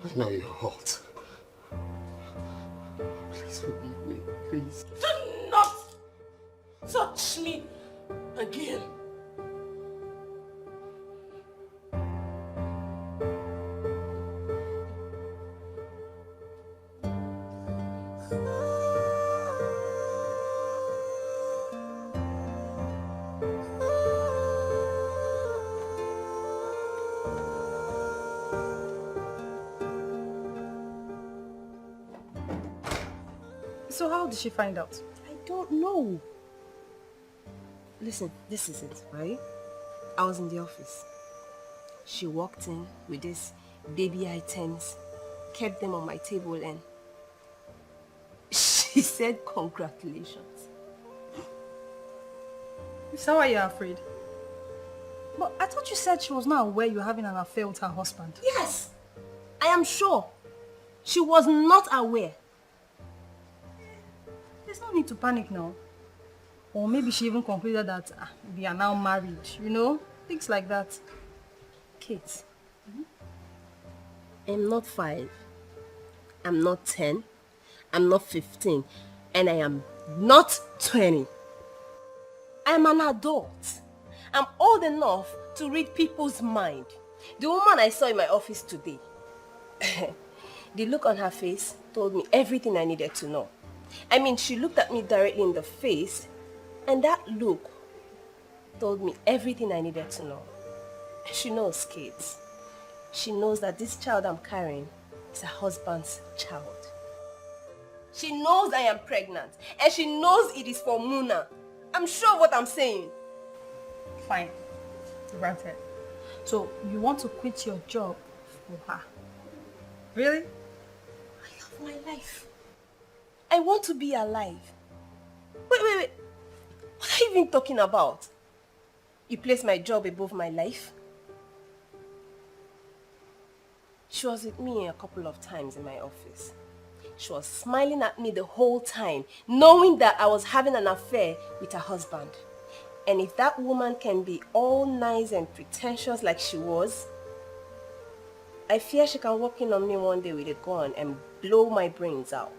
I know you're hot. Please forgive me, please. Do not touch me again. So how did she find out? I don't know. Listen, this is it, right? I was in the office. She walked in with these baby items, kept them on my table, and she said congratulations. So why are you afraid? But I thought you said she was not aware you were having an affair with her husband. Yes! I am sure. She was not aware. There's no need to panic now. Or maybe she even concluded that we are now married, you know? Things like that. Kate, I'm not 5. I'm not 10. I'm not 15. And I am not 20. I am an adult. I'm old enough to read people's mind. The woman I saw in my office today, the look on her face told me everything I needed to know. I mean, she looked at me directly in the face, and that look told me everything I needed to know. She knows, Kate. She knows that this child I'm carrying is her husband's child. She knows I am pregnant, and she knows it is for Muna. I'm sure of what I'm saying. Fine. Granted. So you want to quit your job for her? Really? I love my life. I want to be alive. Wait. What are you even talking about? You place my job above my life? She was with me a couple of times in my office. She was smiling at me the whole time, knowing that I was having an affair with her husband. And if that woman can be all nice and pretentious like she was, I fear she can walk in on me one day with a gun and blow my brains out.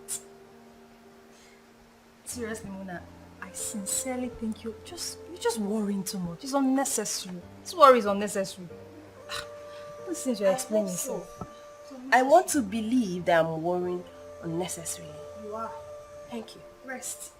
Seriously, Muna, I sincerely think you're just worrying too much. It's unnecessary. This worry is unnecessary. Listen to explain yourself. I want to believe that I'm worrying unnecessarily. You are. Thank you. Rest.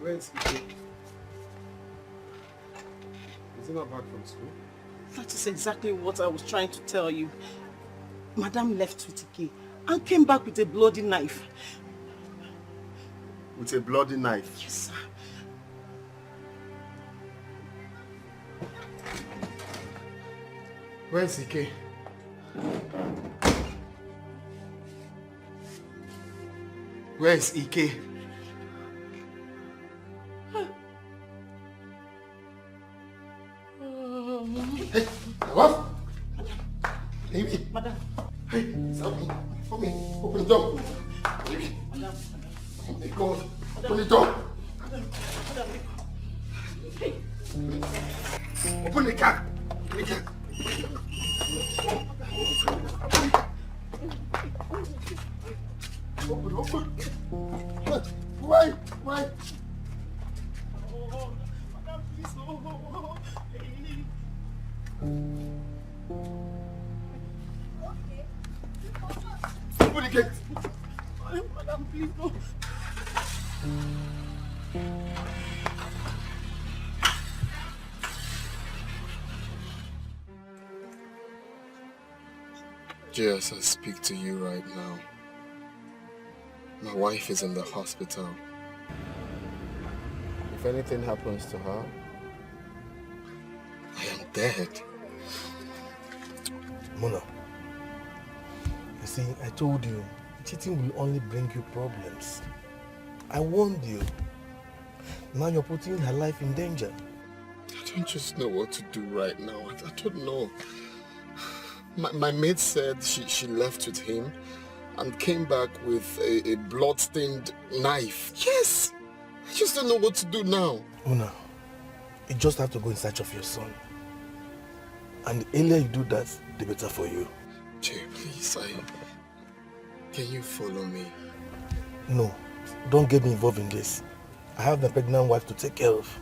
Where's Ike? Is he not back from school? That is exactly what I was trying to tell you. Madam left with Ike and came back with a bloody knife. With a bloody knife? Yes, sir. Where's Ike? Where's Ike? Hey, what? Baby. Madam. Hey, help me. Help me. Open the door. Baby. Madam. Oh my God. Open the door. Madam. Hey. Open the car. Open the car. Open. Why? Oh, Madam, please, no. Open the gate. Madam, please don't. Yes, I speak to you right now. My wife is in the hospital. If anything happens to her, I am dead. Mona, you see, I told you, cheating will only bring you problems. I warned you. Now you're putting her life in danger. I don't just know what to do right now. I don't know. My maid said she left with him and came back with a blood-stained knife. Yes! I just don't know what to do now. Mona, you just have to go in search of your son. And the earlier you do that, the better for you. Jay, please, can you follow me? No, don't get me involved in this. I have my pregnant wife to take care of.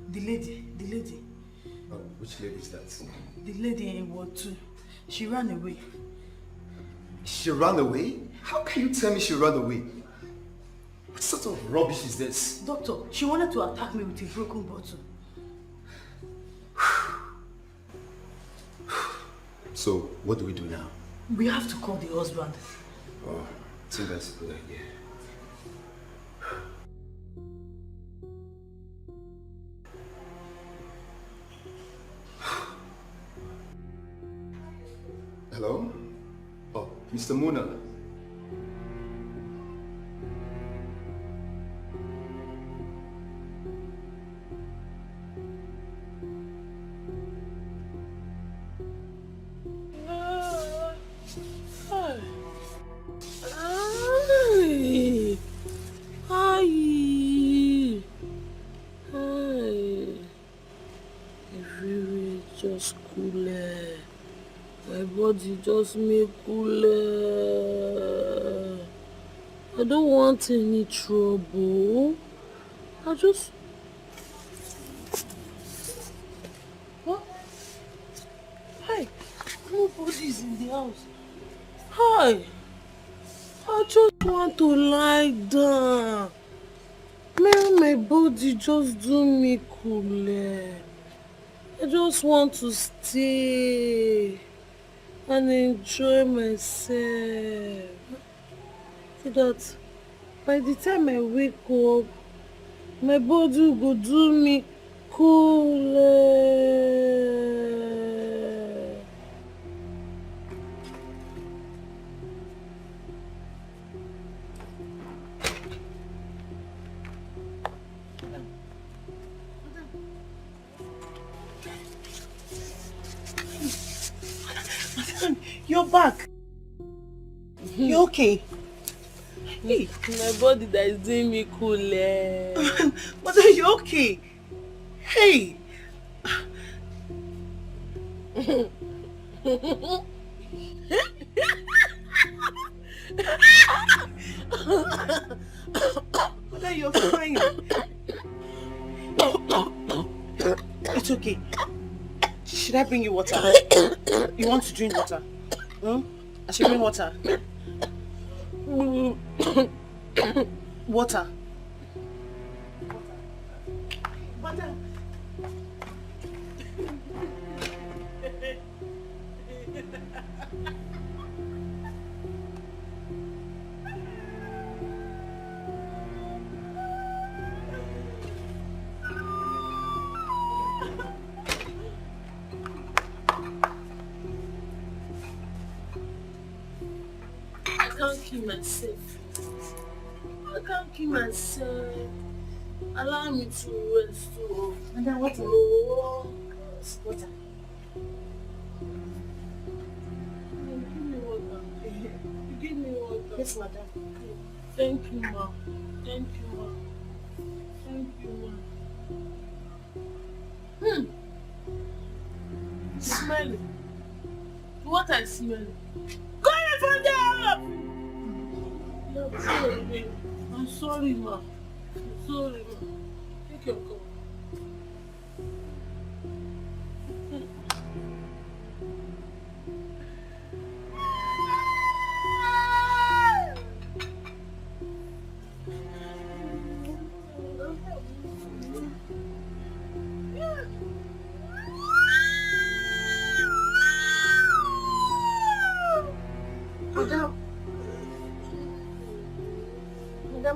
The lady. Oh, which lady is that? The lady in Ward 2. She ran away. She ran away? How can you tell me she ran away? What sort of rubbish is this? Doctor, she wanted to attack me with a broken bottle. So, what do we do now? We have to call the husband. Oh, I think that's a good idea. Hello? Oh, Mr. Muna. Just cool. My body just make cool. I don't want any trouble. I just... What? Hi. Nobody's in the house. Hi. I just want to lie down. Man, my body just do me cool. I just want to stay and enjoy myself so that by the time I wake up, my body will do me cool. You're back. You okay? Hey. My body that is doing me cool. But are you okay? Hey. Mother, you're fine. It's okay. Should I bring you water? You want to drink water? I should bring water. Water. Water. I can't kill myself. I can't kill myself. Allow me to rest. And then water. Oh. Water. Give me water. Give me water. Yes, madam. Thank you, ma. Thank you, ma. Thank you, ma. Smelling. What I smell? Go away from there! I'm sorry. I'm sorry, ma. I'm sorry, ma. Take your cup.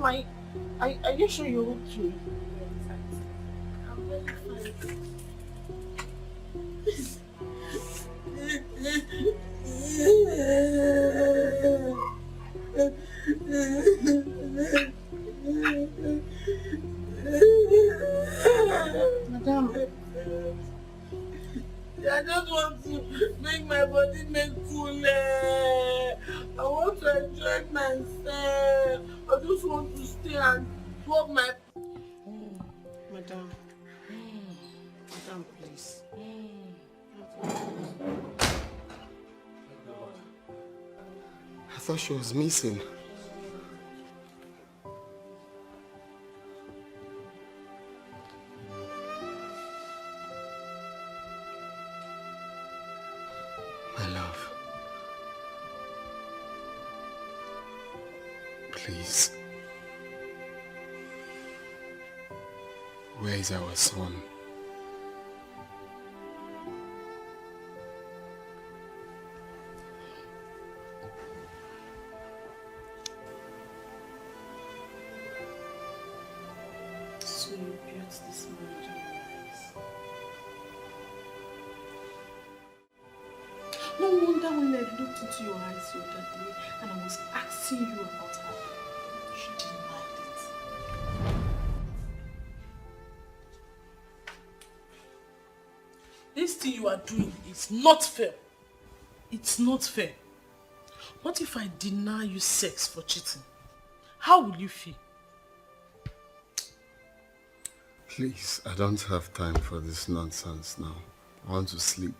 Madam, are you sure you're okay? I'm very fine. Madam, I just want to make my body make full. I want to enjoy myself. I just want to stay and work my... Madam, Madam, please. I thought she was missing. My love. Please. Where is our son? So you built this marriage on lies. No wonder when I looked into your eyes the other day and I was asking you about her, you denied it. This thing you are doing is not fair. It's not fair. What if I deny you sex for cheating? How will you feel? Please, I don't have time for this nonsense now. I want to sleep.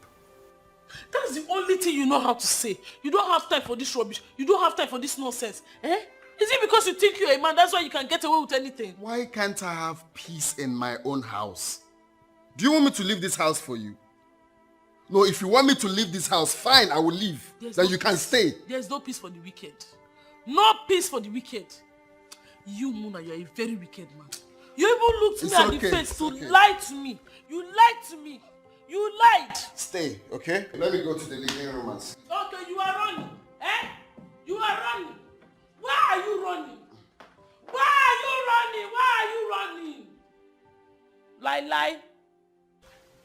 That's the only thing you know how to say. You don't have time for this rubbish. You don't have time for this nonsense. Eh? Is it because you think you're a man, that's why you can get away with anything? Why can't I have peace in my own house? Do you want me to leave this house for you? No, if you want me to leave this house, fine, I will leave. Then you can stay. There's no peace for the wicked. No peace for the wicked. You, Muna, you're a very wicked man. You even looked me at the face to lie to me. You lied to me. You lied. Stay, okay? Let me go to the living room and see. Okay, you are running. Eh? You are running. Why are you running? Why are you running? Why are you running? Lie.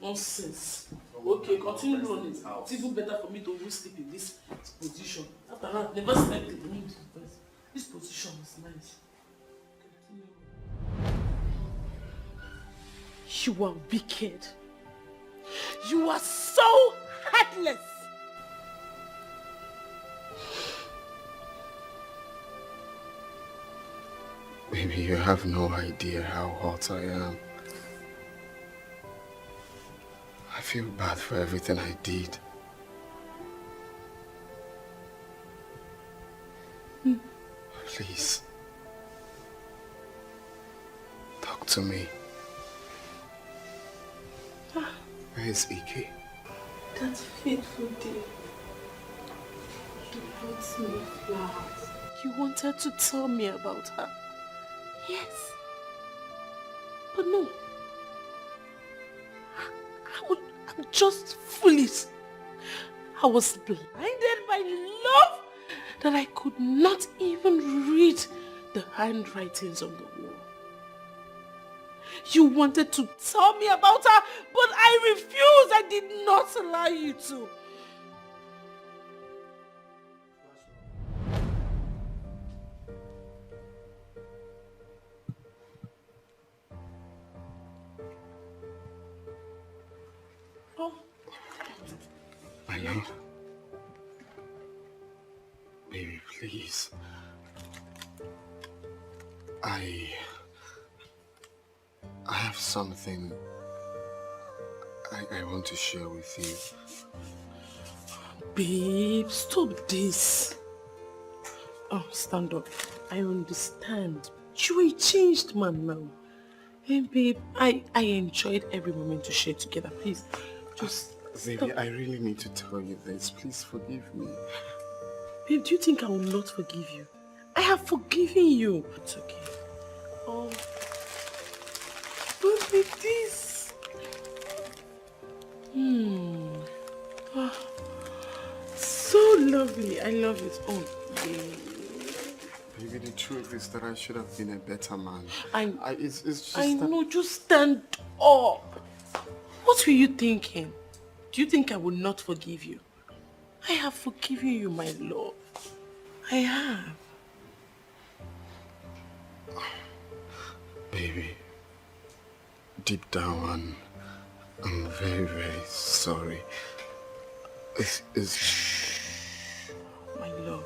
Nonsense. Okay, continue running. It's even better for me to go sleep in this position. After all, I've never slept in this position is nice. You are wicked. You are so heartless. Baby, you have no idea how hot I am. I feel bad for everything I did. Please. Talk to me. Where is Ike? That fateful day, you brought me flowers. You wanted to tell me about her. Yes. But no. I'm just foolish. I was blinded by love that I could not even read the handwritings on the wall. You wanted to tell me about her, but I refused. I did not allow you to. Oh. My love. Baby, please. I have something I want to share with you. Babe, stop this. Oh, stand up. I understand. You're a changed man now. Hey, babe, I enjoyed every moment to share together. Please, just Baby, I really need to tell you this. Please forgive me. Babe, do you think I will not forgive you? I have forgiven you. It's okay. Oh. Look at this. So lovely. I love it. Oh, babe. Baby, the truth is that I should have been a better man. It's just I know, just stand up. What were you thinking? Do you think I will not forgive you? I have forgiven you, my love. I have. Baby, deep down, I'm very, very sorry. My love.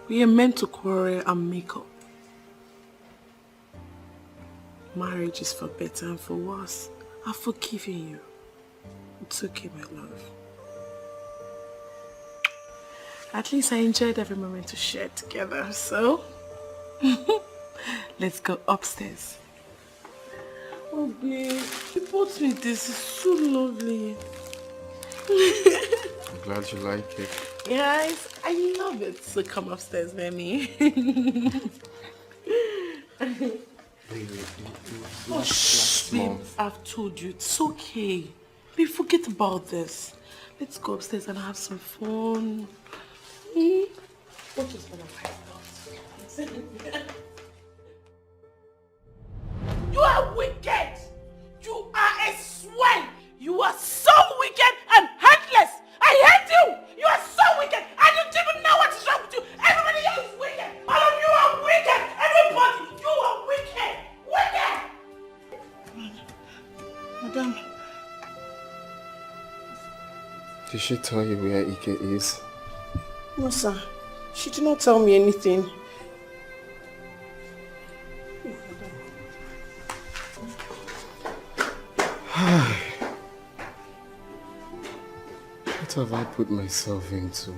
We are meant to quarrel and make up. Marriage is for better and for worse. I've forgiven you. It's okay, my love. At least I enjoyed every moment to share together, so let's go upstairs. Oh babe, you bought me this. It's so lovely. I'm glad you like it. Yes, I love it. So come upstairs, Benny. Oh, shh, babe, I've told you, it's okay. Babe, forget about this. Let's go upstairs and have some fun. What is one of my thoughts? You are wicked! You are a swine! You are so wicked and heartless! I hate you! You are so wicked and you don't even know what is wrong with you! Everybody else is wicked! All of you are wicked! Everybody! You are wicked! Wicked! Madam. Did she tell you where Ike is? No, sir. She did not tell me anything. What have I put myself into?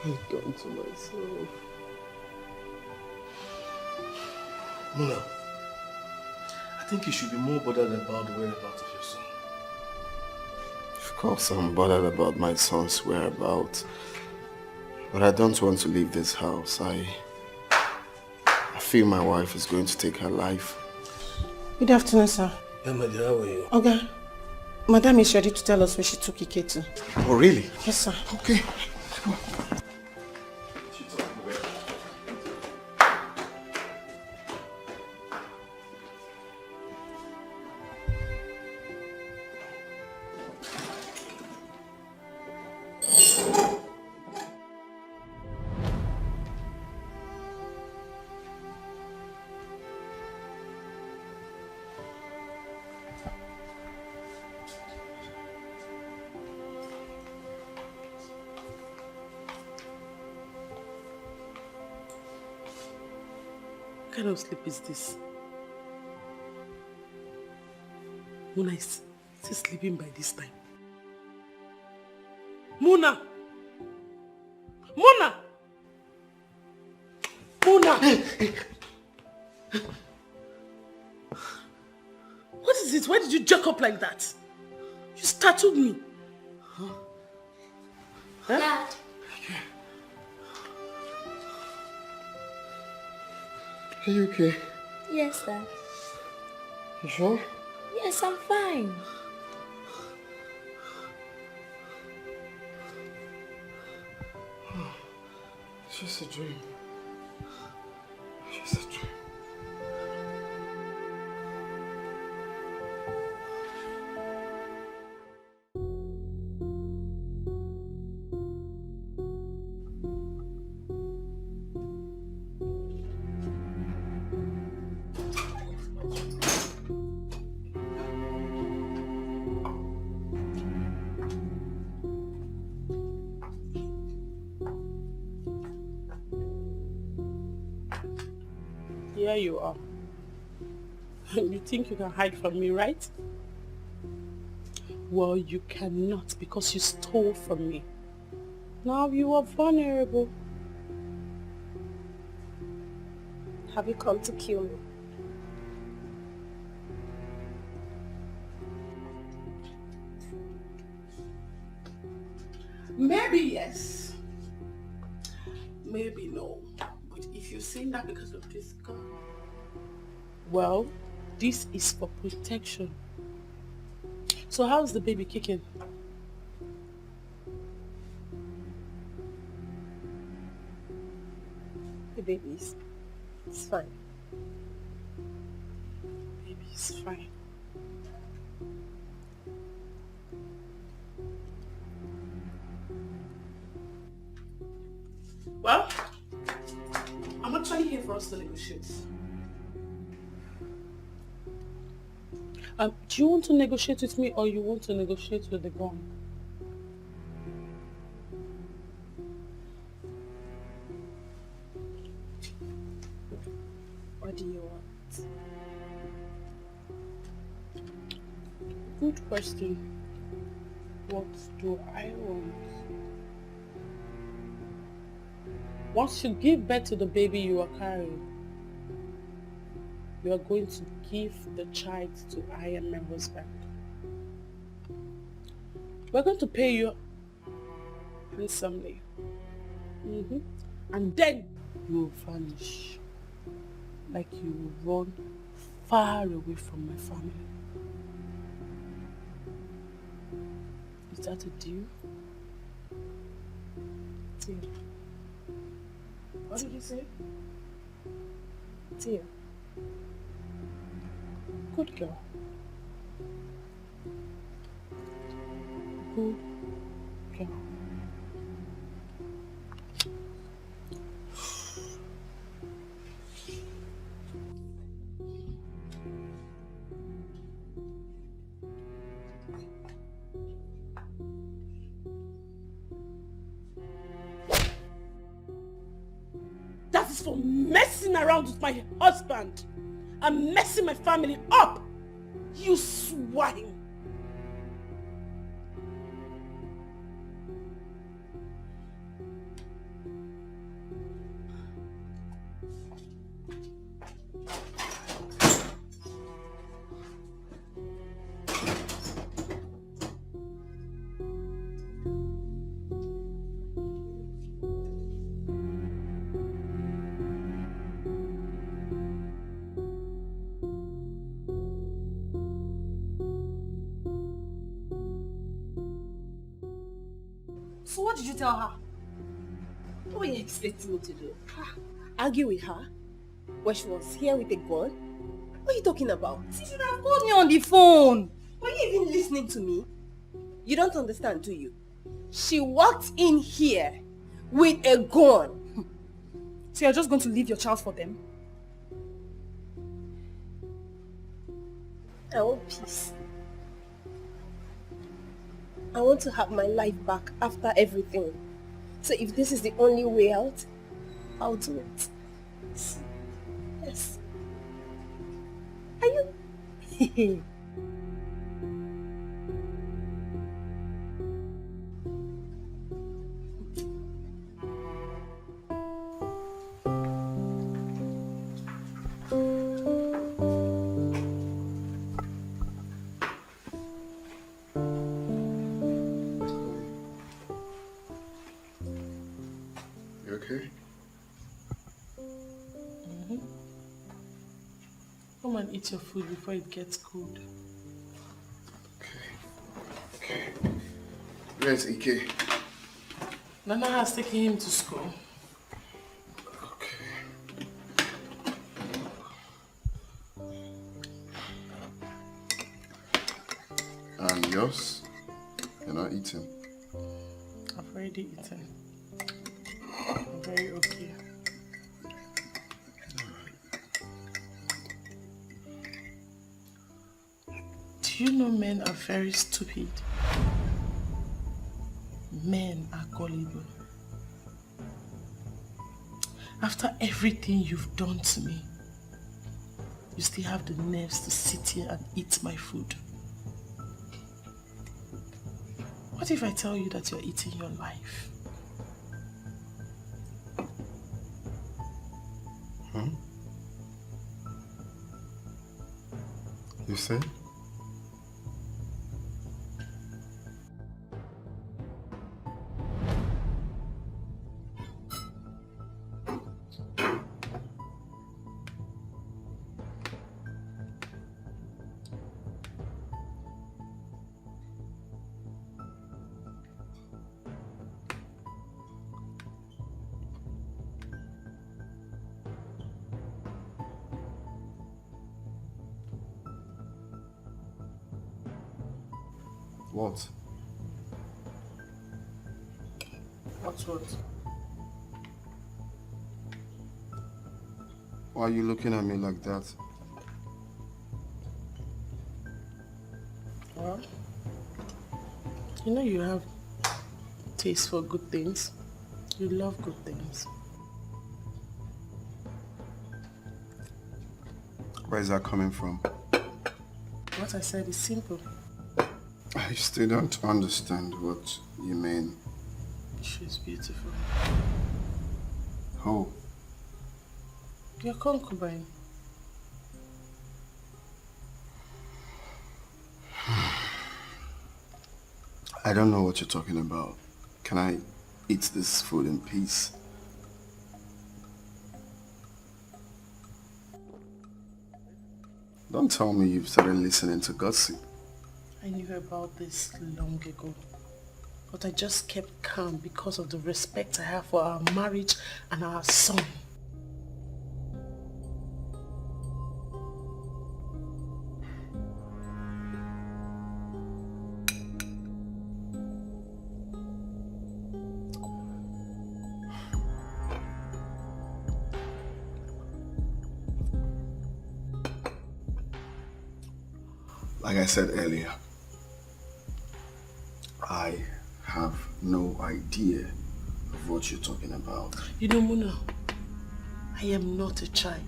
What have I done to myself? Muna, I think you should be more bothered about the whereabouts of your son. Of course I'm bothered about my son's whereabouts. But I don't want to leave this house. I feel my wife is going to take her life. Good afternoon, sir. Yeah, my dear, how are you? Okay. Madam is ready to tell us where she took Ike to. Oh, really? Yes, sir. Okay. What kind of sleep is this? Muna is still sleeping by this time. Muna! Muna! Muna! What is it? Why did you jerk up like that? You startled me. Huh? Dad. Are you okay? Yes, Dad. You sure? Yes, I'm fine. It's just a dream. It's just a dream. Here you are. You think you can hide from me, right? Well, you cannot because you stole from me. Now you are vulnerable. Have you come to kill me? Maybe yes. Maybe no. But if you're saying that because of this girl, Well, this is for protection. So how's the baby kicking? The baby's it's fine. Baby's fine. Well, I'm actually here for us to negotiate. Do you want to negotiate with me or you want to negotiate with the gun? What do you want? Good question. What do I want? Once you give birth to the baby you are carrying, you are going to give the child to I and my husband. We're going to pay you handsomely. And then you will vanish. Like you will run far away from my family. Is that a deal? Deal. What did you say? Deal. Good girl. Good girl. That is for messing around with my husband and messing my family up. You swine. So what did you tell her? What were you expecting me to do? Argue with her? When she was here with a gun? What are you talking about? She should have called me on the phone. Were you even listening to me? You don't understand, do you? She walked in here with a gun. So you're just going to leave your child for them? I want peace. I want to have my life back after everything. So if this is the only way out, I'll do it. Yes. Are you? You okay? Come and eat your food before it gets cold. Okay. Where's Ike? Nana has taken him to school. And yours? You're not eating? I've already eaten. I'm very okay. Do you know men are very stupid? Men are gullible. After everything you've done to me, you still have the nerves to sit here and eat my food. What if I tell you that you're eating your life? You say? What? What's what? Why are you looking at me like that? Well, you know you have taste for good things. You love good things. Where is that coming from? What I said is simple. I still don't understand what you mean. She's beautiful. Who? Your concubine. I don't know what you're talking about. Can I eat this food in peace? Don't tell me you've started listening to gossip. I knew about this long ago. But I just kept calm because of the respect I have for our marriage and our son. Like I said earlier, I have no idea of what you're talking about. You know, Muna, I am not a child.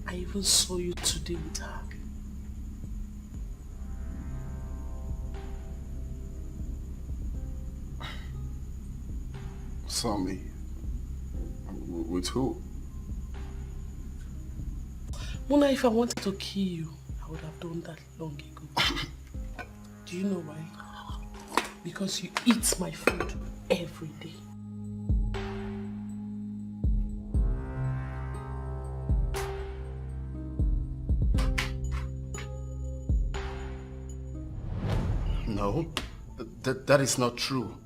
I even saw you today with her. Saw me? With who? Muna, if I wanted to kill you, I would have done that long ago. Do you know why? Because you eat my food every day. No, that is not true.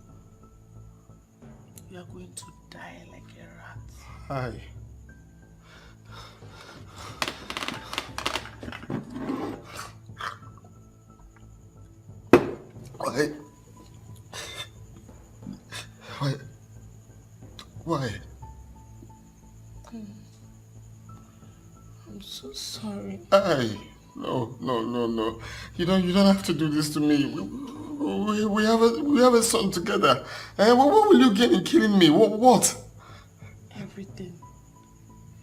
You are going to die like a rat. Hi. Why? I'm so sorry. No. You don't have to do this to me. We have a son together. What will you gain in killing me? What? Everything.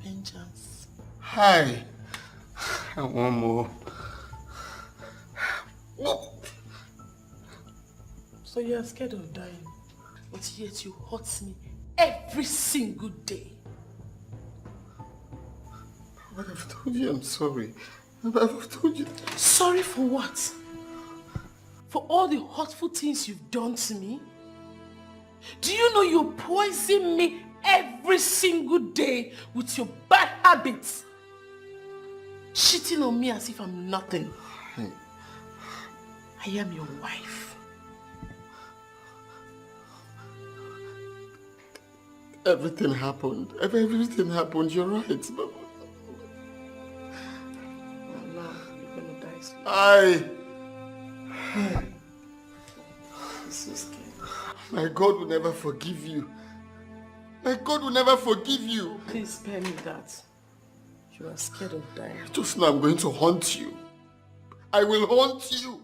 Vengeance. Hi. And one more. So you are scared of dying, but yet you hurt me every single day. But I've told you I'm sorry. I've told you. Sorry for what? For all the hurtful things you've done to me? Do you know you poison me every single day with your bad habits? Cheating on me as if I'm nothing. I am your wife. Everything happened. Everything happened. You're right. But... now you're gonna die slowly. I'm so scared. My God will never forgive you. My God will never forgive you. Please spare me that. You are scared of dying. Just now I'm going to haunt you. I will haunt you.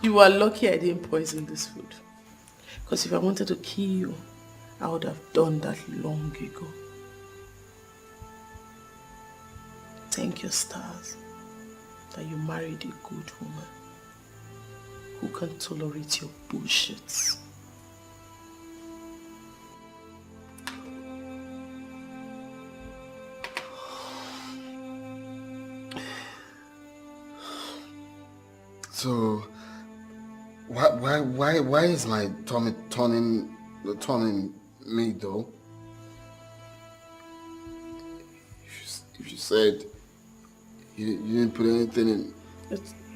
You are lucky I didn't poison this food. Because if I wanted to kill you, I would have done that long ago. Thank your stars that you married a good woman who can tolerate your bullshit. So, why is my tummy turning me though? If you said you didn't put anything in.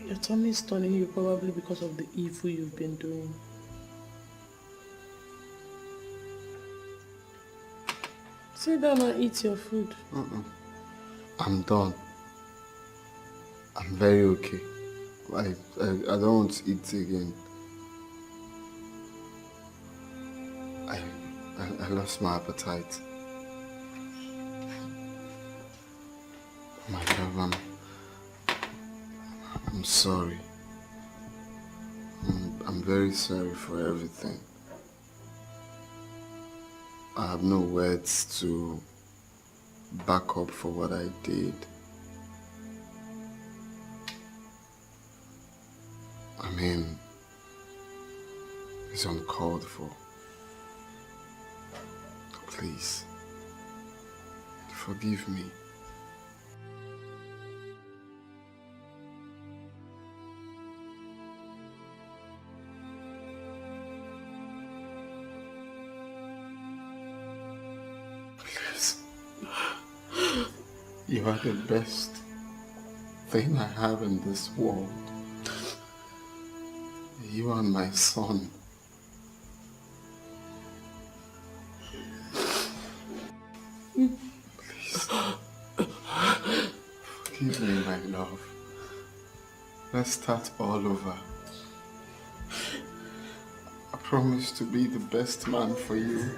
Your tummy is turning you probably because of the evil you've been doing. Sit down and eat your food. I'm done. I'm very okay. I don't want to eat again. I lost my appetite. My love, I'm sorry. I'm very sorry for everything. I have no words to back up for what I did. I mean, it's uncalled for. Please, forgive me. Please. You are the best thing I have in this world. You are my son. Please. Forgive me, my love. Let's start all over. I promise to be the best man for you.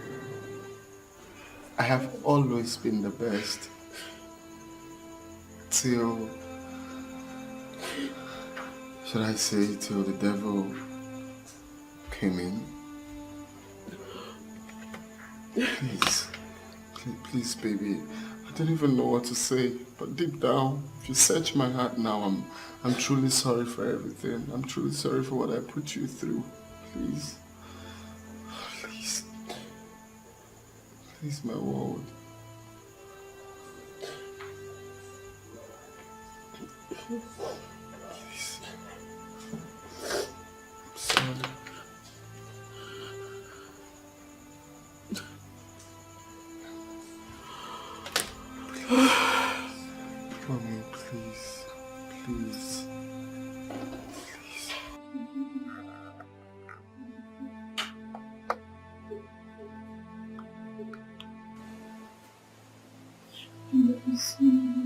I have always been the best. Till, should I say, till the devil came in? Please, baby. I don't even know what to say, but deep down, if you search my heart now, I'm truly sorry for everything. I'm truly sorry for what I put you through. Please. Please. Please, my world. Please. I'm sorry. For me, please. Please. Please.